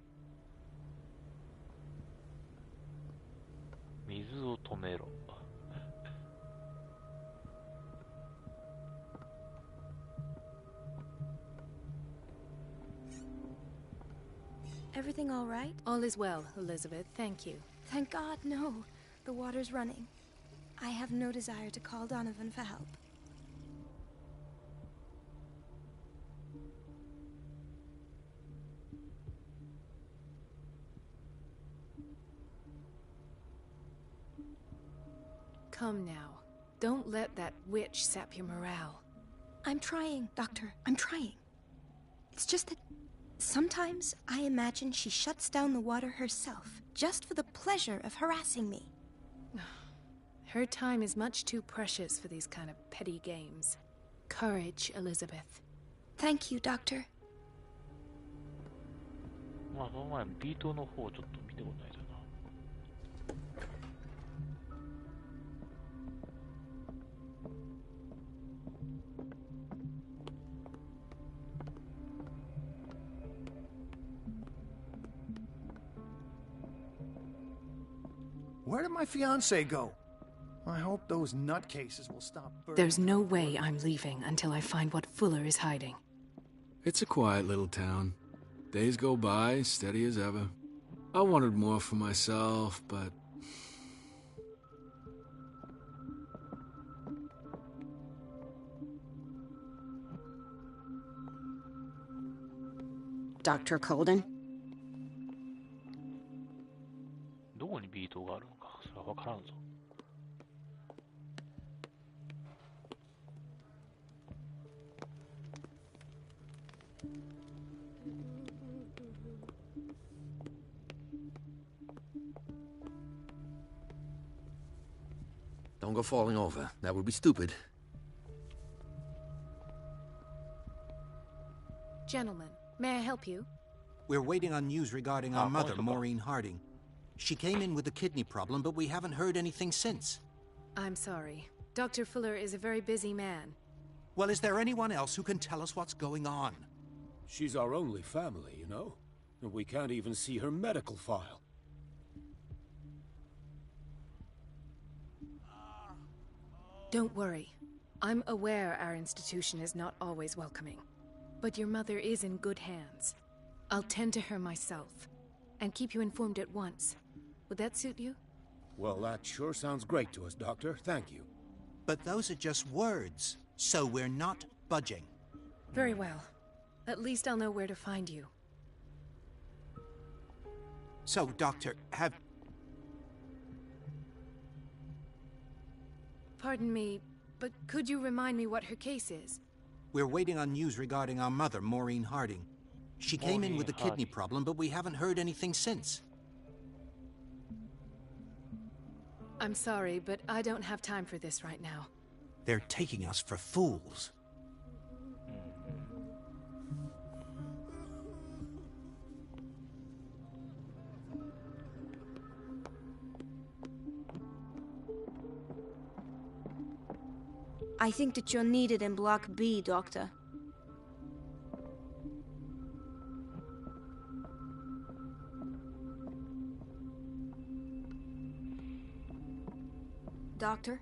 水を止めろ。Everything all right? All is well, Elizabeth. Thank you. Thank God, no. The water's running. I have no desire to call Donovan for help. Come now. Don't let that witch sap your morale. I'm trying, Doctor. I'm trying. It's just that sometimes I imagine she shuts down the water herself, just for the pleasure of harassing me. Her time is much too precious for these kind of petty games. Courage, Elizabeth. Thank you, Doctor. まあ、その前にビートの方をちょっと見てこないとな。Where did my fiancé go? I hope those nutcases will stop burning. There's no way I'm leaving until I find what Fuller is hiding. It's a quiet little town. Days go by, steady as ever. I wanted more for myself, but... Dr. Colden? どこにビートがあるのか、それは分からんぞ。Don't go falling over. That would be stupid. Gentlemen, may I help you? We're waiting on news regarding our mother, Maureen Harding. She came in with a kidney problem, but we haven't heard anything since. I'm sorry. Dr. Fuller is a very busy man. Well, is there anyone else who can tell us what's going on? She's our only family, you know? And we can't even see her medical file. Don't worry. I'm aware our institution is not always welcoming. But your mother is in good hands. I'll tend to her myself, and keep you informed at once. Would that suit you? Well, that sure sounds great to us, Doctor. Thank you. But those are just words, so we're not budging. Very well. At least I'll know where to find you. So, Doctor, have... Pardon me, but could you remind me what her case is? We're waiting on news regarding our mother, Maureen Harding. She came in with a kidney problem, but we haven't heard anything since. I'm sorry, but I don't have time for this right now. They're taking us for fools. I think that you're needed in Block B, Doctor. Doctor,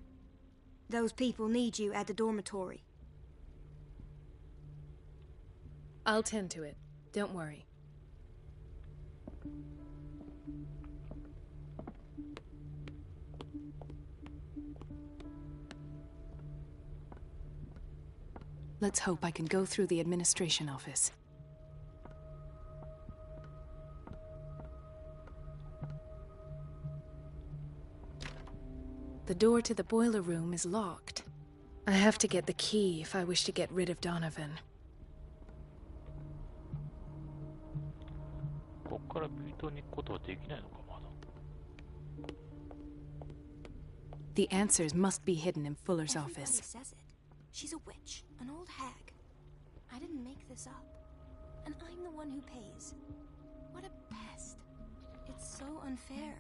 those people need you at the dormitory. I'll tend to it. Don't worry. Let's hope I can go through the administration office. The door to the boiler room is locked. I have to get the key if I wish to get rid of Donovan. こっからビートに行くことはできないのか、まだ。The answers must be hidden in Fuller's office. Everybody says it. She's a witch, an old hag. I didn't make this up. And I'm the one who pays. What a pest. It's so unfair.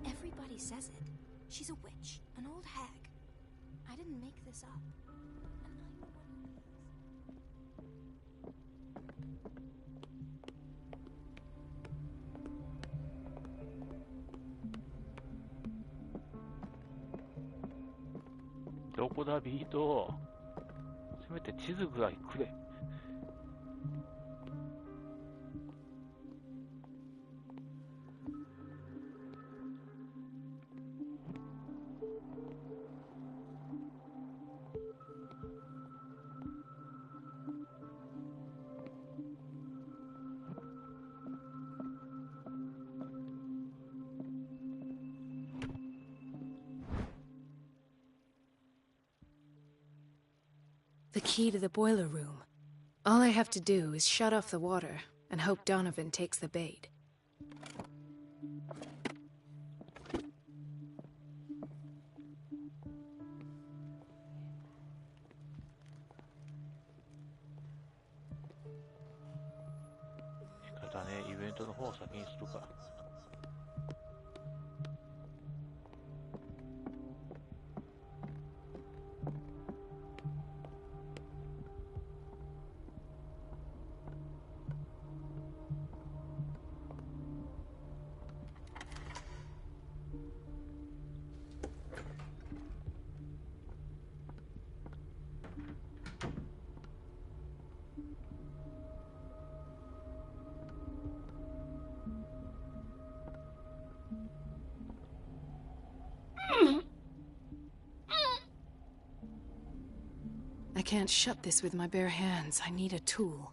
Everybody says it. She's a witch, an old hag. I didn't make this up. And I'm the one who pays.どこだ、ビート。せめて地図ぐらいくれ。The key to the boiler room. All I have to do is shut off the water and hope Donovan takes the bait. 方を先にするか。I can't shut this with my bare hands. I need a tool.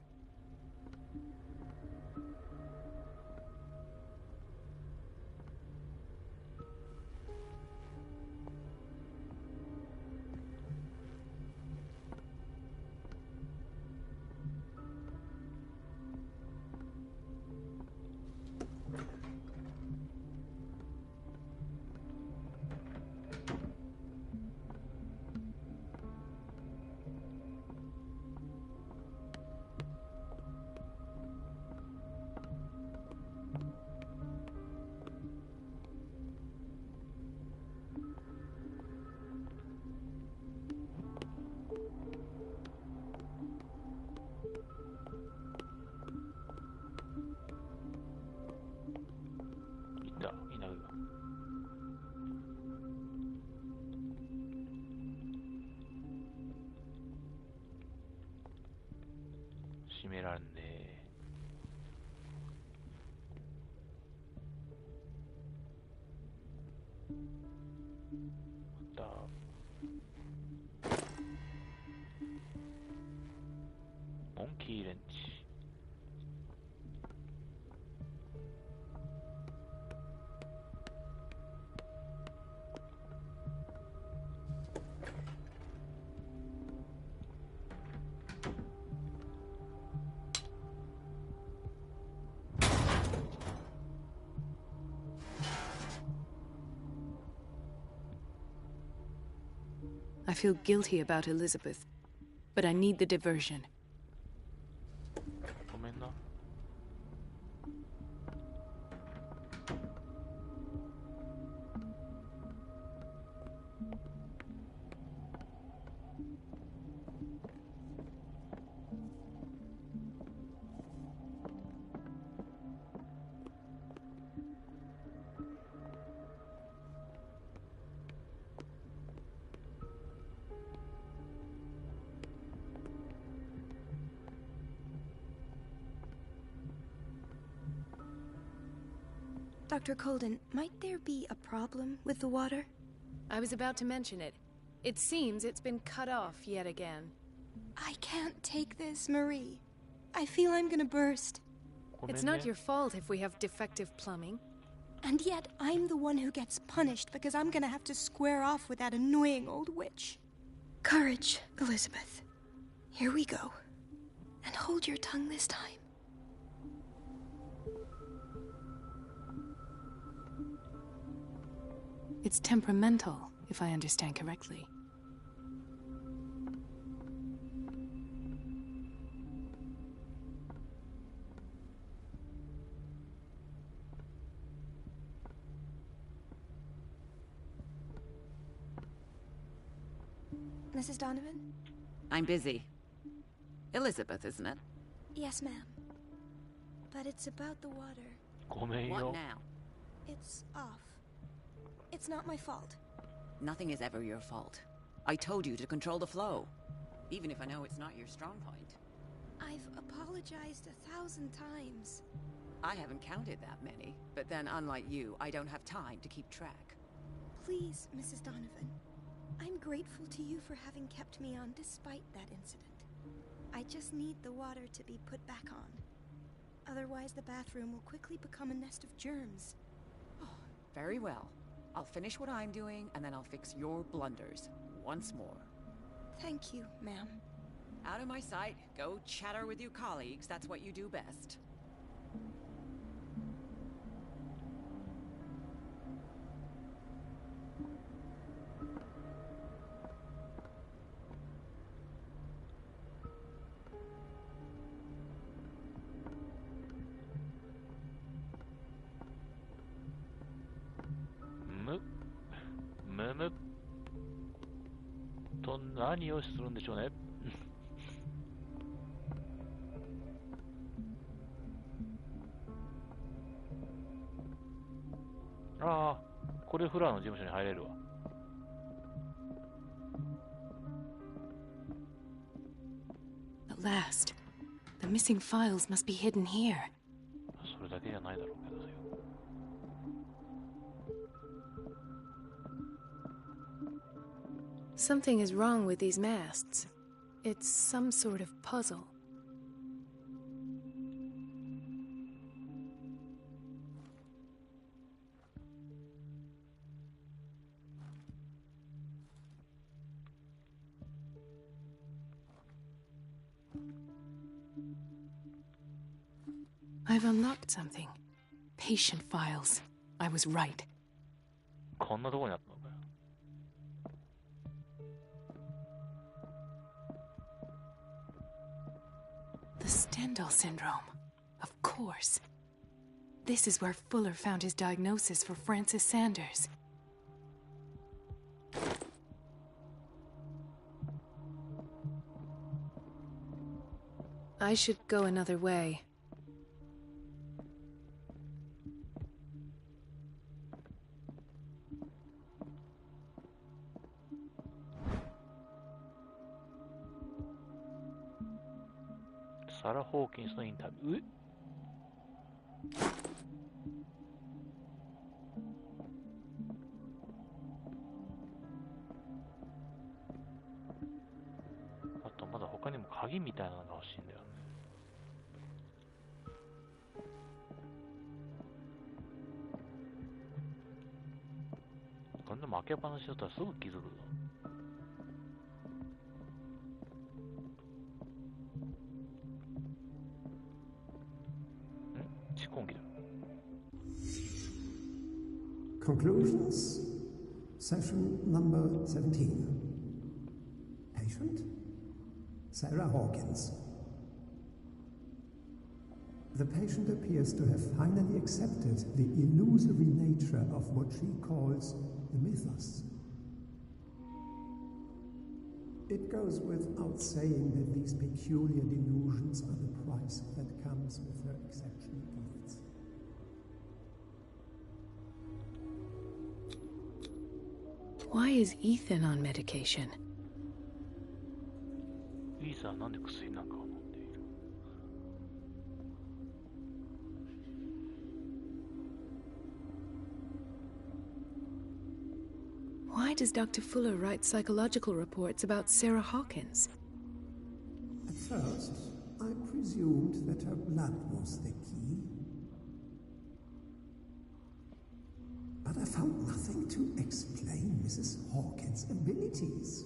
閉めらんねえ。またモンキーレンチ。I feel guilty about Elizabeth, but I need the diversion. ごめんな。Dr. Colden, might there be a problem with the water? I was about to mention it. It seems it's been cut off yet again. I can't take this, Marie. I feel I'm gonna burst. It's not your fault if we have defective plumbing. And yet, I'm the one who gets punished because I'm gonna have to square off with that annoying old witch. Courage, Elizabeth. Here we go. And hold your tongue this time. It's temperamental, if I understand correctly. Mrs. Donovan? I'm busy. Elizabeth, isn't it? Yes, ma'am. But it's about the water. What now? It's off. It's not my fault. Nothing is ever your fault. I told you to control the flow, even if I know it's not your strong point. I've apologized 1,000 times. I haven't counted that many, but then unlike you, I don't have time to keep track. Please, Mrs. Donovan. I'm grateful to you for having kept me on despite that incident. I just need the water to be put back on. Otherwise, the bathroom will quickly become a nest of germs. Oh, very well. I'll finish what I'm doing, and then I'll fix your blunders once more. Thank you, ma'am. Out of my sight. Go chatter with your colleagues. That's what you do best. 何をするんでしょうね。ああ、これフラーの事務所に入れるわ。At last, the missing files must be hidden here. それだけじゃないだろうけどよ。Something is wrong with these masts. It's some sort of puzzle. I've unlocked something. Patient files. I was right. こんなところにあったのかよ。The Stendhal syndrome. Of course. This is where Fuller found his diagnosis for Francis Sanders. I should go another way. Sarah Hawkins のインタビュー。あとまだ他にも鍵みたいなのが欲しいんだよね。こんなも開けっぱなしだったらすぐ気づくぞ。Conclusions, session number 17. Patient, Sarah Hawkins. The patient appears to have finally accepted the illusory nature of what she calls the mythos. It goes without saying that these peculiar delusions are the price that comes with her exceptional gifts. Why is Ethan on medication? イーサーなんで薬なんかを飲んでいる? Why does Dr. Fuller write psychological reports about Sarah Hawkins? At first, I presumed that her blood was the key. But I found nothing to explain Mrs. Hawkins' abilities.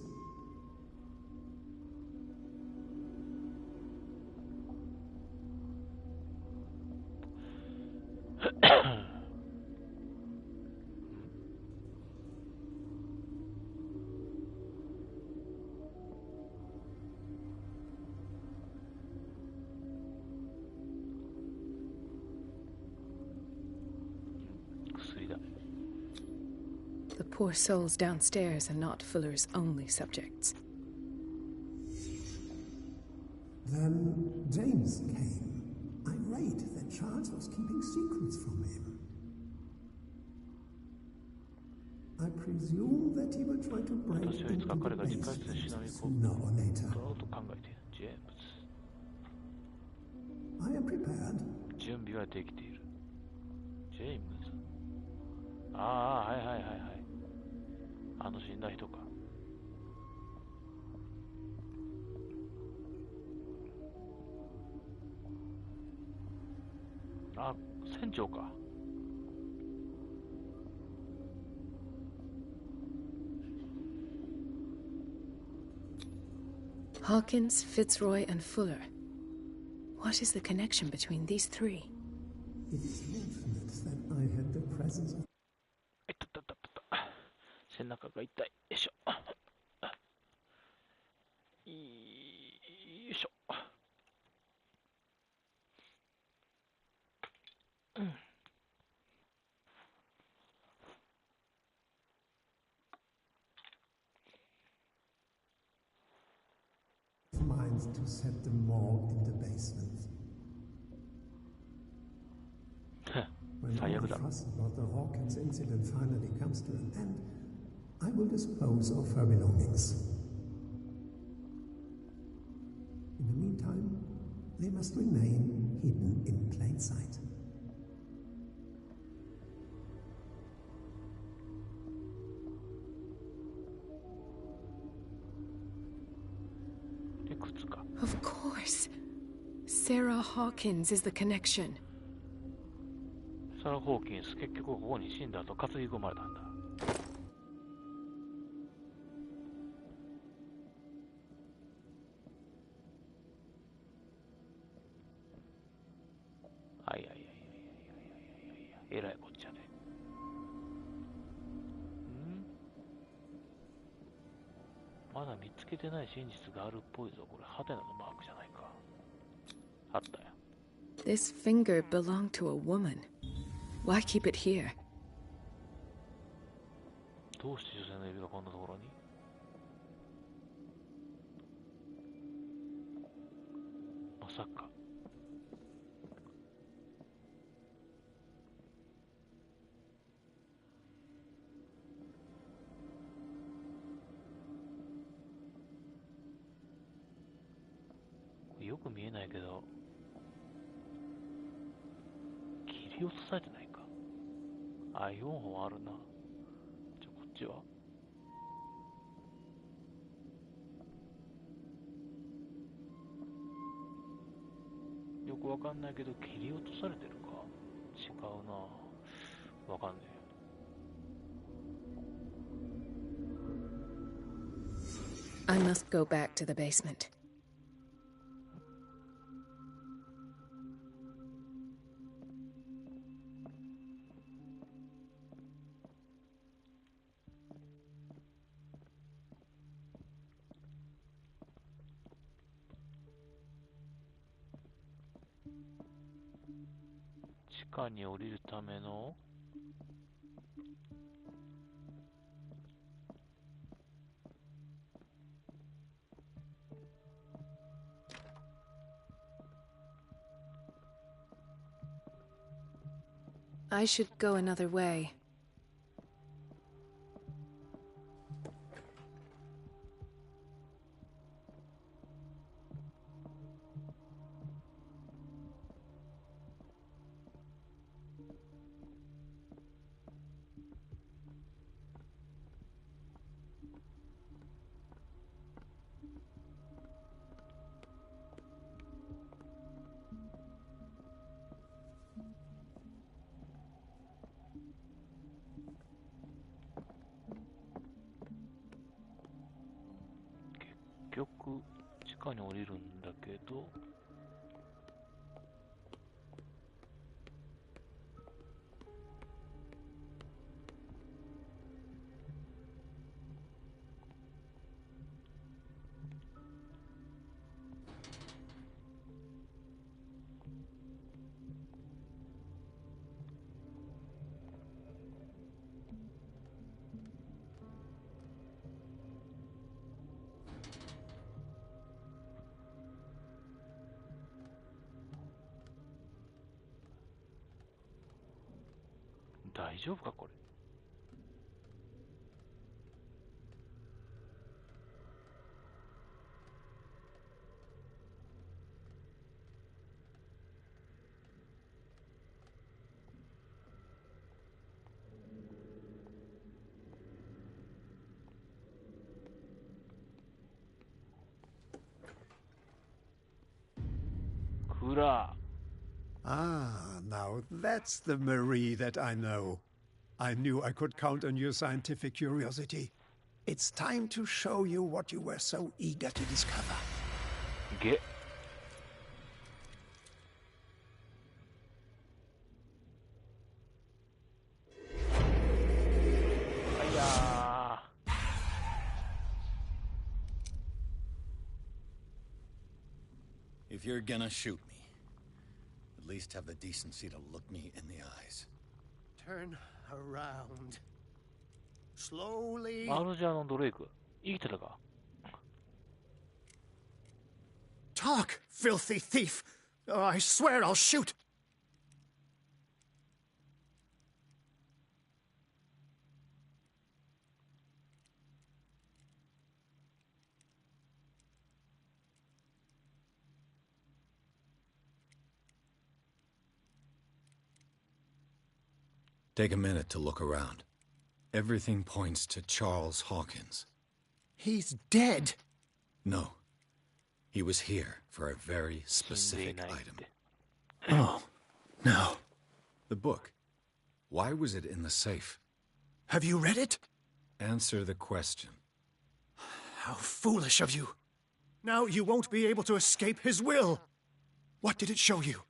The poor souls downstairs are not Fuller's only subjects. Then James came, irate that Charles was keeping secrets from him. I presume that he will try to break into the basement sooner or later. I am prepared. 準備はできている。ジェームズ。ああ、はいはいはいはい。あの死んだ人か。あ、船長か。Hawkins, Fitzroy, and Fuller. What is the connection between these three? It is fortunate that I had the presence of... 背中が痛い。よいしょ。よいしょ。advised to set the morgue in the basement. When all the fuss about the Hawkins incident finally comes to an end, I will dispose of her belongings. In the meantime, they must remain hidden in plain sight. Of course. Sarah Hawkins is the connection. サラ・ホーキンス、結局ここに死んだ後担ぎ込まれたんだ。えらいこっちゃね。まだ見つけてない真実があるっぽいぞ。これハテナのマークじゃないか。あったよ。This finger belonged to a woman. Why keep it here? どうして女性の指がこんなところに？まさか。よく見えないけど、切り落とされてないか。あ、4本あるな。じゃあこっちはよくわかんないけど、切り落とされてるか。違うな。わかんねI must go back to the basement.え。地下に降りるためのI should go another way.結局地下に降りるんだけど、大丈夫かこれ。クラ。 Ah, now that's the Marie that I know. I knew I could count on your scientific curiosity. It's time to show you what you were so eager to discover. Get. If you're gonna shoot me, at least have the decency to look me in the eyes. Turn around. Slowly. マルジャーのドレイク、生きてたか。talk, filthy thief! Oh, I swear I'll shoot! Take a minute to look around. Everything points to Charles Hawkins. He's dead! No. He was here for a very specific item. Oh, no. The book. Why was it in the safe? Have you read it? Answer the question. How foolish of you. Now you won't be able to escape his will. What did it show you?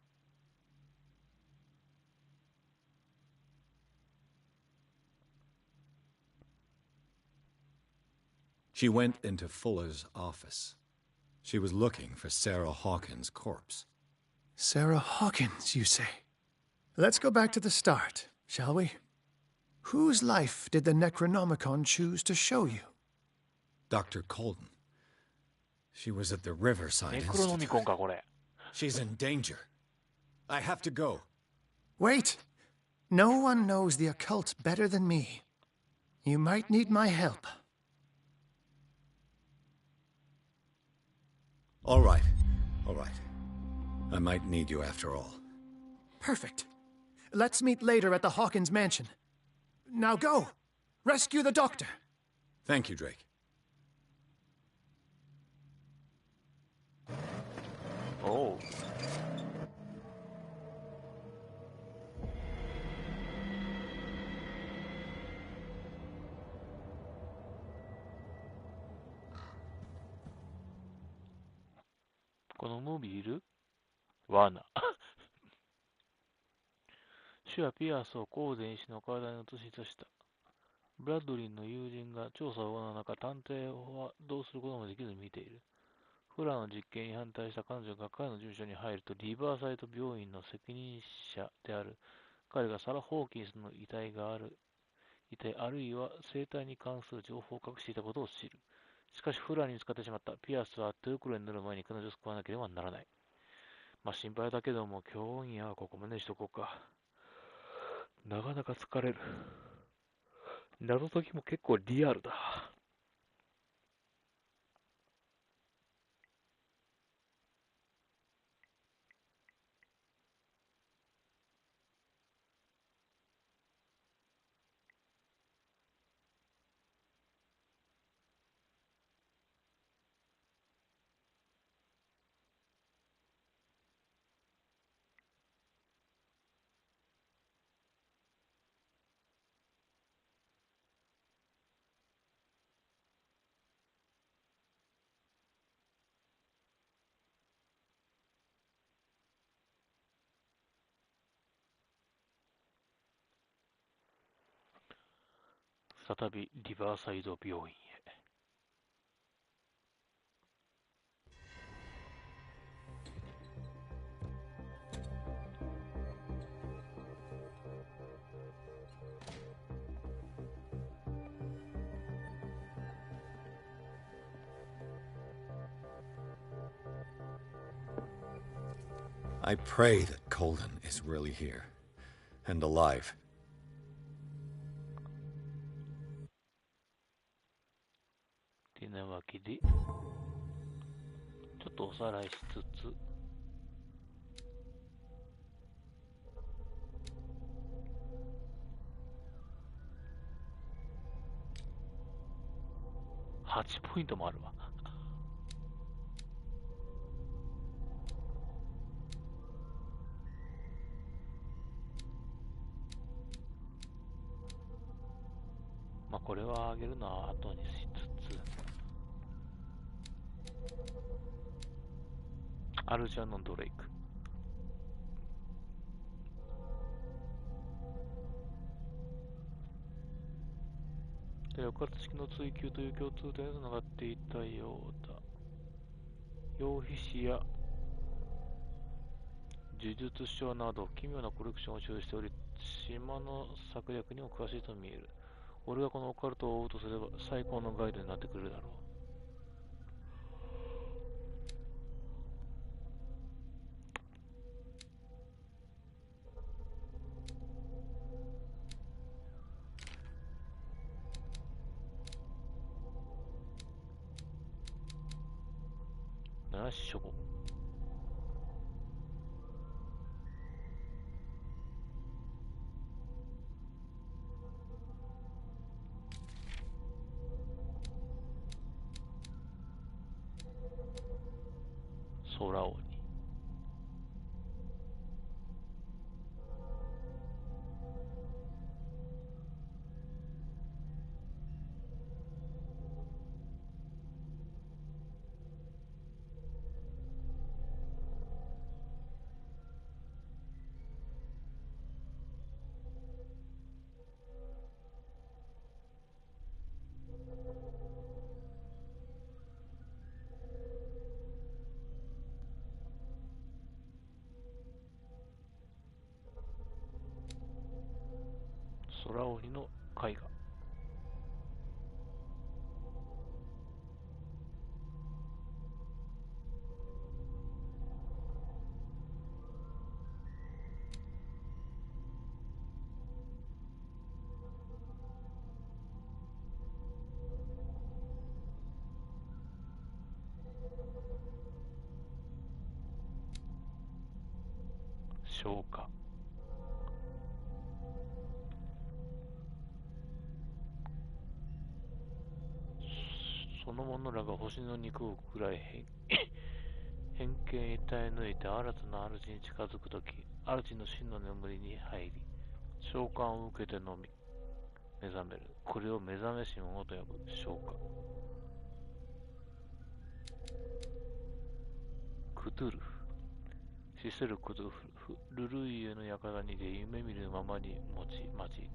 She went into Fuller's office. She was looking for Sarah Hawkins' corpse. Sarah Hawkins, you say? Let's go back to the start, shall we? Whose life did the Necronomicon choose to show you? Dr. Colden. She was at the Riverside Institute. She's in danger. I have to go. Wait! No one knows the occult better than me. You might need my help. All right. All right. I might need you after all. Perfect. Let's meet later at the Hawkins mansion. Now go! Rescue the doctor! Thank you, Drake. Oh.このムービーいる？ワーナー。主はピアスをコーゼン氏の体に移し出した。ブラッドリーの友人が調査を行う中、探偵はどうすることもできずに見ている。フラの実験に反対した彼女が彼の事務所に入ると、リバーサイド病院の責任者である彼がサラ・ホーキンスの遺体あるいは生体に関する情報を隠していたことを知る。しかしフラに見つかってしまった。ピアスは手袋に塗る前に彼女を救わなければならない。まあ心配だけども、今夜はここまでにしとこうか。なかなか疲れる。謎解きも結構リアルだ。再びリバーサイド病院へ。I pray that Colden is really here and alive. てなわけで、ちょっとおさらいしつつ、8ポイントもあるわ。まあこれはあげるのは後にしつつ、アルジャノン・ドレイク。抑圧式の追求という共通点につながっていたようだ。羊皮紙や呪術書など奇妙なコレクションを所有しており、島の策略にも詳しいと見える。俺がこのオカルトを追うとすれば最高のガイドになってくれるだろう。なし処方。空鬼。空鬼の絵画。消化。その者らが星の肉を食らい偏見に耐え抜いて新たな主に近づくとき、主の真の眠りに入り、召喚を受けてのみ目覚める。これを目覚めし者と呼ぶ。召喚。クトゥルフ。死せるクトゥルフ。ルルイエの館にて夢見るままに用いたり。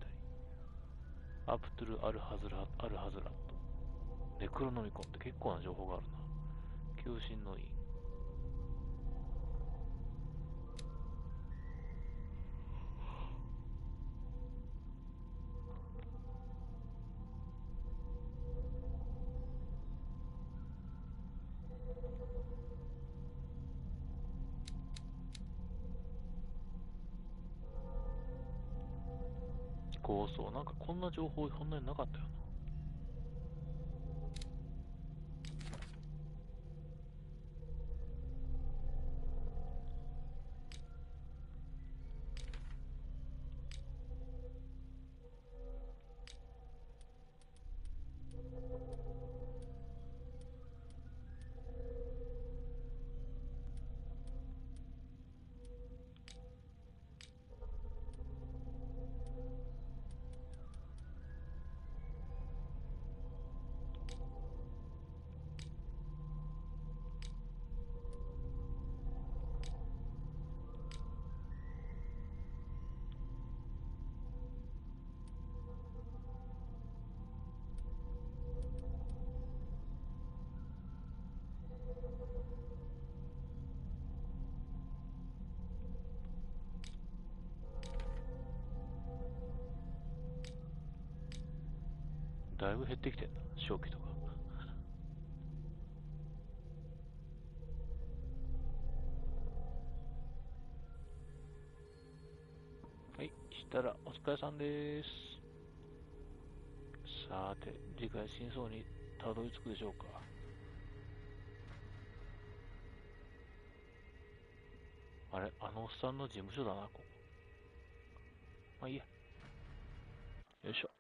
アプトゥル・アルハズラット。ネクロノミコンって結構な情報があるな。求心の印。構想。なんかこんな情報そんなになかったよな。だいぶ減ってきてんな、正気とか。はい、したらお疲れさんです。さーて、次回真相にたどり着くでしょうか。あれ、あのおっさんの事務所だな、ここ。まあいいや。よいしょ。